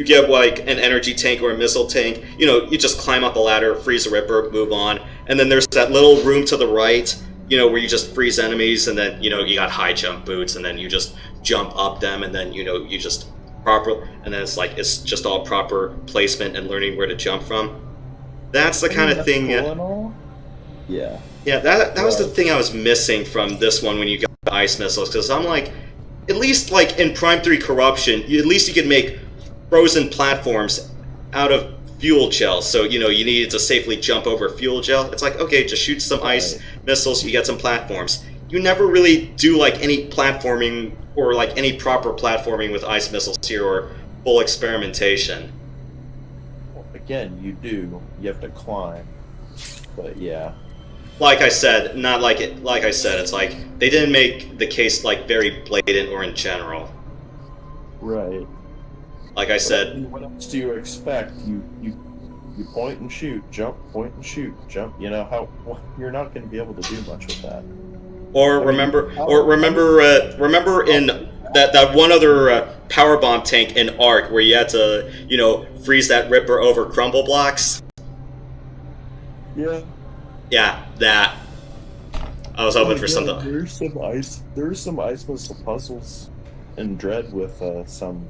get, like, an energy tank or a missile tank, you just climb up the ladder, freeze the Ripper, move on, and then there's that little room to the right, where you just freeze enemies, and then, you got high jump boots, and then you just jump up them, and then, you just proper, and then it's just all proper placement and learning where to jump from. That's the kind of thing... Yeah. Yeah, that was the thing I was missing from this one when you got the ice missiles, because I'm like, at least like in Prime 3 Corruption, at least you could make frozen platforms out of fuel gel, so you needed to safely jump over fuel gel. It's like, okay, just shoot some ice missiles, you get some platforms. You never really do like any platforming or like any proper platforming with ice missiles here, or full experimentation. Well, again, you do. You have to climb, but yeah. Like I said, it's like they didn't make the case like very blatant or in general. Right. Like I said, what else do you expect? You point and shoot, jump, point and shoot, jump. You're not going to be able to do much with that. Remember in that one other power bomb tank in Arc where you had to freeze that Ripper over crumble blocks. Yeah. Yeah, that. I was hoping for something. There's some ice missile puzzles in Dread with some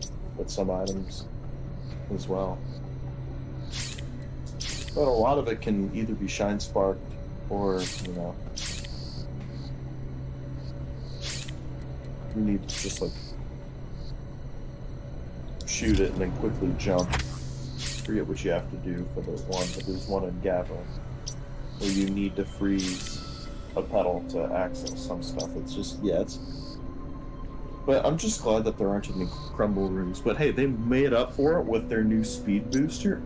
items as well. But a lot of it can either be shine sparked or you need to just like shoot it and then quickly jump. Forget what you have to do for the one, but there's one in Gavin where you need to freeze a pedal to access some stuff. It's just, but I'm just glad that there aren't any crumble rooms. But hey, they made up for it with their new speed booster.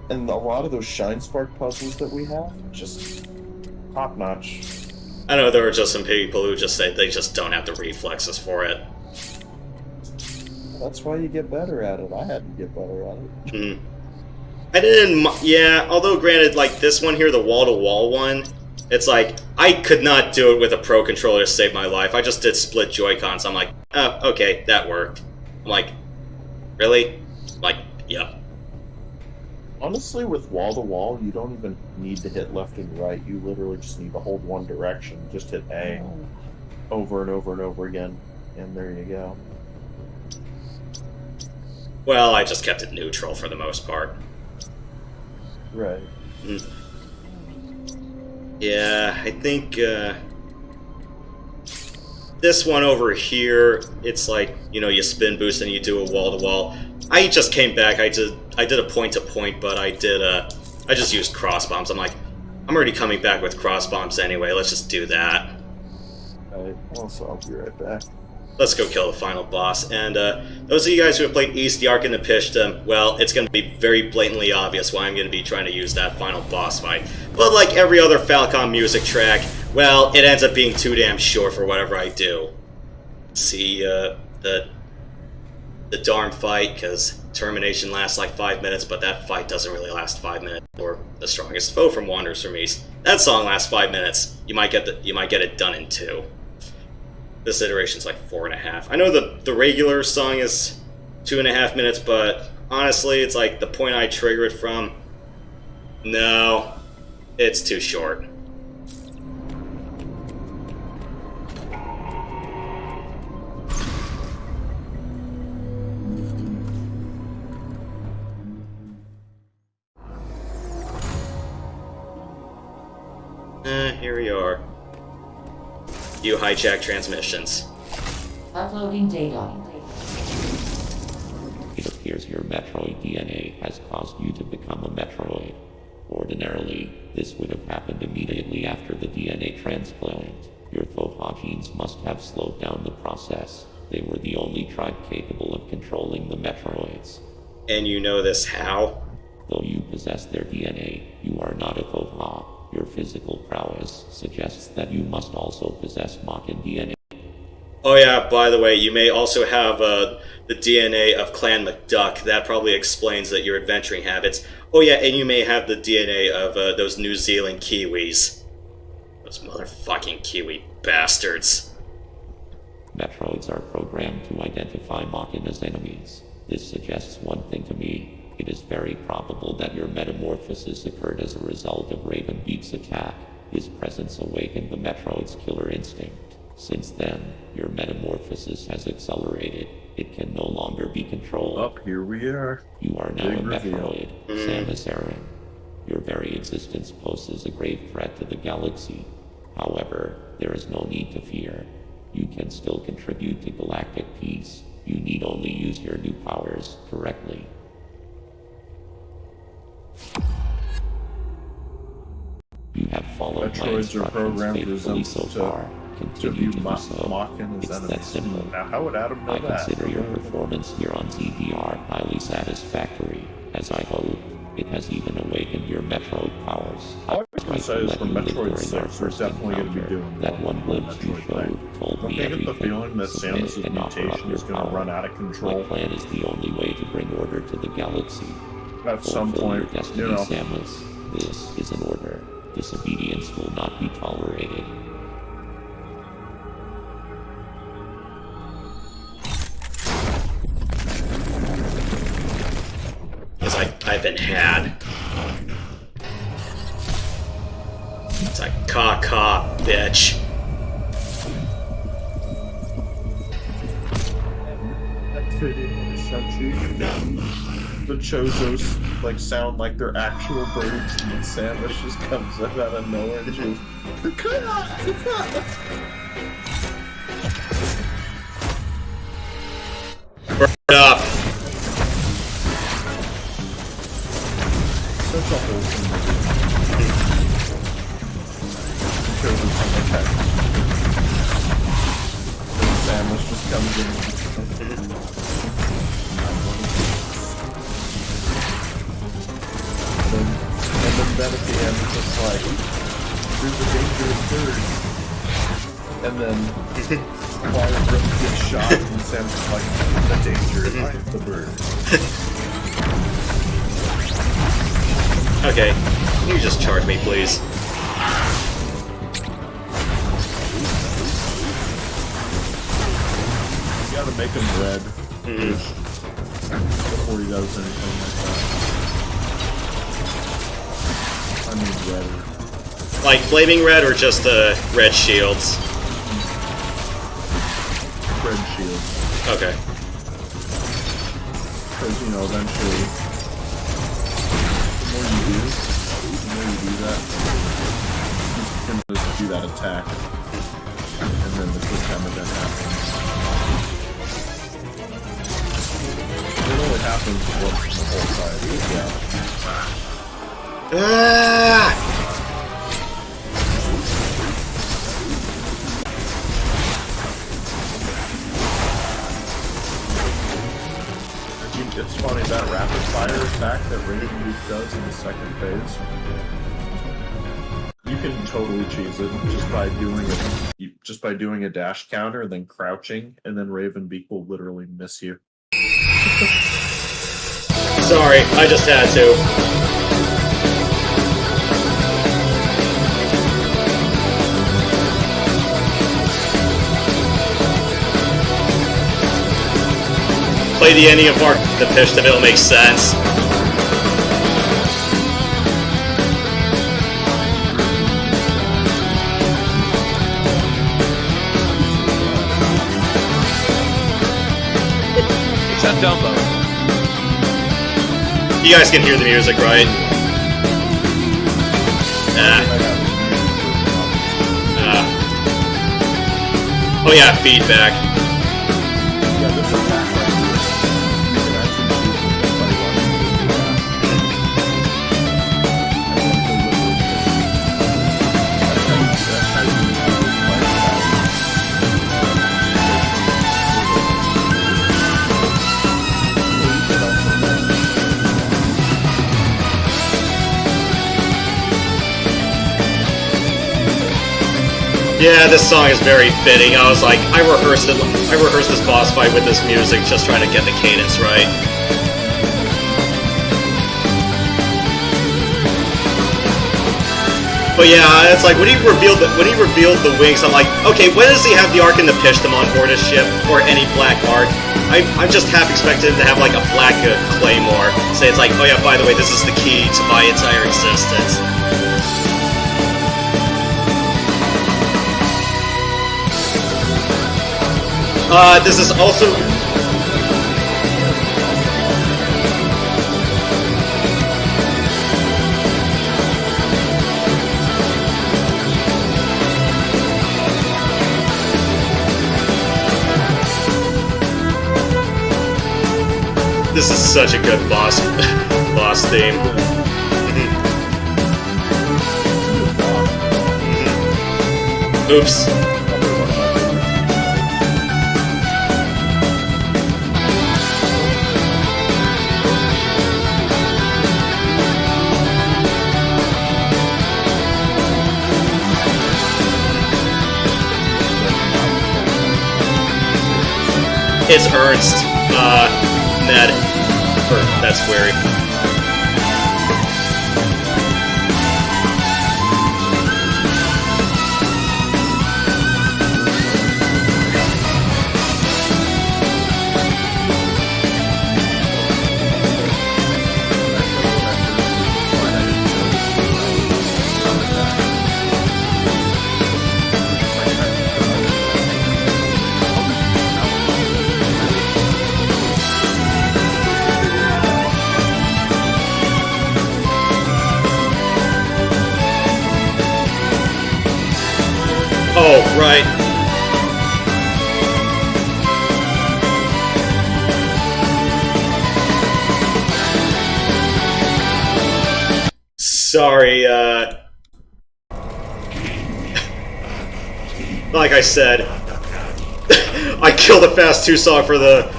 And a lot of those Shine Spark puzzles that we have, just top notch. I know there were just some people who just say they just don't have the reflexes for it. That's why you get better at it. I had to get better at it. I didn't, although granted, like this one here, the wall-to-wall one, it's like, I could not do it with a Pro Controller to save my life. I just did split Joy-Cons. I'm like, oh, okay, that worked. I'm like, really? Like, yep. Honestly, with wall-to-wall, you don't even need to hit left and right. You literally just need to hold one direction. Just hit A over and over and over again, and there you go. Well, I just kept it neutral for the most part. Right. Yeah, I think this one over here, it's like, you know, you spin boost and you do a wall-to-wall. I just came back, I did a point-to-point, but I just used cross bombs. I'm like, I'm already coming back with cross bombs anyway, let's just do that. Alright, also I'll be right back. Let's go kill the final boss. And those of you guys who have played East, the Ark, and the Pishtim, well, it's going to be very blatantly obvious why I'm going to be trying to use that final boss fight. But like every other Falcom music track, well, it ends up being too damn short for whatever I do. See, the darn fight, because Termination lasts like 5 minutes, but that fight doesn't really last 5 minutes. Or The Strongest Foe from Wanderers from East. That song lasts 5 minutes. You might get it done in 2. This iteration's like 4.5. I know the regular song is 2.5 minutes, but honestly, it's like the point I trigger it from. No, it's too short. Here we are. You hijack transmissions. Uploading data. It appears your Metroid DNA has caused you to become a Metroid. Ordinarily, this would have happened immediately after the DNA transplant. Your Thoha genes must have slowed down the process. They were the only tribe capable of controlling the Metroids. And you know this how? Though you possess their DNA, you are not a Thoha. Your physical prowess suggests that you must also possess Makin DNA. Oh yeah, by the way, you may also have the DNA of Clan McDuck. That probably explains that your adventuring habits. Oh yeah, and you may have the DNA of those New Zealand Kiwis. Those motherfucking Kiwi bastards. Metroids are programmed to identify Makin as enemies. This suggests one thing to me. It is very probable that your metamorphosis occurred as a result of Raven Beak's attack. His presence awakened the Metroid's killer instinct. Since then, your metamorphosis has accelerated. It can no longer be controlled. Up here we are. You are now Big a reveal. Metroid, Samus Aran. Your very existence poses a grave threat to the galaxy. However, there is no need to fear. You can still contribute to galactic peace. You need only use your new powers correctly. You have followed my Metroids are instructions programmed faithfully so far. to Continue view to do so. Makin as It's that enemies. simple. Now, how would Adam know I that? consider your performance here on ZDR highly satisfactory, as I hope it has even awakened your Metroid powers. All I can say is for Metroid 6, we're first definitely going to be encounter, doing that one glimpse you Metroid showed thing. told Don't me they get the everything. feeling that Submit Samus's and offer up mutation your is going to power. run out of My control? plan is the only way to bring order to the galaxy. At some Fulfill your point, destiny, you know. Samus. This is an order. Disobedience will not be tolerated. Because I've been had. It's like, caw, bitch. That video Shang-Chi. The Chozos like sound like they're actual birds, and then Samus just comes out of nowhere and she goes, "Caw, caw." Burn it up. Such a wholesome movie. Chozos on the tech. And Samus just comes in. And then at the end, it's just like, there's a dangerous bird. And then Quiet Rift gets shot, and Sam's just like, the danger is not the bird. Okay, can you just charge me, please? You gotta make him red before he does anything like that. I mean red. Like flaming red or just red shields? Red shield. Okay. Because, you know, eventually, the more you do that, you can just do that attack. And then the quick time event happens. It only happens once the whole time, yeah. Ah! It's funny, that rapid fire attack that Raven does in the second phase, you can totally cheese it just by doing a dash counter, then crouching, and then Ravenbeak will literally miss you. Sorry, I just had to. Play the ending of Mark the Pitch if it'll make sense. Except Dumbo. You guys can hear the music, right? Oh yeah, feedback. Yeah, this attack right here, you can actually choose by running the That's how you use this fight Yeah, this song is very fitting. I was like, I rehearsed this boss fight with this music, just trying to get the cadence right. But yeah, it's like when he revealed the wings, I'm like, okay, when does he have the arc and the piston on board his ship or any black arc? I'm just half expecting him to have like a black claymore. Say it's like, oh yeah, by the way, this is the key to my entire existence. This is also... This is such a good boss theme. Oops. It's Ernst, Ned, or that's Wary. Oh, right. Sorry, like I said, I killed the Fast 2 song for the...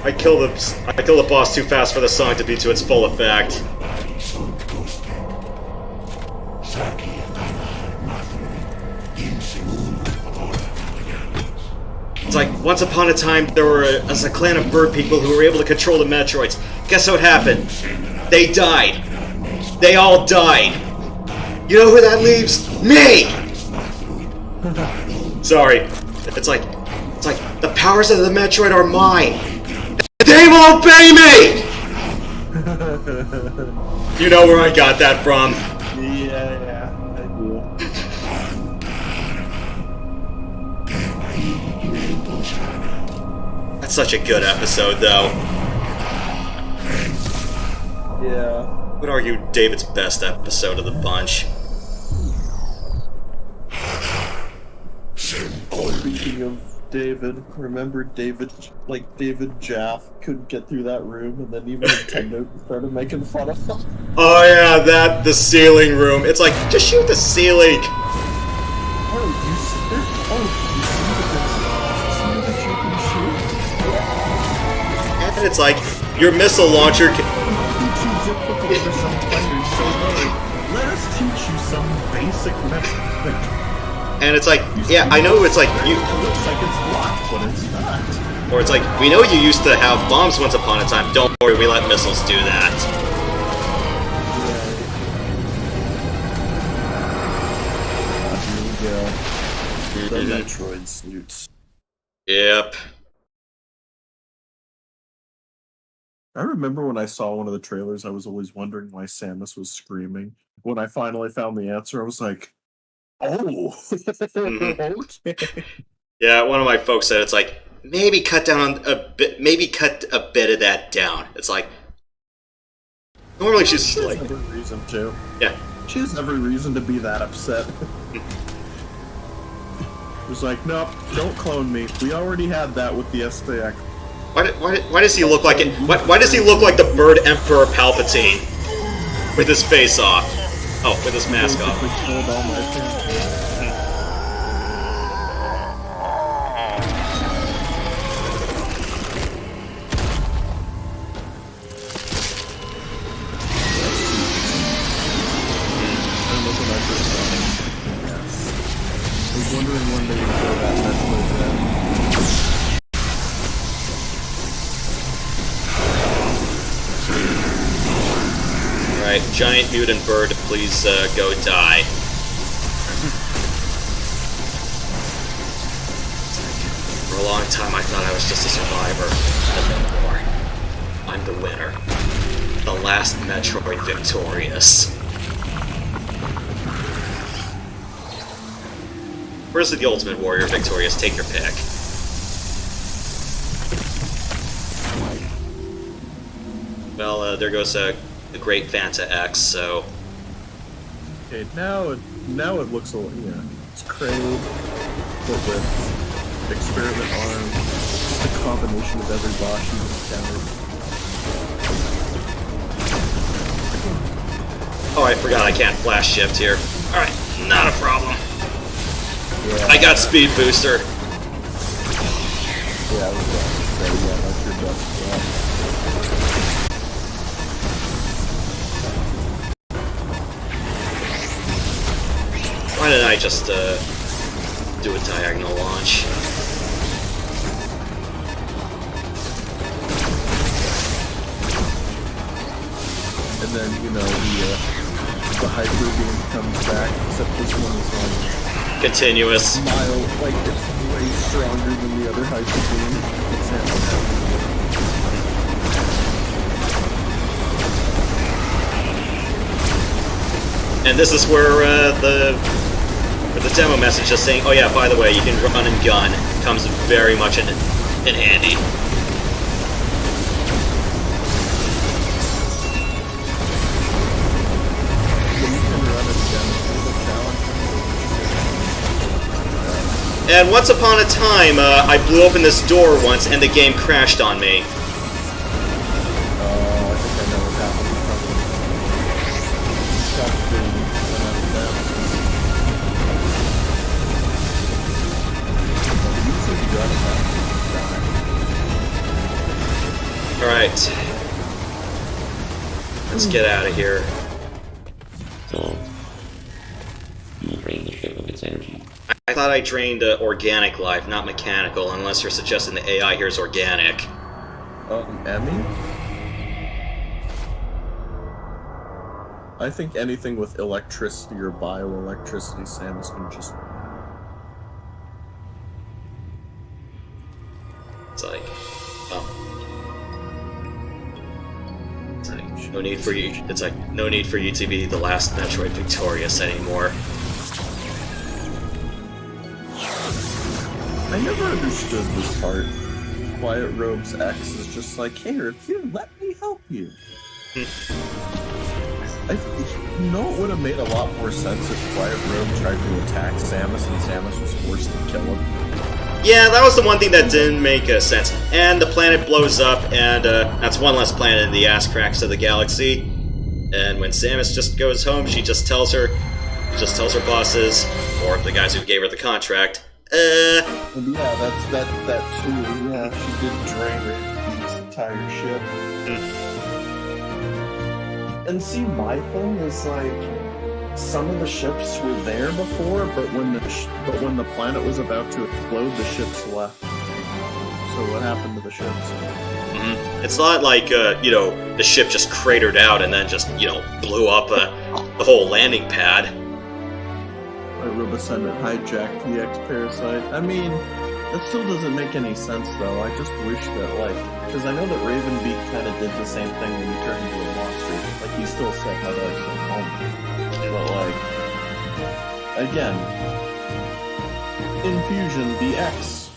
I killed the boss too fast for the song to be to its full effect. It's like, once upon a time, there was a clan of bird people who were able to control the Metroids. Guess what happened? They died. They all died. You know who that leaves? Me! Sorry. It's like, the powers of the Metroid are mine. They will obey me! You know where I got that from. Yeah, I do. That's such a good episode, though. Yeah. I would argue David's best episode of the bunch. Speaking of David, remember David Jaff couldn't get through that room, and then even Nintendo started making fun of him. Oh yeah, the ceiling room. It's like, just shoot the ceiling! Oh, you see that you can shoot? And it's like, your missile launcher can... Be too difficult for some players, so let us teach you some basic method. And it's like, yeah, I know it's like, you... It looks like it's locked, but it's not. Or it's like, we know you used to have bombs once upon a time. Don't worry, we let missiles do that. Here we go. The Metroid suits. Yep. I remember when I saw one of the trailers, I was always wondering why Samus was screaming. When I finally found the answer, I was like, oh! Okay. Yeah, one of my folks said it's like, maybe cut down a bit of that down. It's like, normally she's just like, every reason to. yeah. She has every reason to be that upset. It was like, nope, don't clone me. We already had that with the STX. Why does he look like it? Why does he look like the Bird Emperor Palpatine with his face off? Oh, with his mask off. Basically killed all my family. I was wondering when they would show that Metroid then. Alright, giant mutant bird, please go die. For a long time I thought I was just a survivor, but no more. I'm the winner. The last Metroid victorious. Where's the Ultimate Warrior victorious? Take your pick. Well, there goes the great Fanta X, so... Okay, now it looks a little, yeah. It's Kraid, but with experiment arms, the combination of every boss you've encountered. Oh, I forgot I can't flash shift here. Alright, not a problem. Yeah, I got speed booster. Yeah, I was about to say, yeah, that's your best shot. Why didn't I just do a diagonal launch? And then, you know, the hyper beam comes back, except this one is on Continuous. mile, like it's way stronger than the other hyper beam. It's And this is where the demo message is saying, oh yeah, by the way, you can run and gun. Comes very much in handy. And once upon a time, I blew open this door once and the game crashed on me. I think I know what happened. Alright. Let's get out of here. So, you will drain the ship of its energy. I thought I drained organic life, not mechanical, unless you're suggesting the AI here is organic. Emmy? I think anything with electricity or bioelectricity, Samus can just... It's like... oh. It's like, No need for you. It's like no need for you to be the last Metroid victorious anymore. I never understood this part. Quiet Robe's X is just like, here, let me help you. You know, it would have made a lot more sense if Quiet Robe tried to attack Samus and Samus was forced to kill him. Yeah, that was the one thing that didn't make sense. And the planet blows up, and that's one less planet in the ass cracks of the galaxy. And when Samus just goes home, she just tells her bosses, or the guys who gave her the contract, Yeah, that too. Yeah, she did drain Raven's entire ship. And see, my thing is like, some of the ships were there before, but when the planet was about to explode, the ships left. So what happened to the ships? It's not like the ship just cratered out and then just blew up the whole landing pad. Rubicendant hijacked the X-Parasite. I mean, that still doesn't make any sense, though. I just wish that, because I know that Ravenbeak kind of did the same thing when he turned into a monster. Like, he still said, how do I stay home? But, again, in Fusion, the X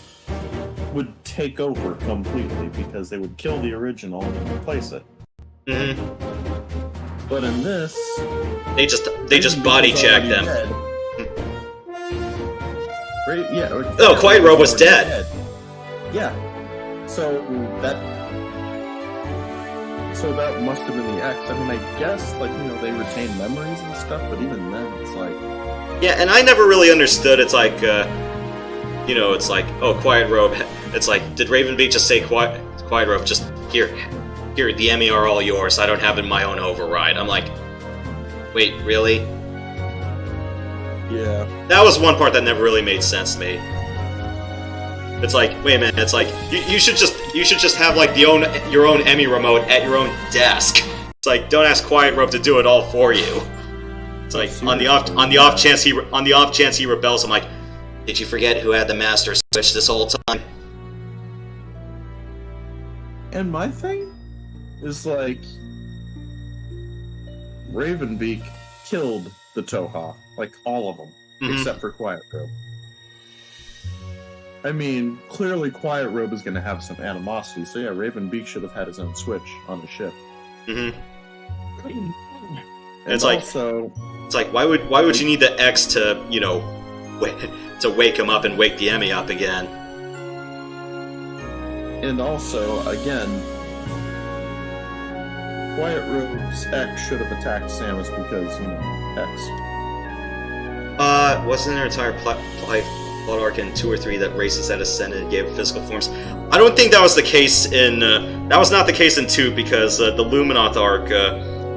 would take over completely because they would kill the original and replace it. But in this... They just body check them. Dead. Quiet Robe was dead. Yeah. So that must have been the X. I mean, I guess they retain memories and stuff, but even then, it's like. Yeah, and I never really understood. It's like, it's like, oh, Quiet Robe. It's like, did Ravenbeak just say Quiet Robe? Just here, the Emmy are all yours. I don't have in my own override. I'm like, wait, really? Yeah. That was one part that never really made sense to me. It's like, wait a minute, it's like, you should just have like your own Emmy remote at your own desk. It's like, don't ask Quiet Robe to do it all for you. It's like, on the off chance he rebels, I'm like, did you forget who had the Master Switch this whole time? And my thing is like, Ravenbeak killed the Toha. Like, all of them. Except for Quiet Robe. I mean, clearly Quiet Robe is going to have some animosity, so yeah, Ravenbeak should have had his own Switch on the ship. It's like, why would you need the X to, to wake him up and wake the Emmy up again? And also, again, Quiet Robe's X should have attacked Samus because, X. Wasn't there an entire plot arc in 2 or 3 that races had ascended and gave physical forms? I don't think that was the case in, that was not the case in 2 because the Luminoth arc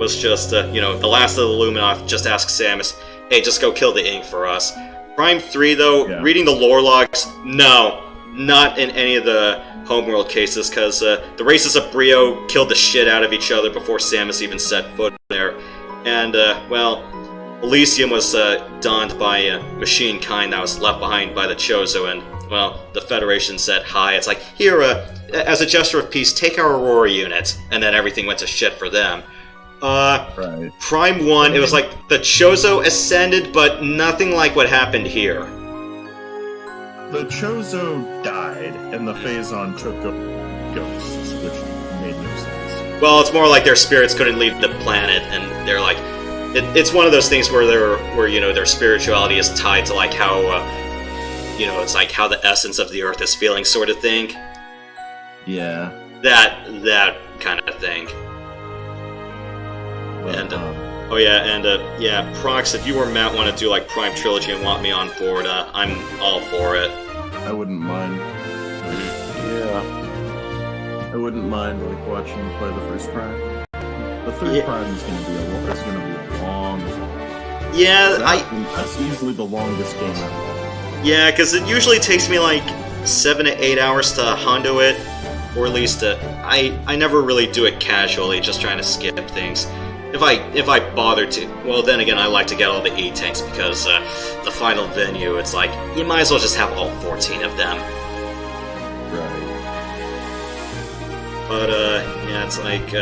was just, the last of the Luminoth just asked Samus, hey, just go kill the ink for us. Prime 3, though, reading the lore logs, no, not in any of the homeworld cases, because the races of Brio killed the shit out of each other before Samus even set foot there. And, Elysium was donned by machine kind that was left behind by the Chozo, and, the Federation said hi. It's like, here, as a gesture of peace, take our Aurora unit, and then everything went to shit for them. Right. Prime 1, it was like the Chozo ascended, but nothing like what happened here. The Chozo died, and the Phazon took up ghosts, which made no sense. Well, it's more like their spirits couldn't leave the planet, and they're like... It's one of those things where their spirituality is tied to like how it's like how the essence of the Earth is feeling, sort of thing. Yeah. That kind of thing. Well, and Prox, if you or Matt want to do like Prime Trilogy and want me on board, I'm all for it. I wouldn't mind. Yeah. I wouldn't mind like watching you play the first Prime. The third Prime is going to be a long. Yeah, that's easily the longest game ever. Yeah, because it usually takes me like 7 to 8 hours to hondo it, or at least I never really do it casually, just trying to skip things. If I bother to, well, then again, I like to get all the E-tanks because the final venue, it's like you might as well just have all 14 of them. Right. But yeah, it's like.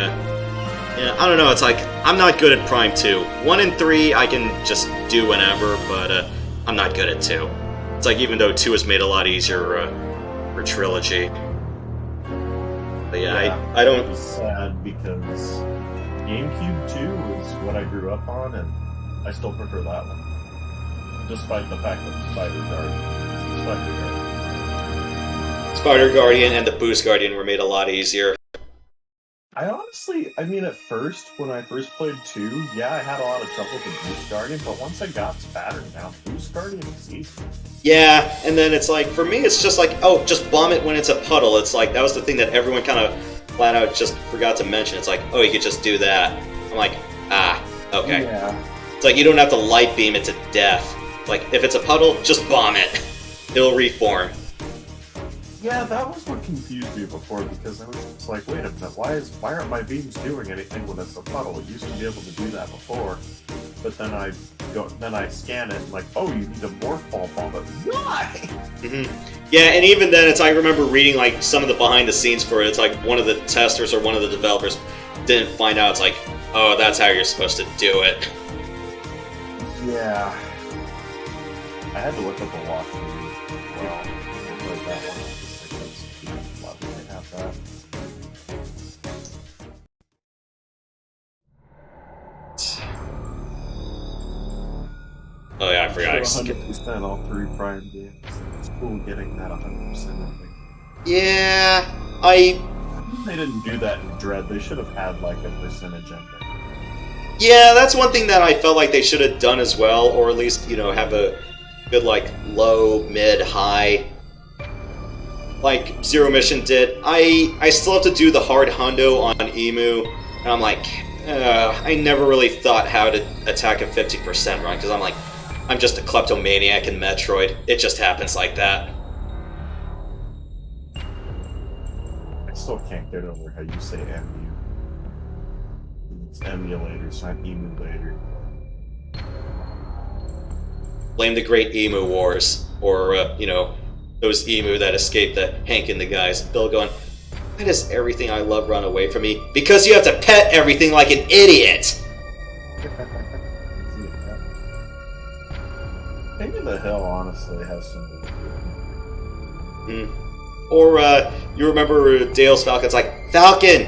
Yeah, I don't know, it's like, I'm not good at Prime 2. 1 and 3 I can just do whenever, but I'm not good at 2. It's like, even though 2 is made a lot easier for Trilogy. But yeah, I don't... It's sad because Gamecube 2 is what I grew up on, and I still prefer that one. Despite the fact that Spider Guardian and the Boost Guardian were made a lot easier. I honestly, at first, when I first played 2, yeah, I had a lot of trouble with the Boost Guardian, but once I got its pattern down, Boost Guardian is easy. Yeah, and then it's like, for me, it's just like, oh, just bomb it when it's a puddle. It's like, that was the thing that everyone kind of flat out just forgot to mention. It's like, oh, you could just do that. I'm like, okay. Yeah. It's like, you don't have to light beam it to death. Like, if it's a puddle, just bomb it. It'll reform. Yeah, that was what confused me before, because I was just like, wait a minute, why aren't my beams doing anything when it's a puddle? It used to be able to do that before. But then I scan it and like, oh, you need a morph ball bomb it. Why? Mm-hmm. Yeah, and even then, I remember reading like some of the behind the scenes for it. It's like one of the testers or one of the developers didn't find out. It's like, oh, that's how you're supposed to do it. Yeah. I had to look up a lot. Well, I played that one. Oh yeah, I forgot. 100% all 3 Prime games. It's cool getting that 100% ending. Yeah, They didn't do that in Dread. They should have had like a percentage ending. Yeah, that's one thing that I felt like they should have done as well, or at least, have a good like low, mid, high, like Zero Mission did. I still have to do the hard hundo on Emu, and I'm like, I never really thought how to attack a 50% run, because I'm just a kleptomaniac in Metroid. It just happens like that. I still can't get over how you say emu. It's emulators, not emulator. Blame the Great Emu Wars, or, those emu that escaped the Hank and the guys. Bill going, why does everything I love run away from me? Because you have to pet everything like an idiot! King of the Hill honestly has some. Or, you remember Dale's Falcon's like, Falcon!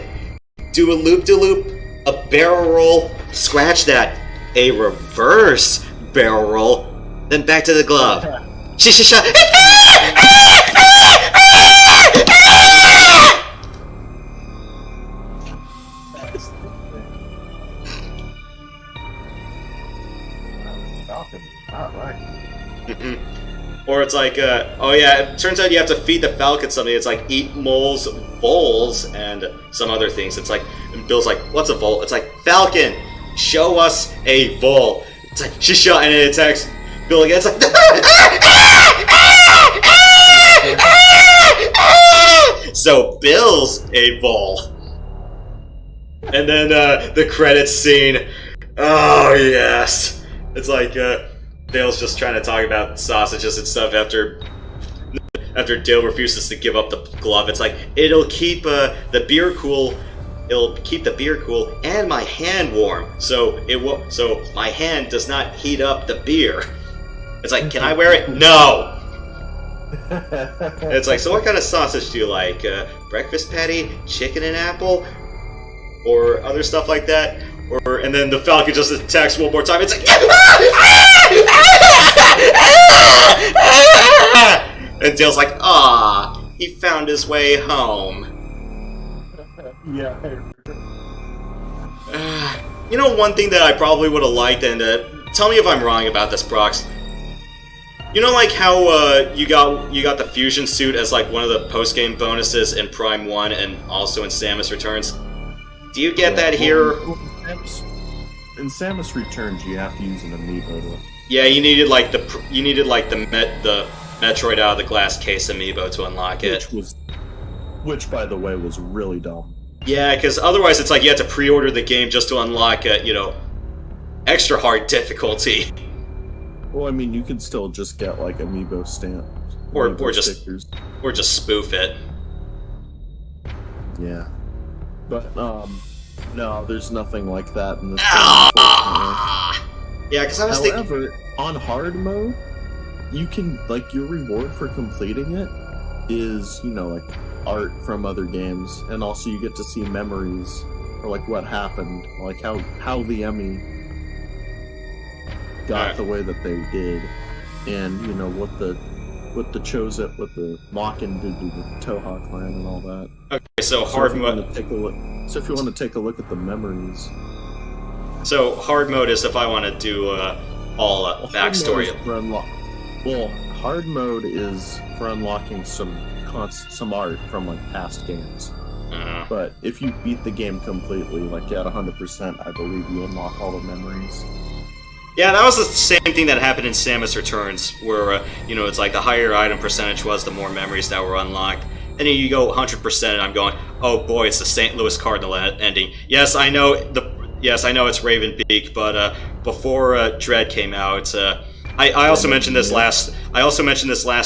Do a loop-de-loop, a barrel roll, scratch that, a reverse barrel roll, then back to the glove. Sh-sh-sh- Falcon, not right. Or it's like, oh yeah, it turns out you have to feed the Falcon something. It's like, eat moles, voles, and some other things. It's like, and Bill's like, what's a vole? It's like, Falcon, show us a vole. It's like, shisha, and it attacks Bill again. It's like, so Bill's a vole. And then the credits scene. Oh yes, it's like Dale's just trying to talk about sausages and stuff after Dale refuses to give up the glove. It's like, it'll keep the beer cool. It'll keep the beer cool and my hand warm, so my hand does not heat up the beer. It's like, can I wear it? No. It's like, so what kind of sausage do you like? Breakfast patty, chicken and apple, or other stuff like that? Or and then the Falcon just attacks one more time. It's like, and Dale's like, ah, he found his way home. Yeah. One thing that I probably would have liked, and tell me if I'm wrong about this, Brox. Like how you got the fusion suit as like one of the post-game bonuses in Prime 1 and also in Samus Returns? Do you get that here? In Samus Returns, you have to use an amiibo to. Yeah, you needed like the Metroid out of the glass case amiibo to unlock it. Which by the way was really dumb. Yeah, because otherwise it's like you had to pre-order the game just to unlock extra hard difficulty. Well, I mean, you could still just get like amiibo stamps or just stickers. Or just spoof it. Yeah, but No, there's nothing like that in this game, unfortunately. Yeah, because I was thinking... However, on hard mode, you can, like, your reward for completing it is, you know, like, art from other games, and also you get to see memories, or, like, what happened, like, how the Emmy got the way that they did, and, you know, what the Mockin did to the Toho clan and all that. Okay, so hard mode... So if you want to take a look at the memories... So, hard mode is if I want to do all backstory. Hard mode is for unlocking some art from like past games. But if you beat the game completely, like at 100%, I believe you unlock all the memories. Yeah, that was the same thing that happened in Samus Returns, where, you know, it's like the higher item percentage was, the more memories that were unlocked. And then you go 100% and I'm going, oh boy, it's the St. Louis Cardinal ending. Yes, I know it's Ravenbeak, but before Dread came out, I also mentioned this last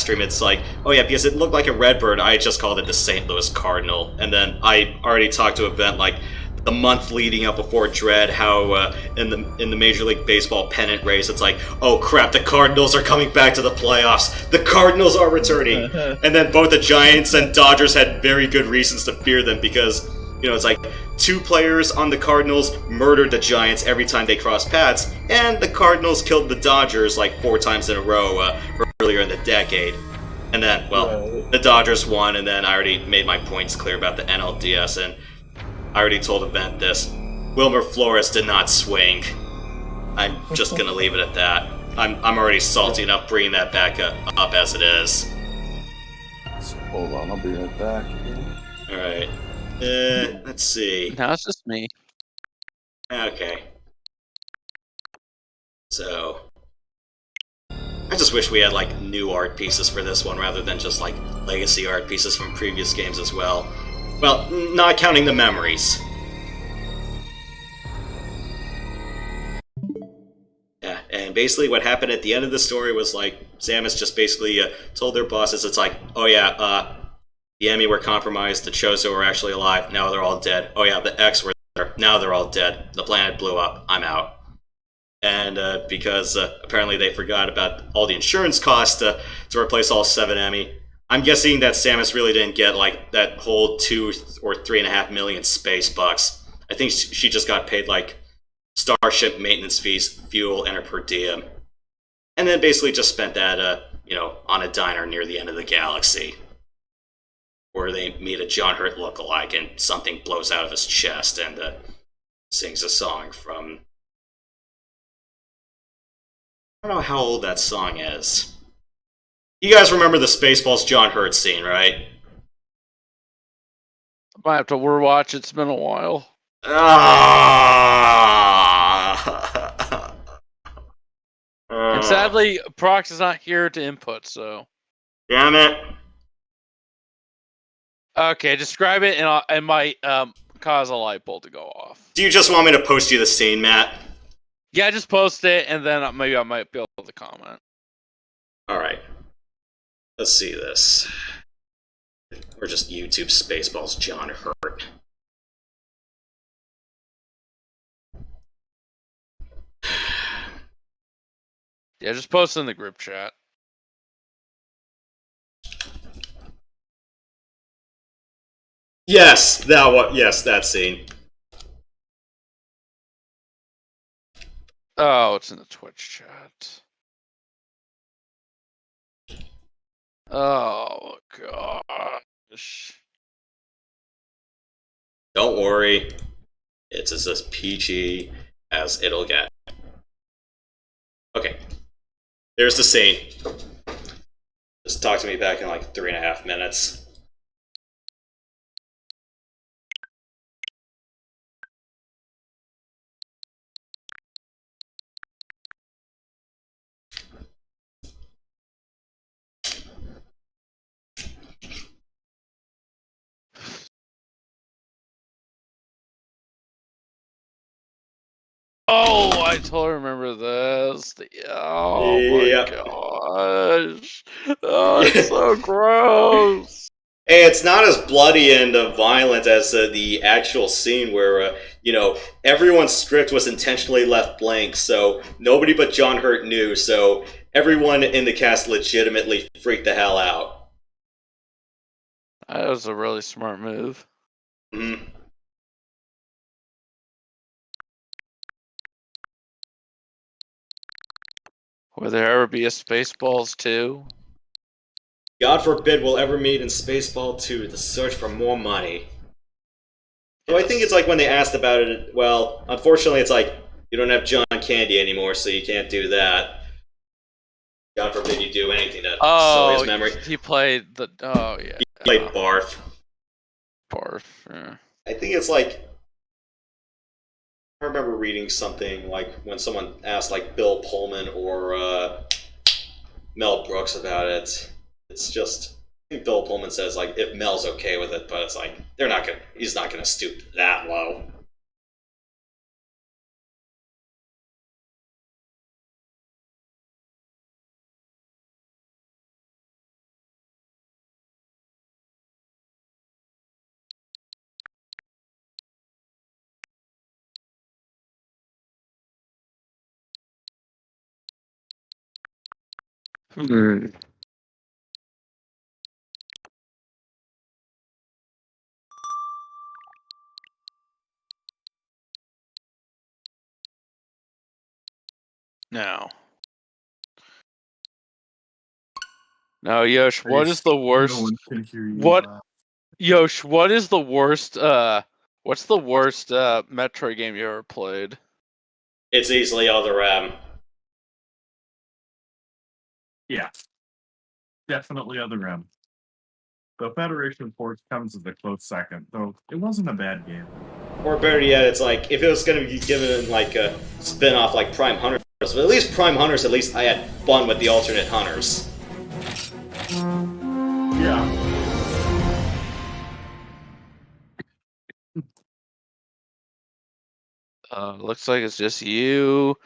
stream. It's like, oh yeah, because it looked like a Redbird, I just called it the St. Louis Cardinal, and then I already talked to Event like the month leading up before Dread, how in the Major League Baseball pennant race, it's like, oh crap, the Cardinals are coming back to the playoffs. The Cardinals are returning, and then both the Giants and Dodgers had very good reasons to fear them because, you know, it's like 2 players on the Cardinals murdered the Giants every time they crossed paths, and the Cardinals killed the Dodgers like 4 times in a row earlier in the decade. And then, well, the Dodgers won, and then I already made my points clear about the NLDS, and I already told Event this. Wilmer Flores did not swing. I'm just gonna leave it at that. I'm already salty enough bringing that back up as it is. So, hold on, I'll be right back. Alright. Let's see. Now it's just me. Okay. So... I just wish we had, like, new art pieces for this one rather than just, like, legacy art pieces from previous games as well. Well, not counting the memories. Yeah, and basically what happened at the end of the story was, like, Samus just basically told their bosses, it's like, oh yeah, the Emmy were compromised, the Chozo were actually alive, now they're all dead. Oh yeah, the X were there, now they're all dead. The planet blew up, I'm out. And because apparently they forgot about all the insurance costs to replace all 7 Emmy, I'm guessing that Samus really didn't get like that whole 2 or 3.5 million space bucks. I think she just got paid like starship maintenance fees, fuel, and her per diem. And then basically just spent that, you know, on a diner near the end of the galaxy, where they meet a John Hurt lookalike and something blows out of his chest and sings a song from... I don't know how old that song is. You guys remember the Spaceballs John Hurt scene, right? I might have to rewatch it. It's been a while. And sadly, Prox is not here to input, so... Damn it. Okay, describe it, and it might cause a light bulb to go off. Do you just want me to post you the scene, Matt? Yeah, just post it, and then maybe I might be able to comment. Alright. Let's see this. Or just YouTube Spaceballs John Hurt. Yeah, just post in the group chat. Yes, that scene. Oh, it's in the Twitch chat. Oh, gosh. Don't worry. It's as peachy as it'll get. Okay. There's the scene. Just talk to me back in like 3.5 minutes. Oh, I totally remember this. Oh my gosh. Oh, it's so gross. Hey, it's not as bloody and violent as the actual scene where, everyone's script was intentionally left blank, so nobody but John Hurt knew, so everyone in the cast legitimately freaked the hell out. That was a really smart move. Mm-hmm. Will there ever be a Spaceballs 2? God forbid we'll ever meet in Spaceball 2, the search for more money. So I think it's like when they asked about it, well, unfortunately it's like, you don't have John Candy anymore, so you can't do that. God forbid you do anything to sully his memory. He played the... Oh, yeah. He played Barf. Barf, yeah. I think it's like... I remember reading something like when someone asked like Bill Pullman or Mel Brooks about it. It's just... I think Bill Pullman says like if Mel's okay with it, but it's like he's not gonna stoop that low. Now, Yosh, what is the worst? No one can hear you What, laugh. Yosh? What is the worst? What's the worst Metroid game you ever played? It's easily Other M. Yeah. Definitely Other M. The Federation Force comes as a close second, though it wasn't a bad game. Or better yet, it's like if it was going to be given like a spin-off like Prime Hunters, but at least Prime Hunters, at least I had fun with the alternate hunters. Yeah. Looks like it's just you,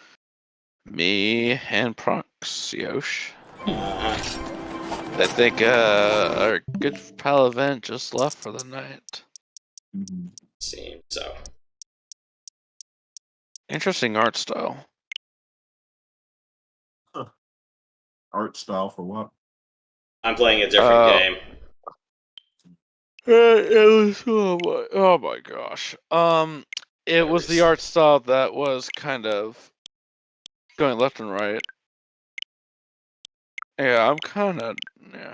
me, and Prox, Yosh. I think our good pal event just left for the night. Mm-hmm. Seems so. Interesting art style. Art style for what? I'm playing a different game. It was oh my gosh. It was the art style that was kind of going left and right. Yeah, I'm kind of yeah.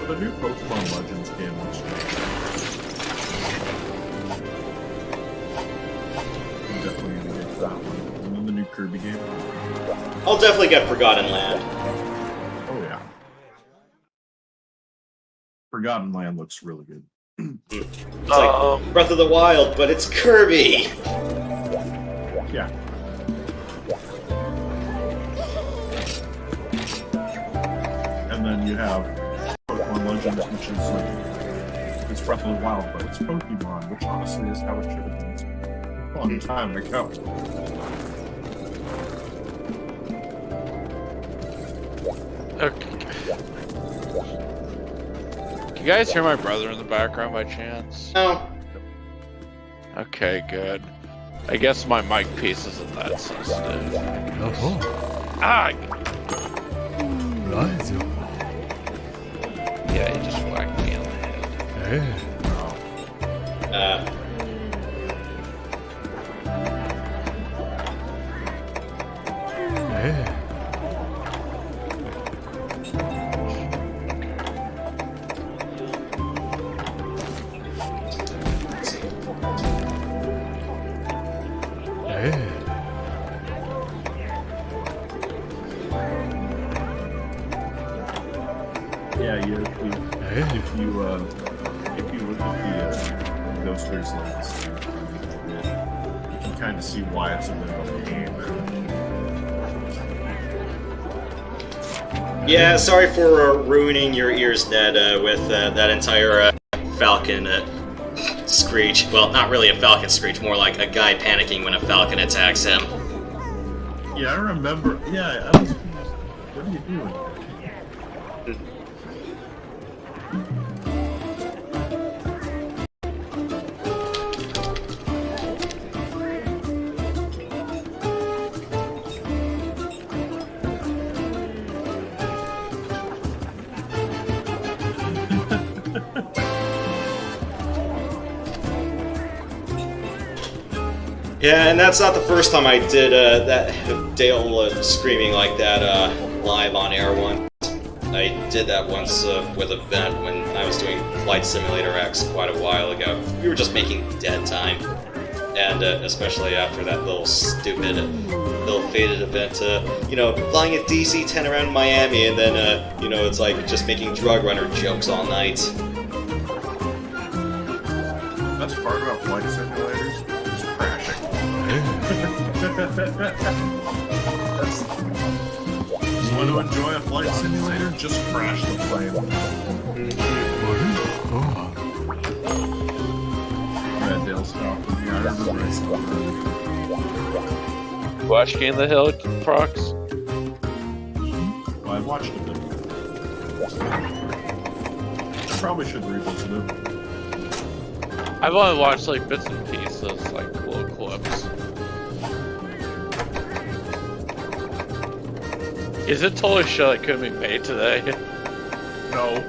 The new Pokemon Legends game looks great. I'm definitely gonna get that one. And then the new Kirby game. I'll definitely get Forgotten Land. Oh yeah. Forgotten Land looks really good. It's like Breath of the Wild, but it's Kirby! Yeah. And then you have Pokemon Legends, which is like, it's Breath of the Wild, but it's Pokemon, which honestly is how it should have been a long time ago. Okay. Can you guys hear my brother in the background by chance? No. Okay, good. I guess my mic piece isn't that sensitive. Ah! Yeah, he just whacked me on the head. there's like, you can kind of see why it's a bit of a pain. Yeah, sorry for ruining your ears, Ned, with that entire Falcon screech. Well, not really a Falcon screech, more like a guy panicking when a Falcon attacks him. Yeah, I remember. Yeah, I was. What are you doing? Yeah, and that's not the first time I did that Dale screaming like that live on air once. I did that once with a vent when I was doing Flight Simulator X quite a while ago. We were just making dead time, and especially after that little stupid, little faded event, you know, flying a DC-10 around Miami, and then, you know, it's like just making drug runner jokes all night. That's part about flight simulators. It's crashing. That's. You want to enjoy a flight simulator? Just crash the plane. Yeah, Dale's Falcon. Yeah, I remember I saw that. Watch King of the Hill, Prox. Well, I've watched a bit. I probably should revisit it. I've only watched like bits and pieces, like little clips. Is it totally show that couldn't be made today? No.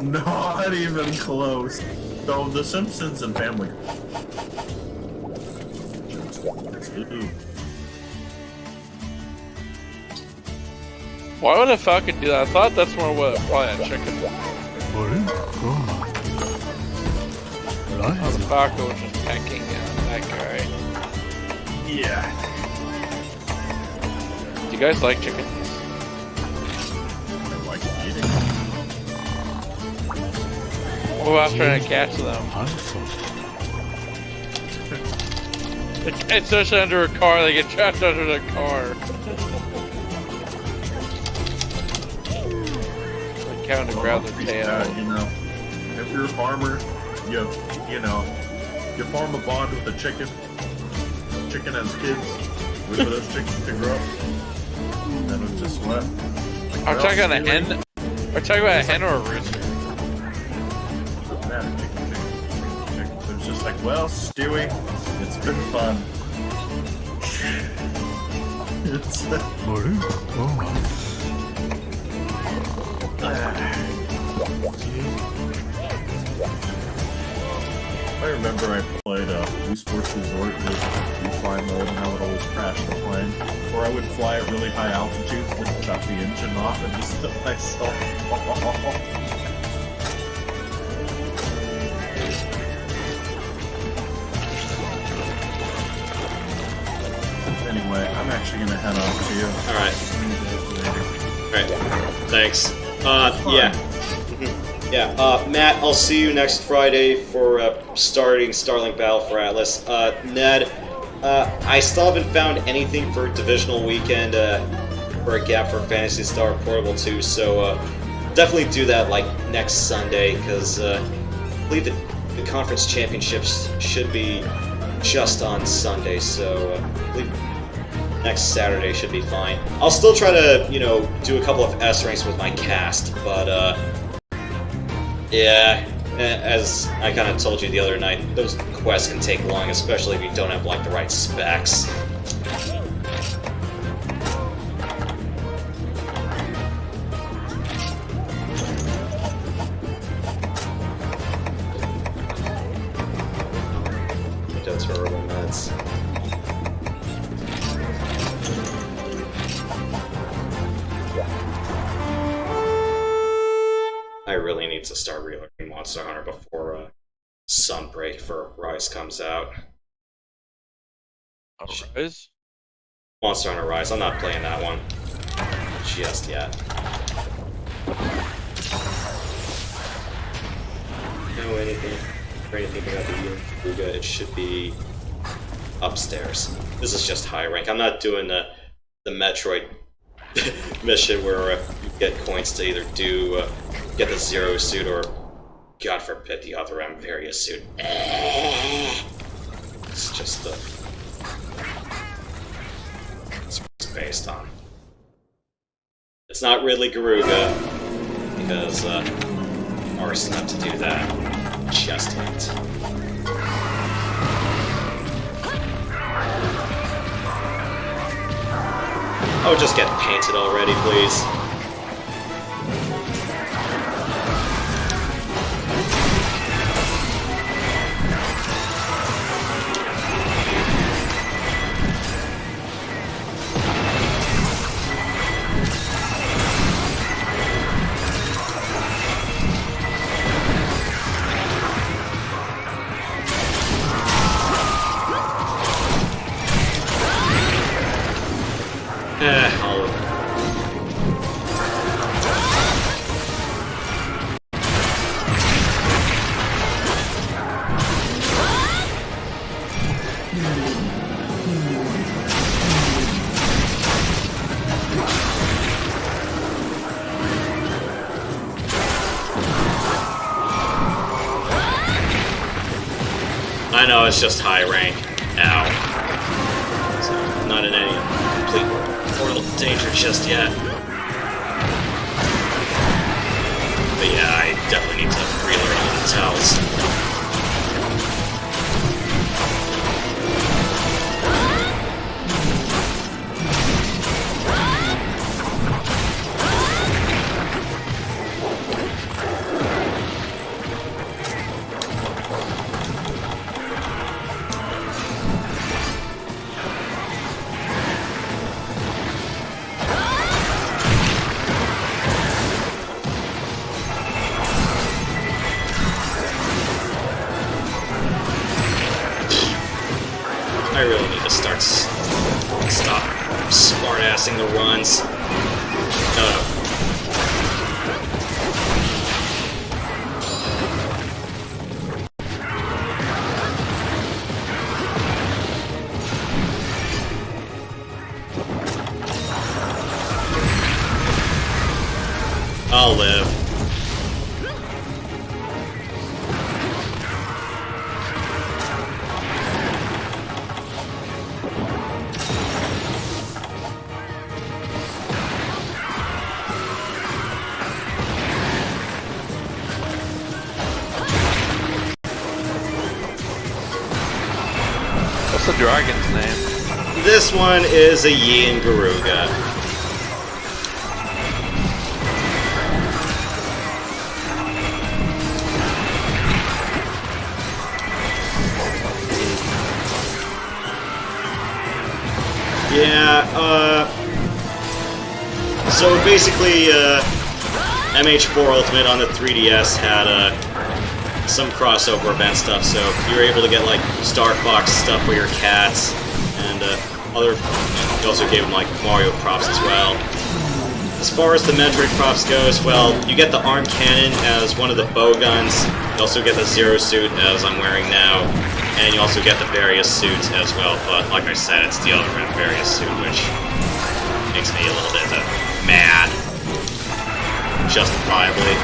Not even close. Though The Simpsons and Family. Why would a falcon do that? I thought that's more what fly a chicken. Oh, the falcon was just pecking that guy. Yeah. Do you guys like chickens? I like eating. What about trying to catch them? It's just under a car, they get trapped under the car. They count to grab their tail. You know, if you're a farmer, you know, you form a bond with a chicken. Chicken has kids. Wait for those chickens to grow up. And then it's just what? Are we talking about a hen? Are we talking about a hen or a rooster? Chicken. It's just like, well, Stewie, it's been fun. It's I remember I played Wii Sports Resort with Wii Fly mode and how it always crashed the plane. Or I would fly at really high altitudes and shut the engine off and just let myself fall. Anyway, I'm actually gonna head off to you. Alright. Thanks. Yeah. Yeah, Matt, I'll see you next Friday for starting Starlink Battle for Atlas. Ned, I still haven't found anything for Divisional Weekend for a gap for Phantasy Star Portable 2, so definitely do that like next Sunday, because I believe the Conference Championships should be just on Sunday, so I believe next Saturday should be fine. I'll still try to, you know, do a couple of S ranks with my cast, but yeah, as I kind of told you the other night, those quests can take long, especially if you don't have, like, the right specs. That's horrible nuts. I really need to start reloading Monster Hunter before Sunbreak for Rise comes out. Rise? Monster Hunter Rise. I'm not playing that one just yet. know anything about the Yuga, it should be upstairs. This is just high rank. I'm not doing the Metroid mission where you get coins to either get the Zero suit or, God forbid, the other Ampharia suit. It's just it's what it's based on. It's not really Garuga, because Arse not to do that just yet. Oh, just get painted already, please. All of them. I know, it's just high rank. Ow. So, not in any complete mortal danger just yet. But yeah, I definitely need to relearn all the towels. I really need to stop smart-assing the runs. I'll live. What's the dragon's name? This one is a Yin Garuga. Yeah, so basically, MH4 Ultimate on the 3DS had, some crossover event stuff, so you were able to get, like, Star Fox stuff for your cats, and, you also gave them, like, Mario props as well. As far as the Metroid props goes, well, you get the arm cannon as one of the bow guns, you also get the Zero suit, as I'm wearing now, and you also get the various suits as well, but like I said, it's the other various suit, which makes me a little bit mad. Justifiably.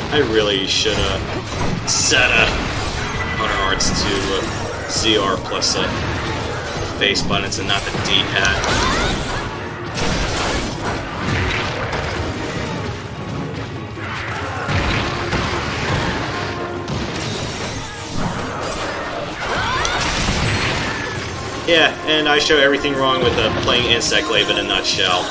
I really should set Hunter Arts to CR plus the face buttons and not the D-pad. Yeah, and I show everything wrong with playing Insect-Glaive in a nutshell.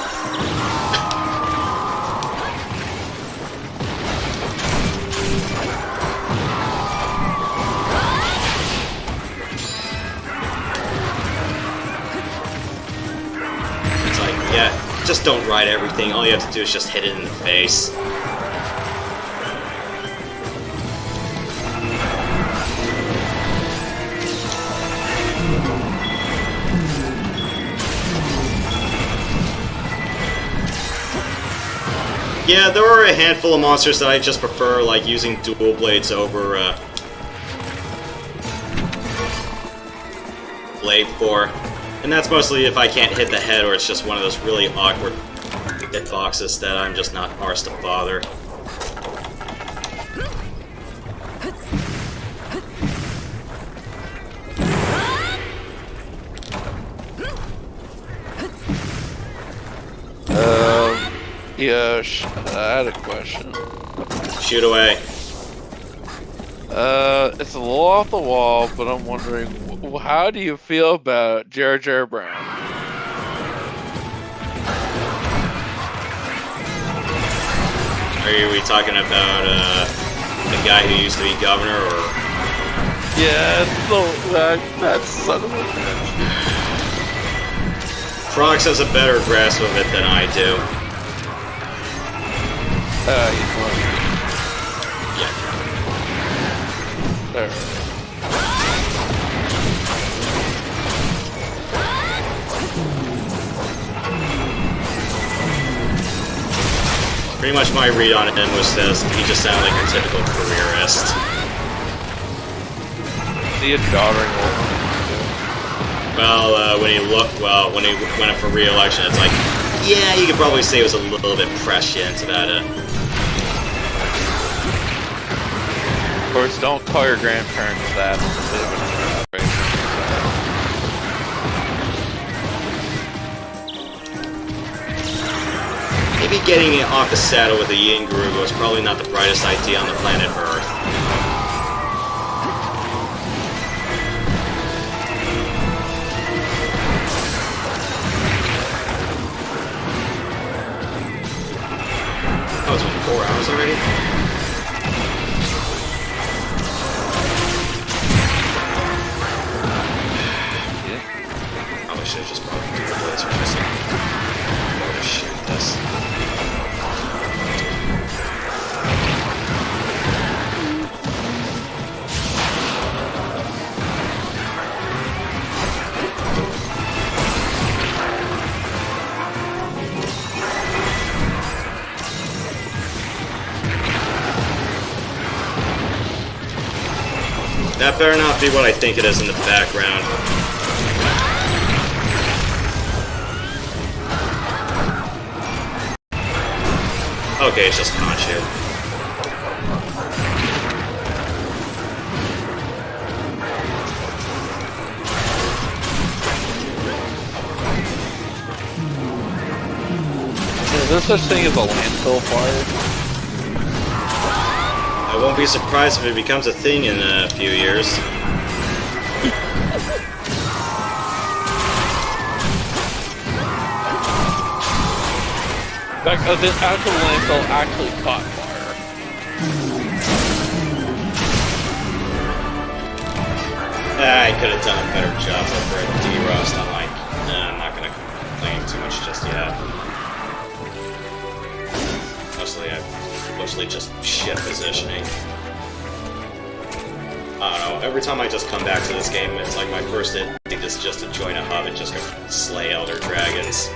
Yeah, just don't ride everything. All you have to do is just hit it in the face. Yeah, there are a handful of monsters that I just prefer, like using dual blades over blade for, and that's mostly if I can't hit the head or it's just one of those really awkward hitboxes that I'm just not arsed to bother. Yosh, I had a question. Shoot away. It's a little off the wall, but I'm wondering, how do you feel about Jar Jar Brown? Are we talking about the guy who used to be governor, or? Yeah, that son of a bitch. Prox has a better grasp of it than I do. Yeah. There. Pretty much my read on him was that he just sounded like a typical careerist. The adoring old. Well, when he went up for re-election, it's like, yeah, you could probably say it was a little bit prescient about it. Of course, don't call your grandparents that. It's a bit of an Maybe getting it off the saddle with a Yin Guru was probably not the brightest idea on the planet Earth. Oh, it's been 4 hours already? Yeah. Probably should have just brought the blades or something. Oh shit, this. That better not be what I think it is in the background. Okay, it's just Conchu. Is there such thing as a landfill fire? I won't be surprised if it becomes a thing in a few years. In fact, this actual landfill actually caught fire. I could have done a better job over at D-Rust. I'm not gonna complain too much just yet. Mostly just shit positioning. I don't know, every time I just come back to this game, it's like my first instinct is just to join a hub and just go slay Elder Dragons.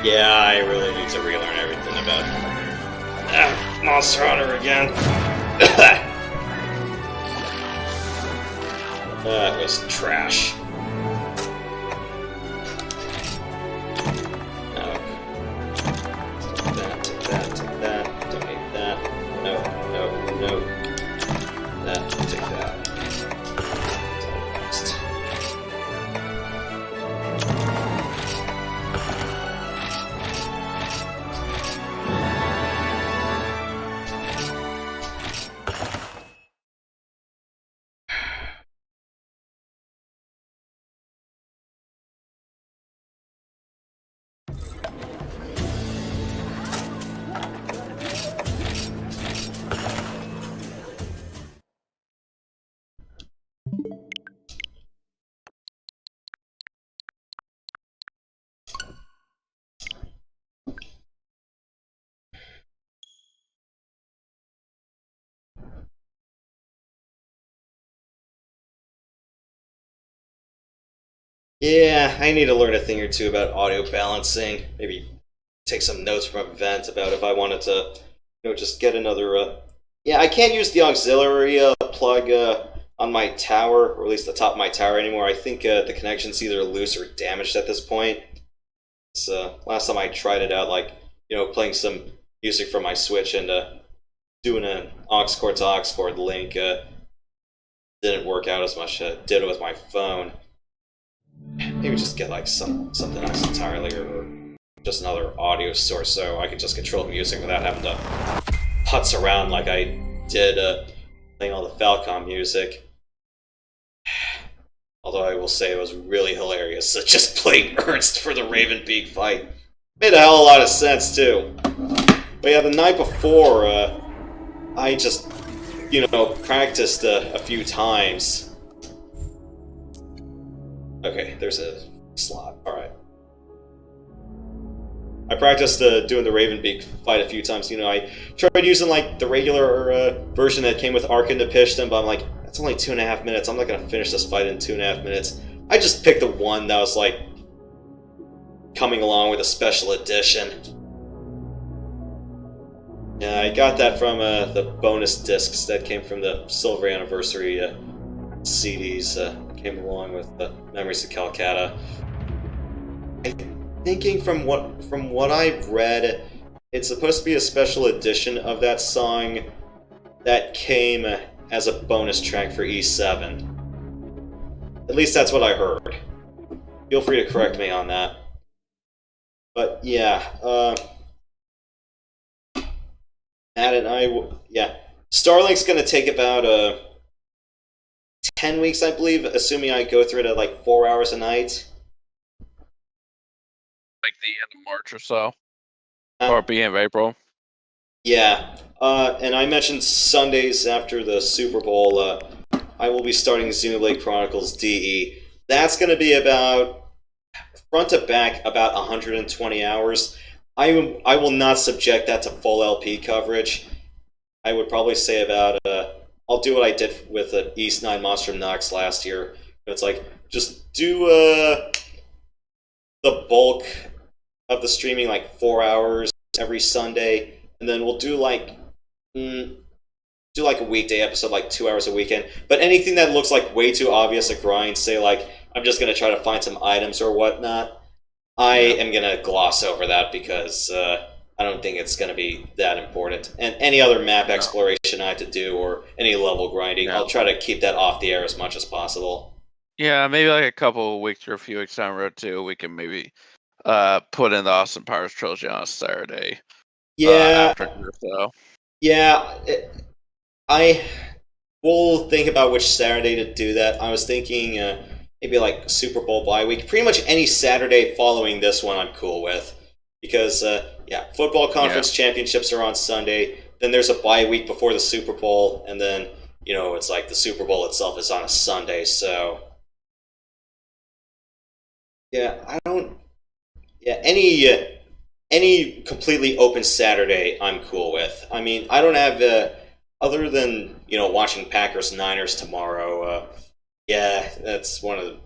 Yeah, I really need to relearn everything about Monster Hunter again. That was trash. No. Take that, don't need that. No. That, take that. Next. Yeah, I need to learn a thing or two about audio balancing. Maybe take some notes from an event about if I wanted to, just get another. Yeah, I can't use the auxiliary plug on my tower, or at least the top of my tower anymore. I think the connection's either loose or damaged at this point. So last time I tried it out, playing some music from my Switch and doing an aux cord to aux cord link didn't work out as much. Did it with my phone. Maybe just get something else entirely, or just another audio source, so I could just control music without having to putz around like I did playing all the Falcom music. Although I will say it was really hilarious to just play Ernst for the Ravenbeak fight. Made a hell of a lot of sense too. But yeah, the night before, I just, practiced a few times. Okay, there's a slot. Alright. I practiced doing the Ravenbeak fight a few times. I tried using the regular version that came with Ark into Piston, but I'm like, that's only 2.5 minutes. I'm not gonna finish this fight in 2.5 minutes. I just picked the one that was coming along with a special edition. Yeah, I got that from the bonus discs that came from the Silver Anniversary CDs. Came along with the Memories of Calcutta. Thinking from what I've read, it's supposed to be a special edition of that song that came as a bonus track for E7. At least that's what I heard. Feel free to correct me on that. But yeah, Matt and Starlink's gonna take about 10 weeks, I believe, assuming I go through it at 4 hours a night. The end of March or so, or beginning of April. Yeah, and I mentioned Sundays after the Super Bowl. I will be starting Xenoblade Chronicles DE. That's going to be about front to back about 120 hours. I will not subject that to full LP coverage. I would probably say about I'll do what I did with East 9 Monster Nox last year. It's just do the bulk of the streaming 4 hours every Sunday, and then we'll do a weekday episode 2 hours a weekend. But anything that looks way too obvious a grind, say I'm just gonna try to find some items or whatnot, I am gonna gloss over that because I don't think it's gonna be that important. And any other map exploration I have to do or any level grinding, I'll try to keep that off the air as much as possible. Yeah, maybe a couple of weeks or a few weeks down the road too, we can maybe put in the Austin Powers trilogy on a Saturday. Yeah. Afternoon or so. Yeah. I will think about which Saturday to do that. I was thinking maybe Super Bowl bye week. Pretty much any Saturday following this one I'm cool with. Because, football conference championships are on Sunday. Then there's a bye week before the Super Bowl. And then, it's the Super Bowl itself is on a Sunday. So, yeah, I don't... Yeah, any completely open Saturday I'm cool with. I mean, I don't have other than watching Packers Niners tomorrow. That's one of the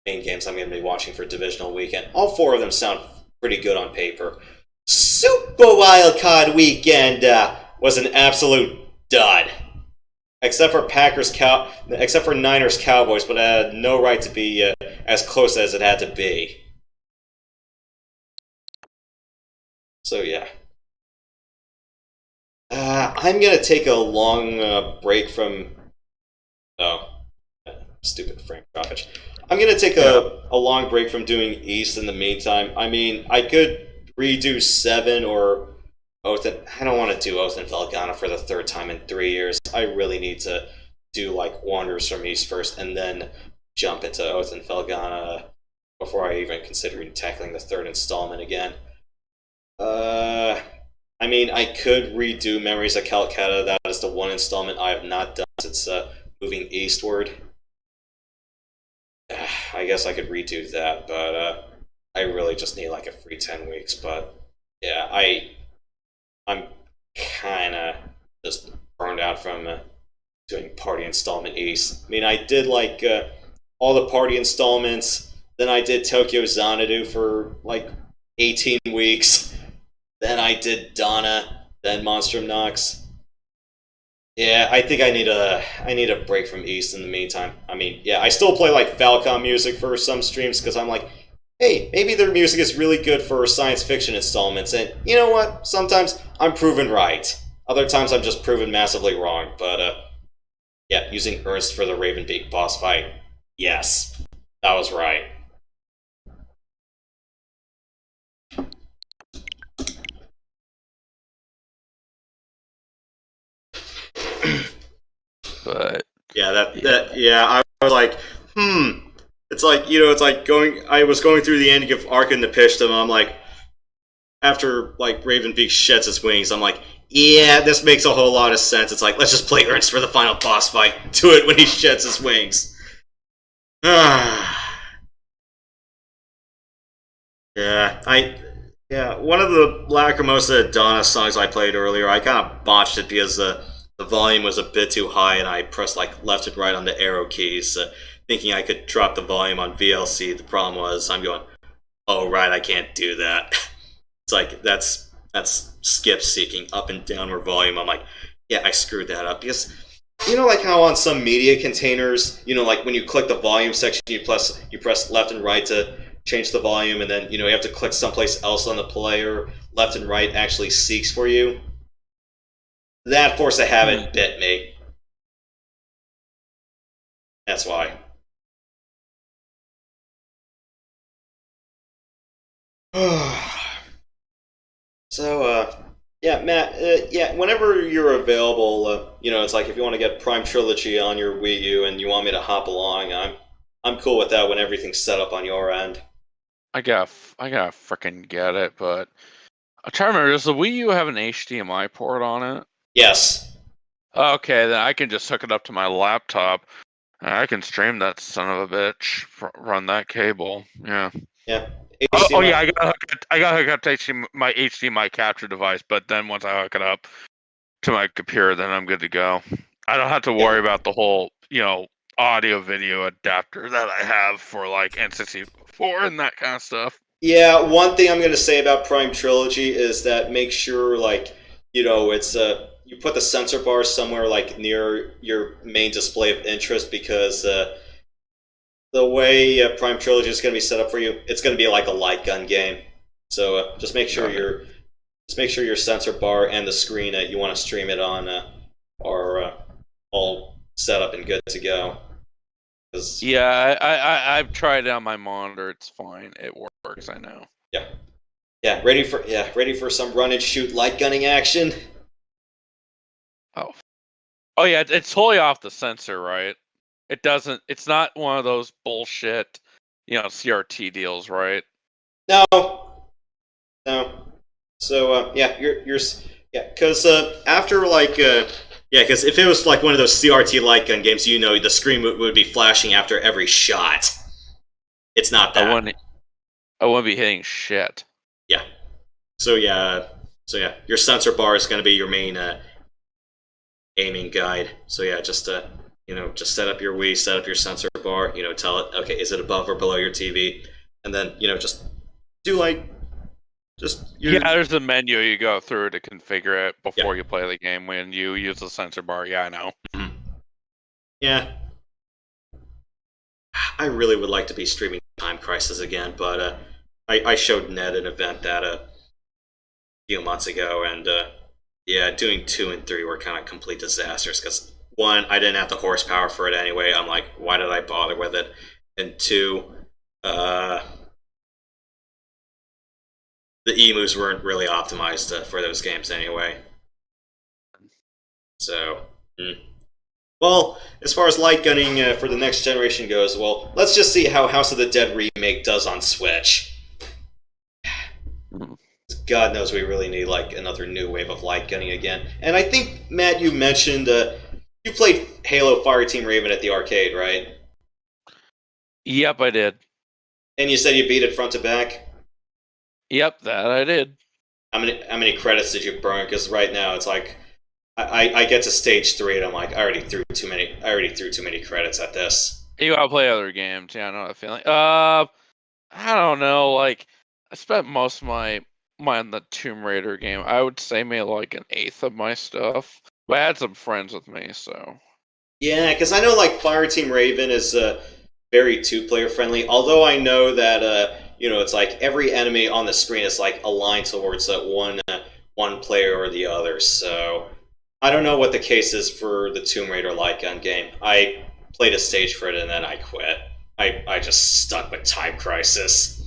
main games I'm going to be watching for divisional weekend. All four of them sound pretty good on paper. Super Wildcard Weekend was an absolute dud, except for Niners Cowboys, but it had no right to be as close as it had to be. So yeah, I'm gonna take a long break from. Oh, stupid Frank Kravitz. I'm gonna take a long break from doing East in the meantime. I mean, I could redo 7 or Oath. I don't want to do Oath and Felgana for the third time in 3 years. I really need to do Wanderers from East first, and then jump into Oath and Felgana before I even consider tackling the third installment again. I mean, I could redo Memories of Calcutta. That is the one installment I have not done since moving eastward. I guess I could redo that, but I really just need a free 10 weeks. But yeah, I'm kind of just burned out from doing Party Installment East. I mean, I did all the Party installments Then I did Tokyo Xanadu for like 18 weeks. Then I did Donna, then Monstrum Nox. Yeah, I think I need a break from East in the meantime. I mean, yeah, I still play like Falcom music for some streams because I'm like, hey, maybe their music is really good for science fiction installments, and you know what? Sometimes I'm proven right. Other times I'm just proven massively wrong. But yeah, using Ernst for the Ravenbeak boss fight. Yes, that was right. But yeah, I was like, It's like, it's like I was going through the ending of Ark and the Pishdom, I'm like, after like Ravenbeak sheds his wings, I'm like, yeah, this makes a whole lot of sense. It's like, let's just play Ernst for the final boss fight. Do it when he sheds his wings. One of the Lacrimosa Donna songs I played earlier, I kind of botched it because the volume was a bit too high, and I pressed like left and right on the arrow keys, thinking I could drop the volume on VLC. The problem was I'm going, oh right, I can't do that. It's like that's skip seeking up and downward volume. I'm like, yeah, I screwed that up because like how on some media containers, like when you click the volume section, you press left and right to change the volume, and then you have to click someplace else on the player. Left and right actually seeks for you. That force of habit bit me. That's why. So, yeah, Matt, whenever you're available, it's like if you want to get Prime Trilogy on your Wii U and you want me to hop along, I'm cool with that when everything's set up on your end. I gotta frickin' get it, but I'm trying to remember, does the Wii U have an HDMI port on it? Yes. Okay, then I can just hook it up to my laptop. And I can stream that son of a bitch. Run that cable. Yeah. Yeah. Oh yeah, I gotta hook up to my HDMI capture device, but then once I hook it up to my computer, then I'm good to go. I don't have to worry about the whole, audio video adapter that I have for like N64 and that kind of stuff. Yeah, one thing I'm going to say about Prime Trilogy is that make sure, like, it's you put the sensor bar somewhere like near your main display of interest, because the way Prime Trilogy is going to be set up for you, it's going to be like a light gun game. So just make sure your sensor bar and the screen that you want to stream it on are all set up and good to go. Yeah, I've tried it on my monitor. It's fine. It works. I know. Yeah. Ready for some run and shoot light gunning action. Oh yeah, it's totally off the sensor, right? It doesn't. It's not one of those bullshit, CRT deals, right? No. So because after because if it was like one of those CRT light gun games, the screen would be flashing after every shot. It's not that. I wouldn't be hitting shit. Yeah. So your sensor bar is going to be your main aiming guide. So yeah, just just set up your Wii, set up your sensor bar. Tell it, okay, is it above or below your TV, and then just do there's a menu you go through to configure it before you play the game when you use the sensor bar. Yeah, I know. Mm-hmm. Yeah. I really would like to be streaming Time Crisis again, but I showed Ned an event that a few months ago, and doing 2 and 3 were kind of complete disasters, because 1, I didn't have the horsepower for it anyway. I'm like, why did I bother with it? And 2, the emus weren't really optimized for those games anyway. So, well, as far as light gunning for the next generation goes, well, let's just see how House of the Dead Remake does on Switch. God knows we really need like another new wave of light gunning again. And I think, Matt, you mentioned you played Halo Fireteam Raven at the arcade, right? Yep, I did. And you said you beat it front to back? Yep, that I did. How many credits did you burn? Because right now it's like I get to stage 3 and I'm like, I already threw too many credits at this. You gotta play other games. Yeah, I know that feeling. I don't know. Like, I spent most of my on the Tomb Raider game. I would say maybe like an eighth of my stuff. But I had some friends with me, so. Yeah, because I know like Fireteam Raven is very two-player friendly. Although I know that it's like every enemy on the screen is like aligned towards one player or the other. So I don't know what the case is for the Tomb Raider light gun game. I played a stage for it and then I quit. I just stuck with Time Crisis.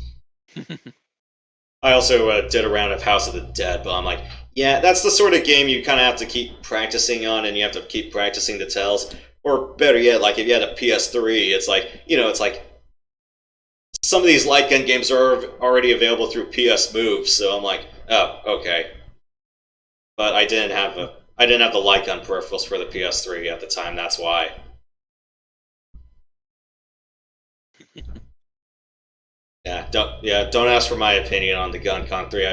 I also did a round of House of the Dead, but I'm like, yeah, that's the sort of game you kind of have to keep practicing on, and you have to keep practicing the tells. Or better yet, like if you had a PS3, it's like, it's like some of these light gun games are already available through PS Move, so I'm like, oh, okay. But I didn't have the light gun peripherals for the PS3 at the time. That's why. Don't ask for my opinion on the GunCon 3.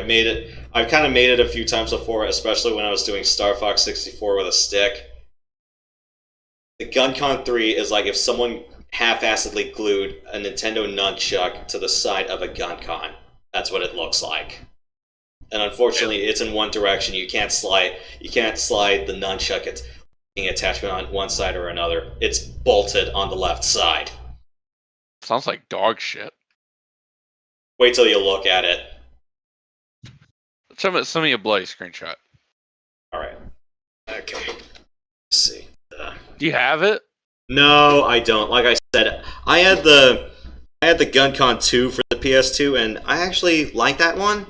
I've kind of made it a few times before, especially when I was doing Star Fox 64 with a stick. The GunCon 3 is like if someone half-assedly glued a Nintendo nunchuck to the side of a GunCon. That's what it looks like. And unfortunately, it's in one direction. You can't slide the nunchuck attachment on one side or another. It's bolted on the left side. Sounds like dog shit. Wait till you look at it. Send me a bloody screenshot. Alright. Okay. Let's see. Do you have it? No, I don't. Like I said, I had the GunCon 2 for the PS2, and I actually like that one.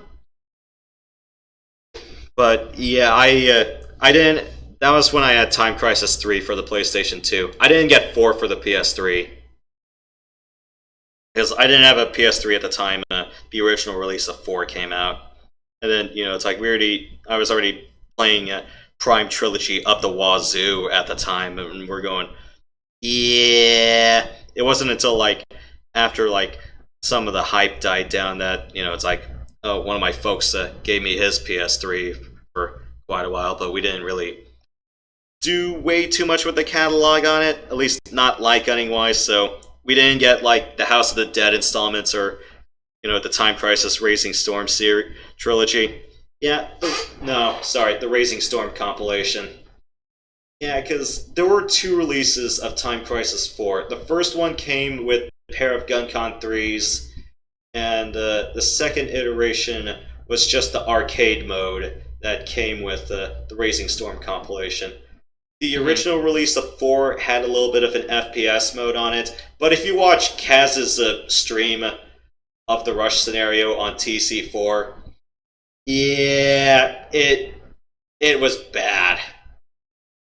But yeah, I didn't. That was when I had Time Crisis 3 for the PlayStation 2. I didn't get 4 for the PS3. Because I didn't have a PS3 at the time the original release of 4 came out. And then, it's like I was already playing Prime Trilogy up the wazoo at the time, and we're going, yeah. It wasn't until, like, after, like, some of the hype died down that, it's like, oh, one of my folks gave me his PS3 for quite a while, but we didn't really do way too much with the catalog on it, at least not light gunning wise, so we didn't get like the House of the Dead installments or the Time Crisis Raising Storm trilogy. Yeah, the Raising Storm compilation. Yeah, because there were 2 releases of Time Crisis 4. The first one came with a pair of GunCon 3s, and the second iteration was just the arcade mode that came with the Raising Storm compilation. The original release of 4 had a little bit of an FPS mode on it, but if you watch Kaz's stream of the Rush scenario on TC4, yeah, it was bad.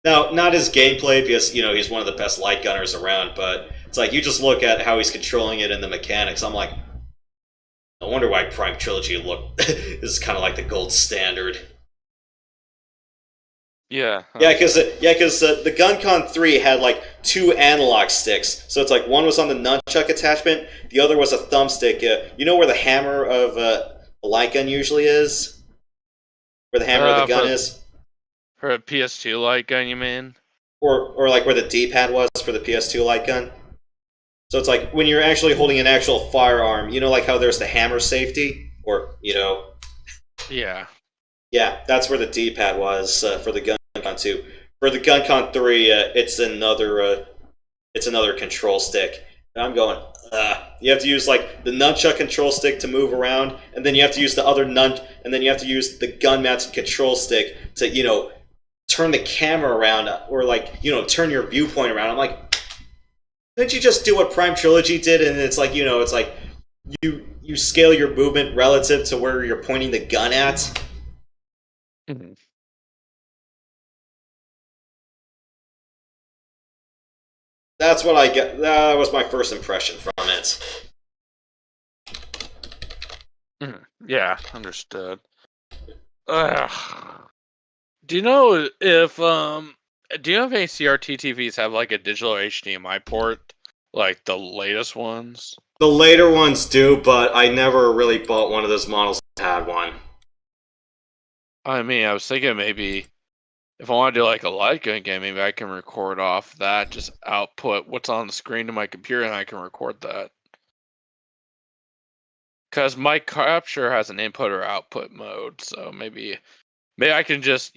Now, not his gameplay, because, he's one of the best light gunners around, but it's like, you just look at how he's controlling it and the mechanics, I'm like, no wonder why Prime Trilogy is kind of like the gold standard. Yeah. Because the GunCon 3 had like 2 analog sticks, so it's like one was on the nunchuck attachment, the other was a thumbstick. You know where the hammer of a light gun usually is? Where the hammer of the gun is? For a PS2 light gun, you mean? Or like where the D-pad was for the PS2 light gun? So it's like when you're actually holding an actual firearm, like how there's the hammer safety? Or, Yeah. Yeah, that's where the D-pad was for the GunCon 2. For the GunCon 3, it's another control stick. And I'm going, you have to use like the nunchuck control stick to move around, and then you have to use the other and then you have to use the gun mounted control stick to turn the camera around or like turn your viewpoint around. I'm like, didn't you just do what Prime Trilogy did? And it's like it's like you scale your movement relative to where you're pointing the gun at. Mm-hmm. That's what I get. That was my first impression from it. Yeah, understood. Do you know if do you know if any CRT TVs have like a digital HDMI port, like the latest ones? The later ones do, but I never really bought one of those models that had one. I mean, I was thinking maybe if I want to do like a light gun game, maybe I can record off that, just output what's on the screen to my computer, and I can record that. Because my capture has an input or output mode, so maybe I can just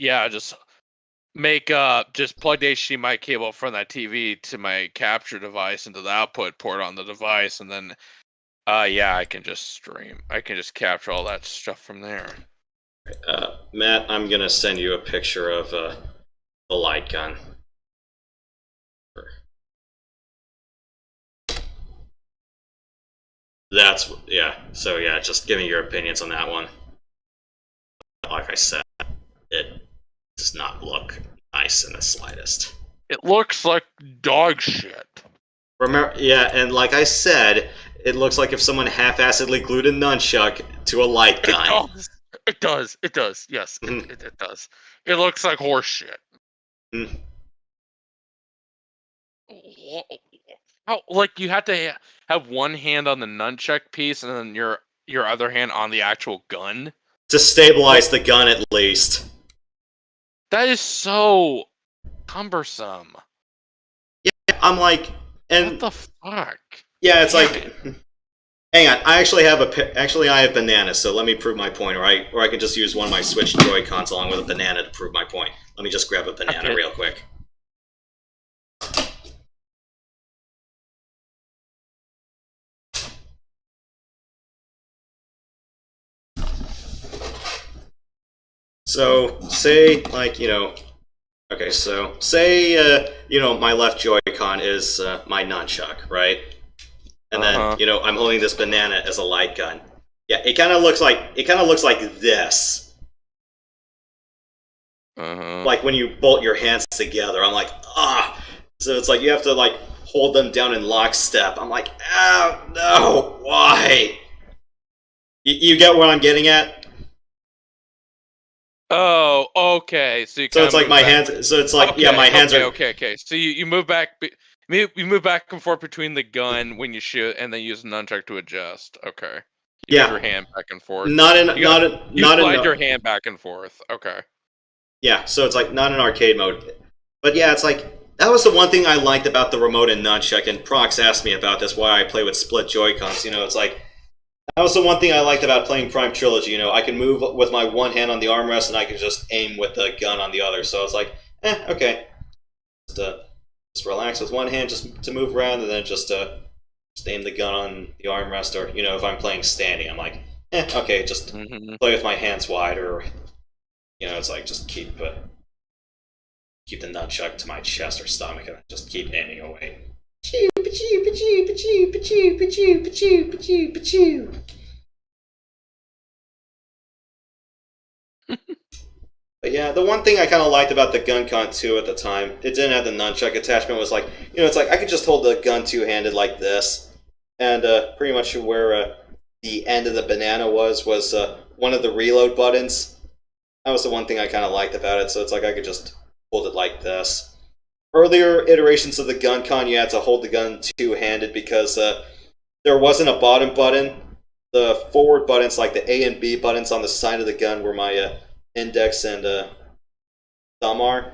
make just plug the HDMI cable from that TV to my capture device into the output port on the device, and then I can just stream. I can just capture all that stuff from there. Matt, I'm gonna send you a picture of the light gun. That's So just give me your opinions on that one. Like I said, it does not look nice in the slightest. It looks like dog shit. Remember, and like I said, it looks like if someone half-assedly glued a nunchuck to a light gun. It does. Yes, it does. It looks like horse shit. Mm. How, like, you have to have one hand on the nunchuck piece and then your other hand on the actual gun? To stabilize the gun, at least. That is so cumbersome. Yeah, I'm like... And, what the fuck? Yeah, it's like... Hang on, I have bananas, so let me prove my point, right? Or I can just use one of my Switch Joy-Cons along with a banana to prove my point. Let me just grab a banana real quick. So, say, like, okay, so, say, my left Joy-Con is my nunchuck, right? And then, I'm holding this banana as a light gun. Yeah, it kind of looks like this. Like when you bolt your hands together, I'm like, So it's like you have to, like, hold them down in lockstep. I'm like, oh, no, why? You get what I'm getting at? Oh, okay. So it's like my hands. So it's like my hands are. Okay. So you move back. You move back and forth between the gun when you shoot, and then use a nunchuck to adjust. Okay. You move your hand back and forth. You slide your hand back and forth. Okay. Yeah. So it's like not in arcade mode, but yeah, it's like that was the one thing I liked about the remote and nunchuck. And Prox asked me about this, why I play with split Joy-Cons. It's like. That was the one thing I liked about playing Prime Trilogy. I can move with my one hand on the armrest, and I can just aim with the gun on the other. So it's like, okay. Just relax with one hand, just to move around, and then just aim the gun on the armrest. Or, if I'm playing standing, I'm like, okay, just play with my hands wide. Or, it's like, just keep the nunchuck to my chest or stomach, and just keep aiming away. But yeah, the one thing I kind of liked about the Gun Con 2 at the time, it didn't have the nunchuck attachment, was like, it's like I could just hold the gun two-handed like this, and pretty much where the end of the banana was one of the reload buttons. That was the one thing I kind of liked about it, so it's like I could just hold it like this. Earlier iterations of the Gun Con, you had to hold the gun two-handed because there wasn't a bottom button. The forward buttons, like the A and B buttons on the side of the gun, where my index and thumb are.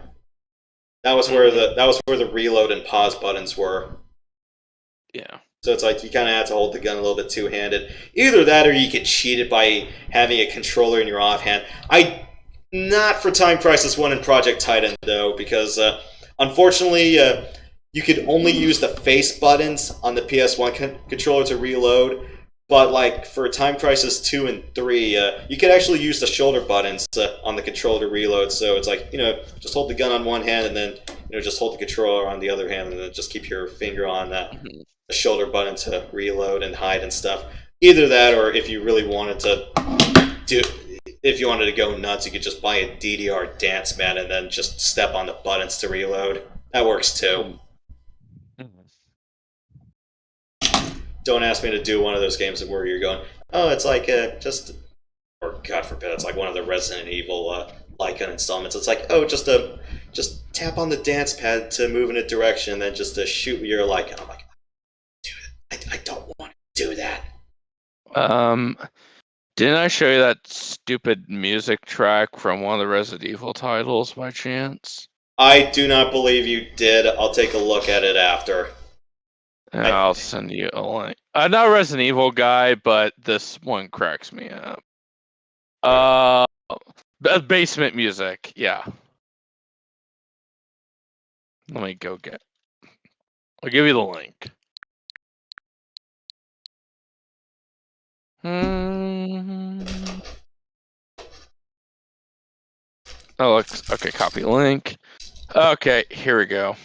That was where the reload and pause buttons were. Yeah. So it's like you kind of had to hold the gun a little bit two-handed. Either that, or you could cheat it by having a controller in your offhand. Not for Time Crisis 1 and Project Titan though, because. Unfortunately, you could only use the face buttons on the PS1 controller to reload, but like for Time Crisis 2 and 3, you could actually use the shoulder buttons on the controller to reload, so it's like, just hold the gun on one hand and then, just hold the controller on the other hand and then just keep your finger on the shoulder button to reload and hide and stuff. Either that, or if you really wanted to if you wanted to go nuts, you could just buy a DDR dance mat and then just step on the buttons to reload. That works too. Don't ask me to do one of those games where you're going, oh, it's like or God forbid, it's like one of the Resident Evil Lycan installments. It's like, oh, just tap on the dance pad to move in a direction and then just shoot your Lycan. I'm like, dude, I don't want to do that. Didn't I show you that stupid music track from one of the Resident Evil titles by chance? I do not believe you did. I'll take a look at it after. I'll send you a link. I'm not a Resident Evil guy, but this one cracks me up. Basement music, yeah. Let me go get. I'll give you the link. Oh, okay. Copy link. Okay, here we go.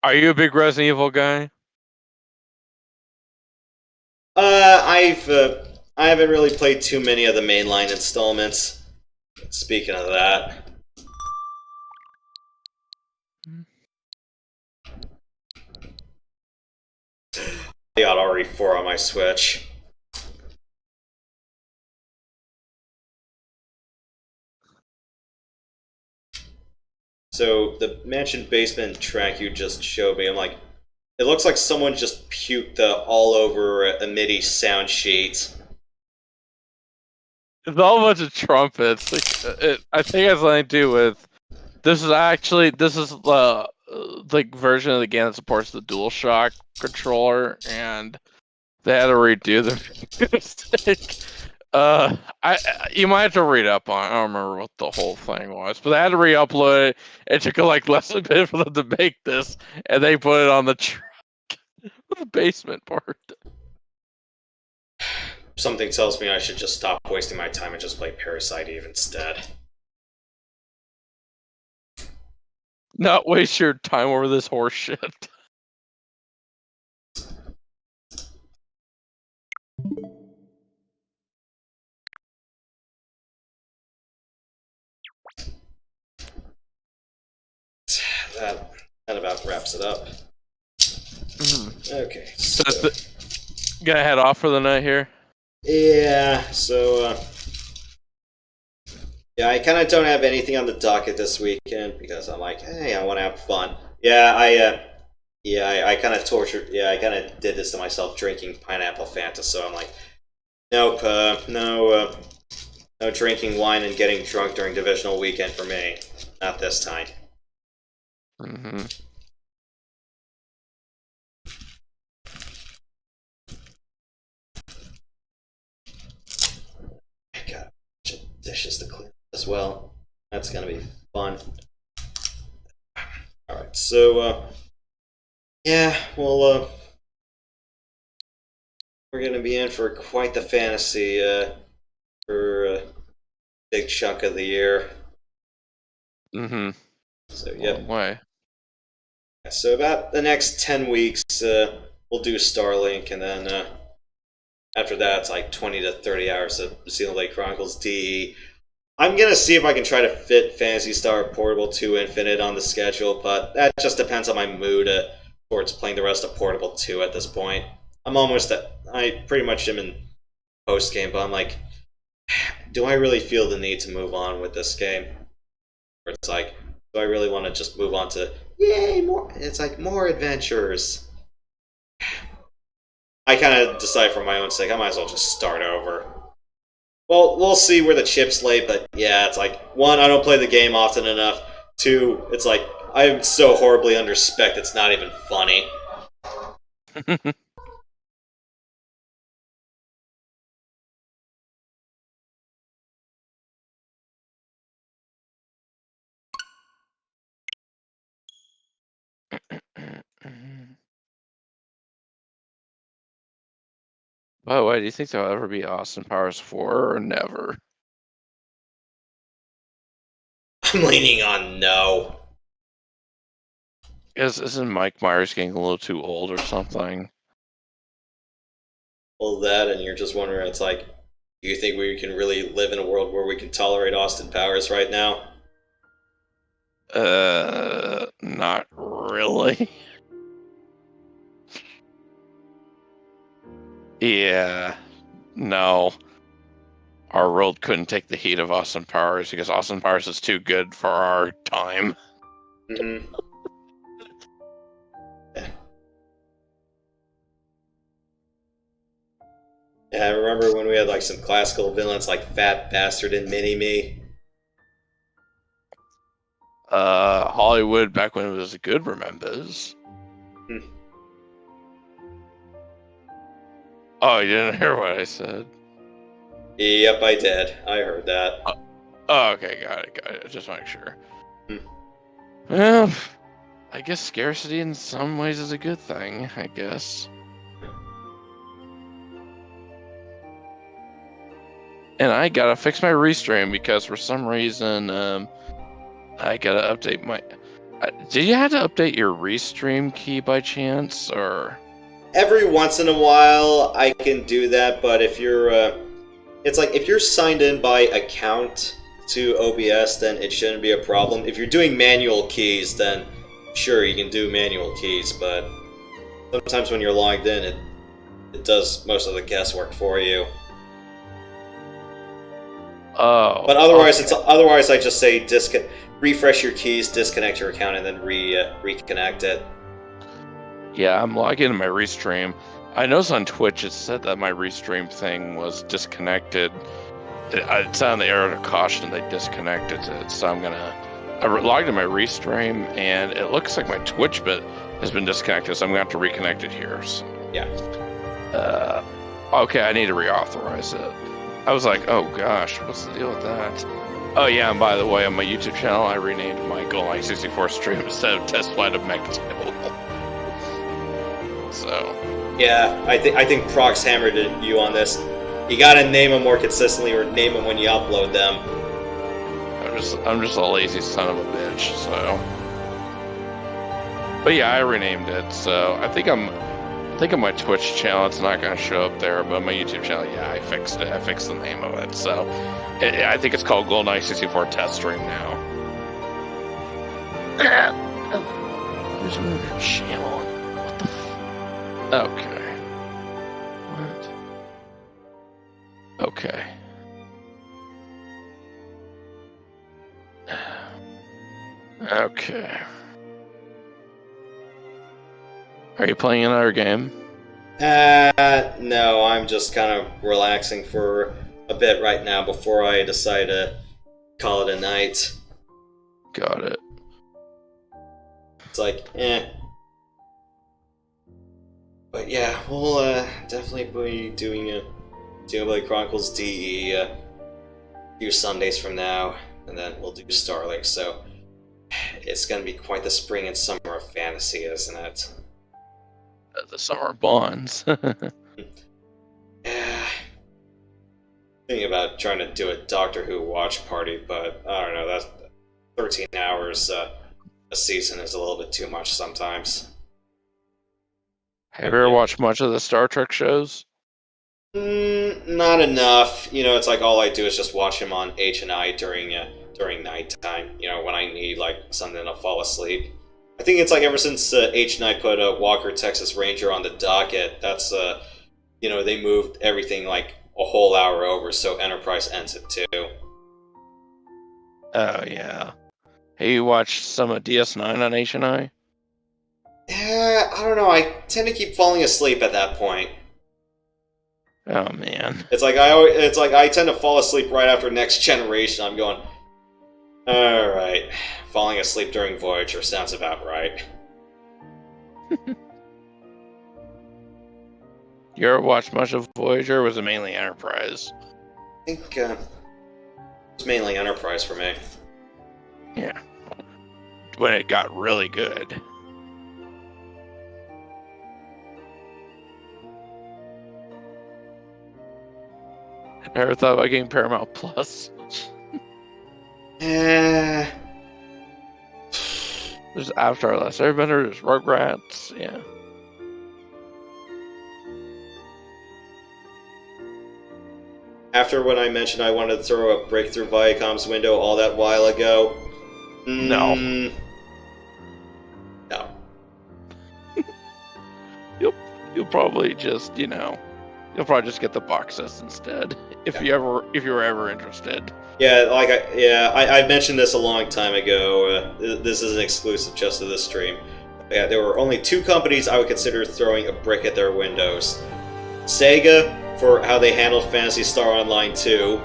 Are you a big Resident Evil guy? I haven't really played too many of the mainline installments. Speaking of that. I got RE4 on my Switch. So the mansion basement track you just showed me, I'm like, it looks like someone just puked all over a MIDI sound sheet. It's all a bunch of trumpets. I think it has something to do with. This is the version of the game that supports the DualShock controller, and they had to redo the. You might have to read up on it. I don't remember what the whole thing was, but they had to re-upload it. It took like less than a bit for them to make this, and they put it on the track, the basement part. Something tells me I should just stop wasting my time and just play Parasite Eve instead. Not waste your time over this horse shit. That about wraps it up. Okay. So gonna head off for the night here? Yeah, so yeah, I kind of don't have anything on the docket this weekend because I'm like, hey, I want to have fun. Yeah, I kind of tortured. Yeah, I kind of did this to myself, drinking pineapple Fanta. So I'm like, nope, no drinking wine and getting drunk during divisional weekend for me. Not this time. I got a bunch of dishes to clean as well. That's gonna be fun. Alright, so yeah, well we're gonna be in for quite the fantasy for a big chunk of the year. So yeah. Why? So about the next 10 weeks, we'll do Starlink, and then after that, it's like 20 to 30 hours of Xenoblade Chronicles DE. I'm gonna see if I can try to fit Phantasy Star Portable 2 Infinite on the schedule, but that just depends on my mood towards playing the rest of Portable 2 at this point. I pretty much am in post game, but I'm like, do I really feel the need to move on with this game? Or it's like, do I really want to just move on to, yay, more? It's like, more adventures. I kind of decide for my own sake, I might as well just start over. Well, we'll see where the chips lay, but yeah, it's like, one, I don't play the game often enough. Two, it's like, I'm so horribly under-spec, it's not even funny. By the way, do you think there'll ever be Austin Powers 4 or never? I'm leaning on no. Isn't Mike Myers getting a little too old or something? Well, that, and you're just wondering, it's like, do you think we can really live in a world where we can tolerate Austin Powers right now? Not really. Yeah, no. Our world couldn't take the heat of Austin Powers because Austin Powers is too good for our time. Mm-hmm. Yeah, I remember when we had like some classical villains like Fat Bastard and Mini-Me. Hollywood back when it was good remembers. Oh, you didn't hear what I said? Yep, I did. I heard that. Oh, okay, got it. Just make sure. Well, I guess scarcity in some ways is a good thing, I guess. And I gotta fix my restream because for some reason, I gotta update my... Did you have to update your restream key by chance, or...? Every once in a while, I can do that, but if you're... it's like, if you're signed in by account to OBS, then it shouldn't be a problem. If you're doing manual keys, then sure, you can do manual keys, but sometimes when you're logged in, it does most of the guesswork for you. Oh. But otherwise, otherwise I just say refresh your keys, disconnect your account, and then reconnect it. Yeah, I'm logging into my restream. I noticed on Twitch it said that my restream thing was disconnected. It's on the error to caution they disconnected it, so I logged in my restream, and it looks like my Twitch bit has been disconnected, so I'm going to have to reconnect it here. So. Yeah. Okay, I need to reauthorize it. I was like, oh gosh, what's the deal with that? Oh yeah, and by the way, on my YouTube channel, I renamed my GoldenEye 64 stream instead of Test Flight of Mech 2. So... Yeah, I think Prox hammered you on this. You gotta name them more consistently, or name them when you upload them. I'm just a lazy son of a bitch, so... But yeah, I renamed it, so I think on my Twitch channel it's not gonna show up there, but on my YouTube channel, yeah, I fixed it. I fixed the name of it, so... I think it's called GoldenEye 64 Test Stream now. Where's my channel? What the Okay. What? Okay. Okay. Are you playing another game? No, I'm just kind of relaxing for a bit right now before I decide to call it a night. Got it. It's like, But yeah, we'll definitely be doing Xenoblade Chronicles DE a few Sundays from now, and then we'll do Starlink, so it's gonna be quite the spring and summer of fantasy, isn't it? The summer bonds. Yeah. Thinking about trying to do a Doctor Who watch party, but I don't know, that's 13 hours a season is a little bit too much sometimes. Have you ever watched much of the Star Trek shows? Not enough. You know, it's like all I do is just watch them on H&I during nighttime. You know, when I need like something to fall asleep. I think it's like ever since H&I put Walker Texas Ranger on the docket. That's you know, they moved everything like a whole hour over, so Enterprise ends it too. Oh yeah. Hey, you watched some of DS9 on H&I? I don't know. I tend to keep falling asleep at that point. Oh man. It's like I tend to fall asleep right after Next Generation. I'm going, all right, falling asleep during Voyager sounds about right. You ever watched much of Voyager, or was it mainly Enterprise? I think it's mainly Enterprise for me. Yeah. When it got really good. Ever thought about getting Paramount Plus? There's Avatar: Last Airbender, there's Rugrats, yeah. After when I mentioned I wanted to throw a brick through Viacom's window all that while ago. No. No. You'll probably just, you know, you'll probably just get the box sets instead, if you were ever interested. Yeah, like I mentioned this a long time ago. This is an exclusive just to this stream. Yeah, there were only two companies I would consider throwing a brick at their windows: Sega for how they handled Phantasy Star Online 2.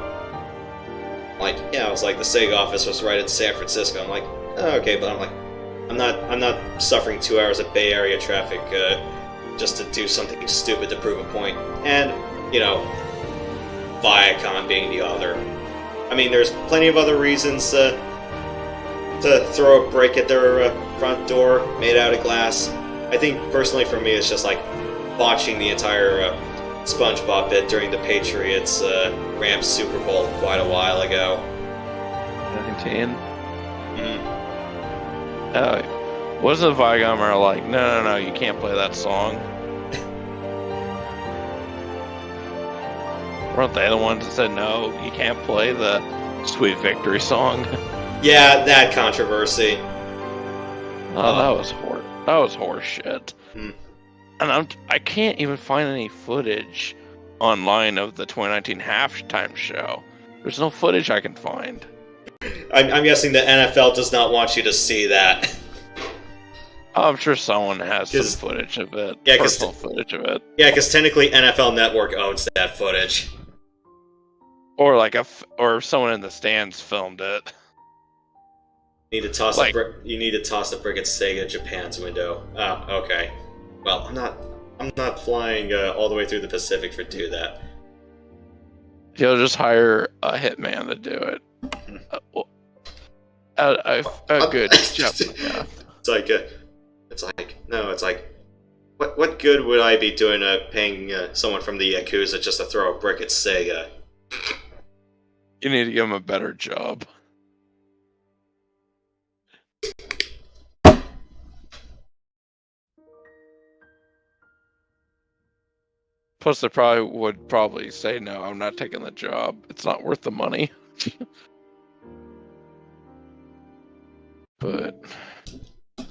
Like, yeah, I was like, the Sega office was right in San Francisco. I'm like, oh, okay, but I'm like, I'm not suffering 2 hours of Bay Area traffic just to do something stupid to prove a point. And, you know, Viacom being the other. I mean, there's plenty of other reasons to throw a brick at their front door made out of glass. I think, personally, for me, it's just like watching the entire SpongeBob bit during the Patriots Rams Super Bowl quite a while ago. 19. Wasn't Viacom are like, no, you can't play that song? Weren't they the ones that said, no, you can't play the Sweet Victory song? Yeah, that controversy. That was horse shit. Hmm. And I can't even find any footage online of the 2019 halftime show. There's no footage I can find. I'm guessing the NFL does not want you to see that. I'm sure someone has some footage of it. Yeah, personal footage of it. Yeah, because technically NFL Network owns that footage. Or or someone in the stands filmed it. You need to toss the brick at Sega Japan's window. Oh, okay. Well, I'm not flying all the way through the Pacific to do that. You'll just hire a hitman to do it. Good job. Yeah. It's like, what good would I be doing paying someone from the Yakuza just to throw a brick at Sega? You need to give him a better job. Plus, they would probably say, no, I'm not taking the job. It's not worth the money. But,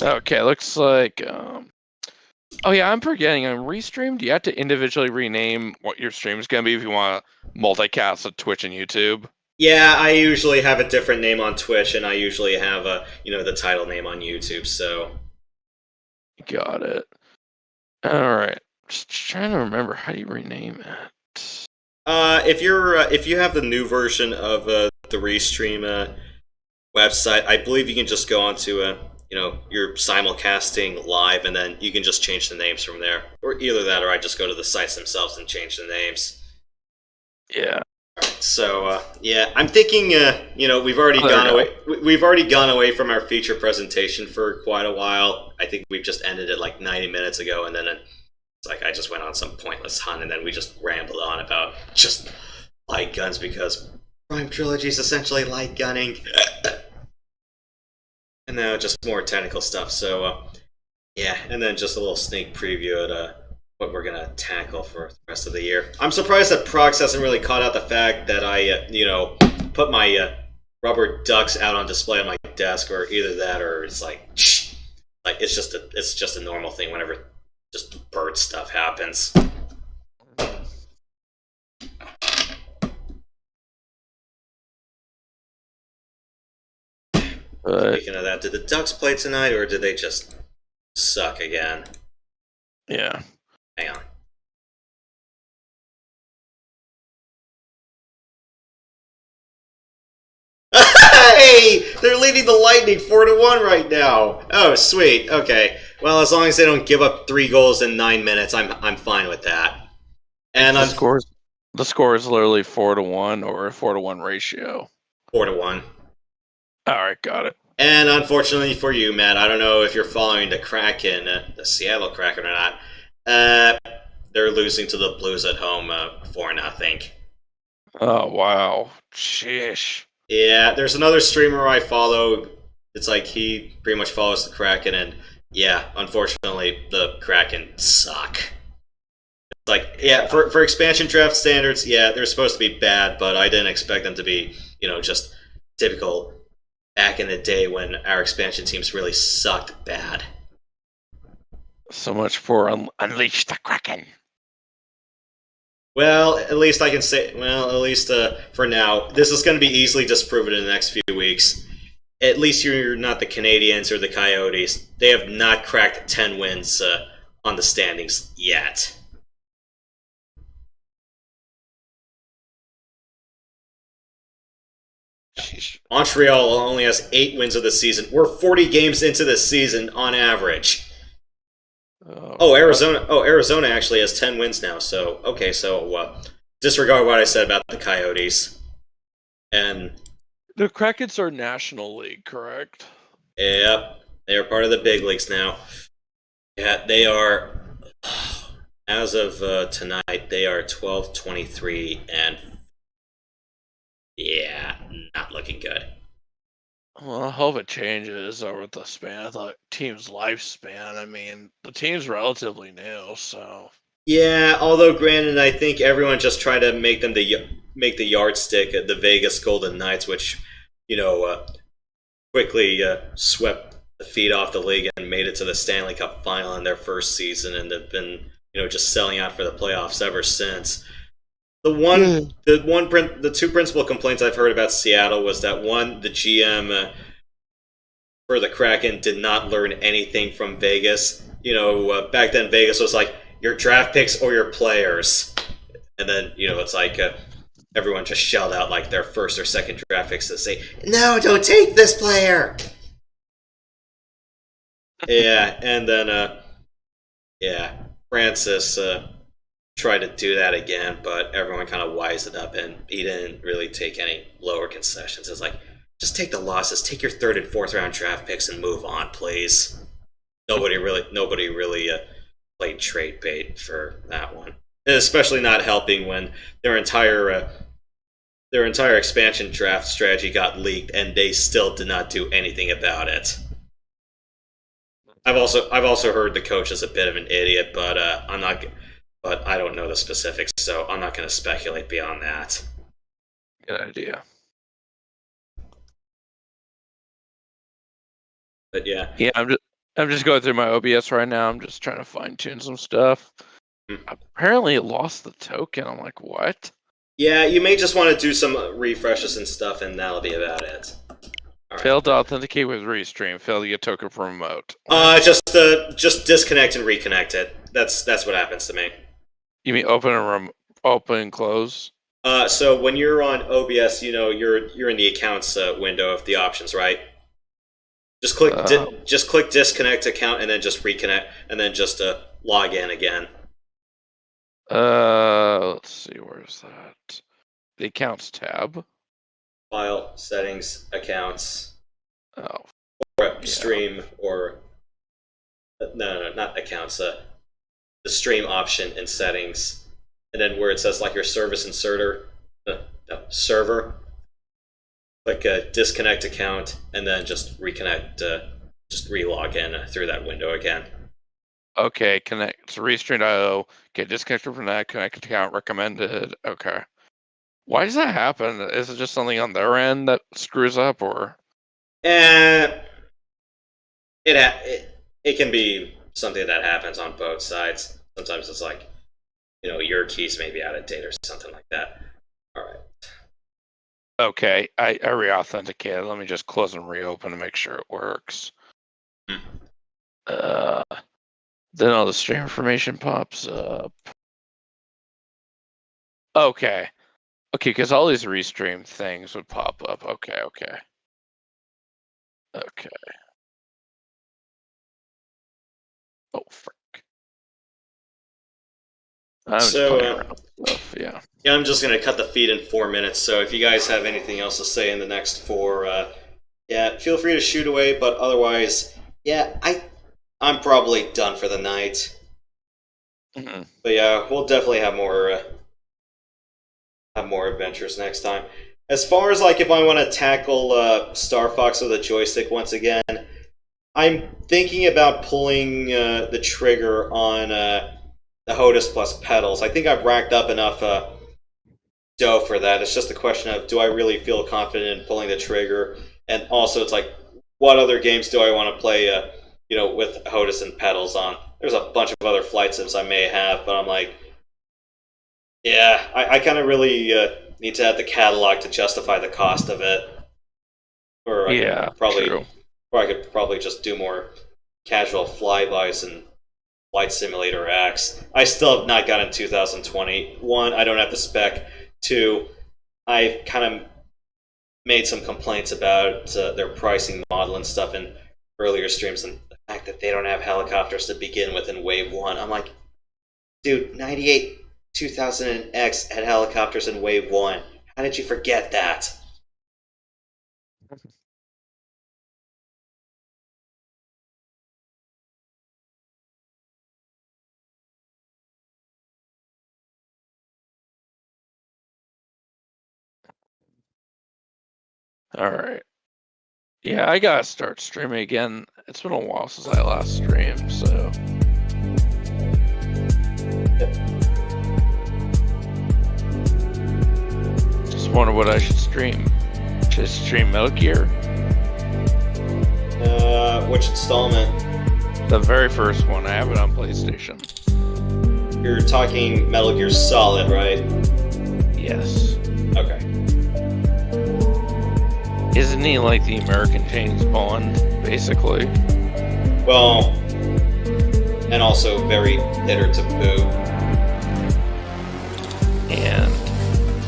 okay, looks like, oh yeah, I'm forgetting, on Restream, do you have to individually rename what your stream is going to be if you want to multicast on Twitch and YouTube? Yeah, I usually have a different name on Twitch, and I usually have the title name on YouTube, so. Got it. Alright. Just trying to remember, how do you rename it? If you have the new version of the Restream website, I believe you can just go onto your simulcasting live, and then you can just change the names from there. Or either that, or I just go to the sites themselves and change the names. Yeah. So yeah, I'm thinking we've already gone away. We've already gone away from our feature presentation for quite a while. I think we've just ended it like 90 minutes ago, and then it's like I just went on some pointless hunt, and then we just rambled on about just light guns because Prime Trilogy is essentially light gunning. And now just more technical stuff. So yeah, and then just a little sneak preview at what we're gonna tackle for the rest of the year. I'm surprised that Prox hasn't really caught out the fact that I put my rubber ducks out on display on my desk, or either that, or it's like it's just a normal thing whenever just bird stuff happens. Speaking of that, did the Ducks play tonight, or did they just suck again? Yeah. Hang on. Hey! They're leading the Lightning 4-1 right now. Oh, sweet. Okay. Well, as long as they don't give up 3 goals in 9 minutes, I'm fine with that. And the score is literally 4-1, or a 4-1 ratio. 4-1. Alright, got it. And unfortunately for you, Matt, I don't know if you're following the Kraken, the Seattle Kraken or not. They're losing to the Blues at home 4-0. Oh, wow. Sheesh. Yeah, there's another streamer I follow. It's like he pretty much follows the Kraken, and yeah, unfortunately, the Kraken suck. Like, yeah, for expansion draft standards, yeah, they're supposed to be bad, but I didn't expect them to be, just typical back in the day when our expansion teams really sucked bad. So much for Unleash the Kraken. Well, at least I can say, for now, this is going to be easily disproven in the next few weeks. At least you're not the Canadians or the Coyotes. They have not cracked 10 wins on the standings yet. Sheesh. Montreal only has 8 wins of the season. We're 40 games into the season on average. Arizona actually has 10 wins now. So okay, so disregard what I said about the Coyotes. And The Krakens are National League, correct? yep, they are part of the big leagues now. Yeah, they are. As of tonight, they are 12-23, and yeah, not looking good. Well, I hope it changes over the span of the team's lifespan. I mean, the team's relatively new, so. Yeah, although granted, I think everyone just tried to make them make the yardstick at the Vegas Golden Knights, which quickly swept the feet off the league and made it to the Stanley Cup final in their first season, and have been just selling out for the playoffs ever since. The two principal complaints I've heard about Seattle was that one, the GM for the Kraken did not learn anything from Vegas. Back then Vegas was like your draft picks or your players, and then it's like everyone just shelled out like their first or second draft picks to say, "No, don't take this player." Yeah, and then Francis tried to do that again, but everyone kind of wised up, and he didn't really take any lower concessions. It's like, just take the losses, take your 3rd and 4th round draft picks, and move on, please. Nobody really played trade bait for that one, and especially not helping when their entire expansion draft strategy got leaked, and they still did not do anything about it. I've also heard the coach is a bit of an idiot, but I don't know the specifics, so I'm not going to speculate beyond that. Good idea. But yeah. Yeah, I'm just going through my OBS right now. I'm just trying to fine tune some stuff. Apparently, it lost the token. I'm like, what? Yeah, you may just want to do some refreshes and stuff, and that'll be about it. Right. Failed to authenticate with Restream. Failed to get token from remote. Just disconnect and reconnect it. That's what happens to me. You mean open and close? So when you're on OBS, you're in the accounts window of the options, right? Just click disconnect account and then just reconnect and then just log in again. Let's see, where's that? The accounts tab. File, settings, accounts. Oh. Or stream, or no, not accounts. The stream option in settings, and then where it says like your service inserter, server. Click disconnect account, and then just reconnect. Just re-log in through that window again. Okay, connect to Restream.io. Get disconnected from that. Connect account recommended. Okay. Why does that happen? Is it just something on their end that screws up, or? It can be something that happens on both sides. Sometimes it's like, your keys may be out of date or something like that. All right. Okay, I re-authenticated. Let me just close and reopen to make sure it works. Then all the stream information pops up. Okay, because all these restream things would pop up. Okay. Oh, frick. I'm just playing around with stuff, yeah. Yeah, I'm just going to cut the feed in 4 minutes, so if you guys have anything else to say in the next 4, feel free to shoot away, but otherwise, I'm probably done for the night. Mm-hmm. But yeah, we'll definitely have more adventures next time. As far as like if I want to tackle Star Fox with a joystick once again, I'm thinking about pulling the trigger on the HOTUS plus pedals. I think I've racked up enough dough for that. It's just a question of, do I really feel confident in pulling the trigger? And also, it's like, what other games do I want to play, with HOTUS and pedals on? There's a bunch of other flight sims I may have, but I'm like, yeah, I kind of really need to have the catalog to justify the cost of it. Or I could probably just do more casual flybys and Flight Simulator X. I still have not gotten 2020. 1, I don't have the spec. 2, I kind of made some complaints about their pricing model and stuff in earlier streams, and the fact that they don't have helicopters to begin with in Wave 1. I'm like, dude, 98 2000X had helicopters in Wave 1. How did you forget that? Alright. Yeah, I gotta start streaming again. It's been a while since I last streamed, so. Just wonder what I should stream. Should I stream Metal Gear? Which installment? The very first one. I have it on PlayStation. You're talking Metal Gear Solid, right? Yes. Okay. Isn't he like the American James Bond, basically? Well, and also very bitter to boot. And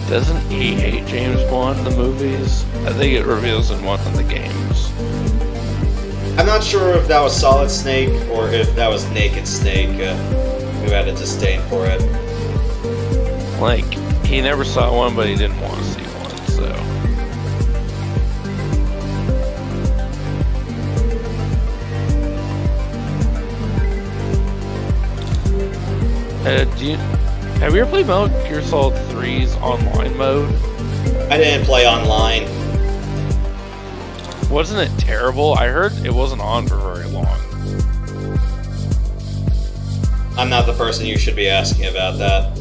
doesn't he hate James Bond in the movies? I think it reveals in one of the games. I'm not sure if that was Solid Snake or if that was Naked Snake who had a disdain for it. Like, he never saw one, but he didn't want to see one, so. Have you ever played Metal Gear Solid 3's online mode? I didn't play online. Wasn't it terrible? I heard it wasn't on for very long. I'm not the person you should be asking about that.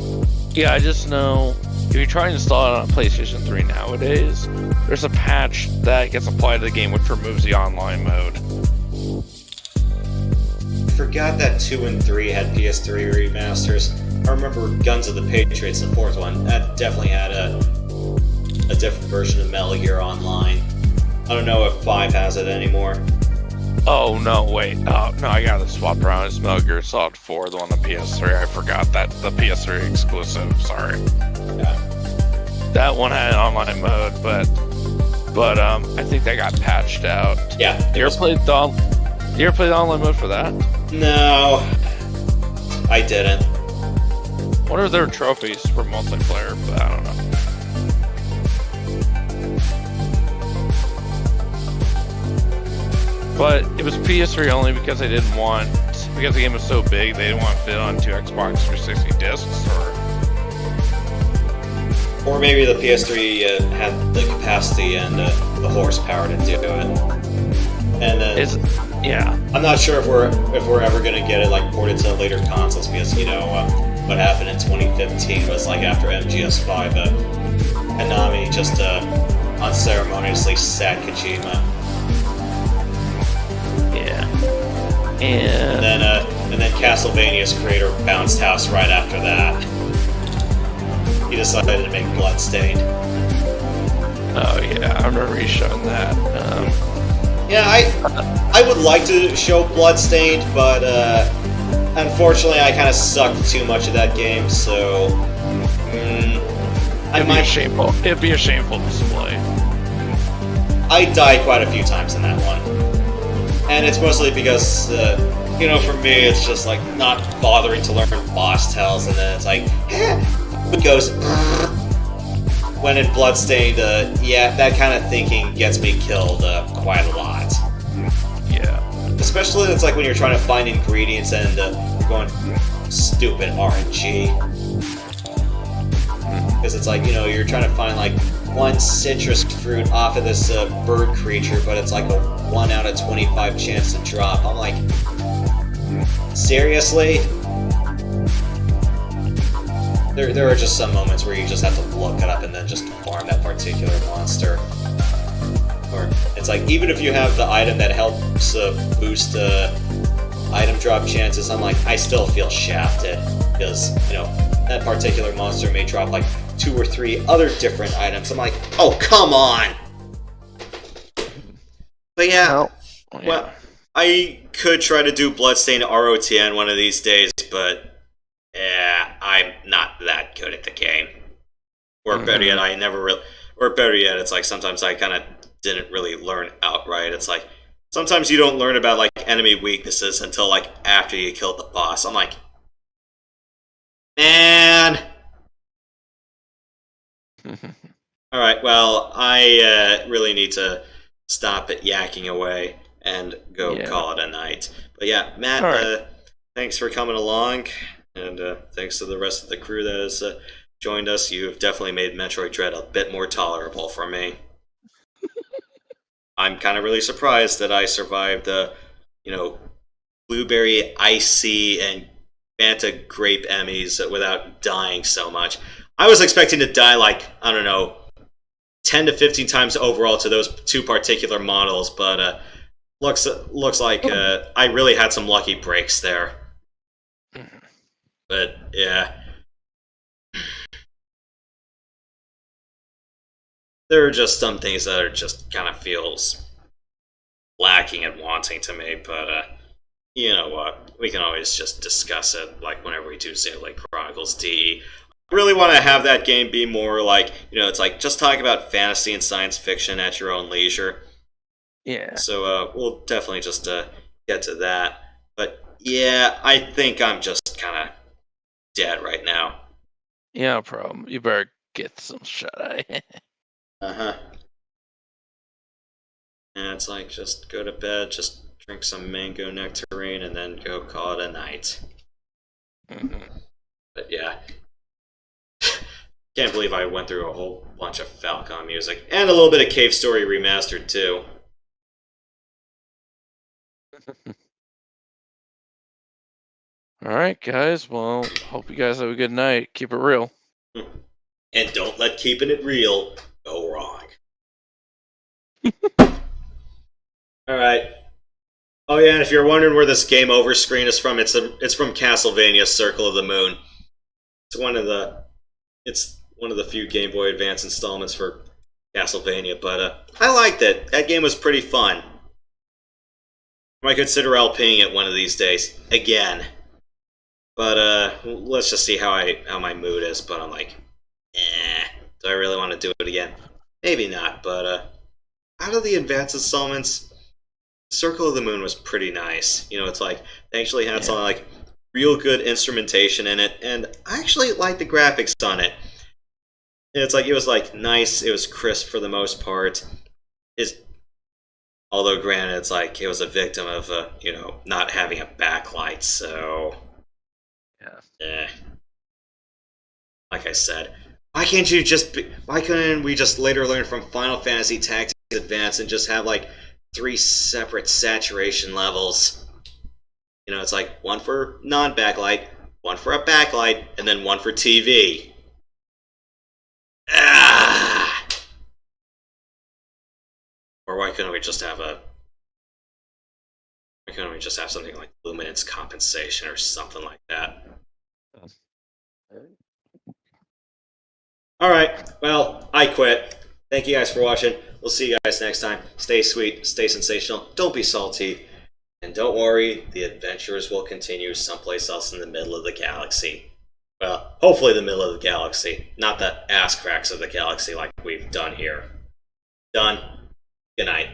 Yeah, I just know if you try and install it on PlayStation 3 nowadays, there's a patch that gets applied to the game which removes the online mode. I forgot that 2 and 3 had PS3 remasters. I remember Guns of the Patriots, the 4th one. That definitely had a different version of Metal Gear Online. I don't know if 5 has it anymore. Oh, no, wait. Oh, no, I got it swapped around. It's Metal Gear Solid 4, the one on PS3. I forgot that. The PS3 exclusive, sorry. Yeah. That one had an online mode, but I think that got patched out. Yeah. You ever played the online mode for that? No. I didn't. I wonder if there were trophies for multiplayer, but I don't know. But it was PS3 only because because the game was so big, they didn't want to fit on 2 Xbox 360 discs, Or maybe the PS3 had the capacity and the horsepower to do it. And then yeah. I'm not sure if we're ever gonna get it like ported to later consoles because what happened in 2015 was like after MGS5, Konami just unceremoniously sacked Kojima. Yeah. And then Castlevania's creator bounced house right after that. He decided to make Bloodstained. Oh yeah, I remember you showing that. Yeah, I would like to show Bloodstained, but unfortunately I kind of sucked too much of that game, so It'd be a shameful display. I died quite a few times in that one. And it's mostly because, for me, it's just like not bothering to learn boss tells, and then it's like, it goes. When in Bloodstained, yeah, that kind of thinking gets me killed quite a lot. Yeah. Especially it's like when you're trying to find ingredients and you're going stupid RNG. Because it's like, you're trying to find like one citrus fruit off of this bird creature, but it's like a 1 out of 25 chance to drop. I'm like, seriously? There are just some moments where you just have to look it up and then just farm that particular monster. Or it's like, even if you have the item that helps boost item drop chances, I'm like, I still feel shafted. Because, that particular monster may drop like 2 or 3 other different items. I'm like, oh, come on! But yeah, well, I could try to do Bloodstained ROTN one of these days, but yeah, I'm not that good at the game. Or better yet, I never or better yet, it's like sometimes I kind of didn't really learn outright. It's like sometimes you don't learn about like enemy weaknesses until like after you killed the boss. I'm like, man. All right, well, I really need to stop it yakking away and go call it a night. But yeah, Matt, right. Thanks for coming along, and thanks to the rest of the crew that has joined us. You've definitely made Metroid Dread a bit more tolerable for me. I'm kind of really surprised that I survived the, blueberry, icy, and Fanta grape Emmys without dying so much. I was expecting to die like, I don't know, 10 to 15 times overall to those two particular models, but looks like I really had some lucky breaks there. But yeah, there are just some things that are just kind of feels lacking and wanting to me. But you know what? We can always just discuss it, like whenever we do Xenoblade Chronicles D. I really want to have that game be more like, it's like just talk about fantasy and science fiction at your own leisure. Yeah. So we'll definitely just get to that. But yeah, I think I'm just kind of dead right now. Yeah, no problem. You better get some shut-eye. Uh-huh. And it's like, just go to bed, just drink some mango nectarine, and then go call it a night. But yeah. Can't believe I went through a whole bunch of Falcom music. And a little bit of Cave Story Remastered, too. Alright, guys. Well, hope you guys have a good night. Keep it real. And don't let keeping it real go wrong. Alright. Oh yeah, and if you're wondering where this game over screen is from, it's from Castlevania Circle of the Moon. It's one of the few Game Boy Advance installments for Castlevania, but I liked it. That game was pretty fun. I might consider LPing it one of these days. Again. But let's just see how my mood is, but I'm like, do I really want to do it again? Maybe not, but out of the advanced installments, Circle of the Moon was pretty nice. It's like they actually had some like real good instrumentation in it, and I actually liked the graphics on it. It's like it was like nice, it was crisp for the most part. Although granted, it's like it was a victim of not having a backlight, so like I said, why couldn't we just later learn from Final Fantasy Tactics Advance and just have like 3 separate saturation levels? It's like one for non-backlight, one for a backlight, and then one for TV. Or why couldn't we just have something like luminance compensation or something like that? Alright, well, I quit. Thank you guys for watching. We'll see you guys next time. Stay sweet, stay sensational, don't be salty, and don't worry, the adventures will continue someplace else in the middle of the galaxy. Well, hopefully the middle of the galaxy, not the ass cracks of the galaxy like we've done here. Done. Good night.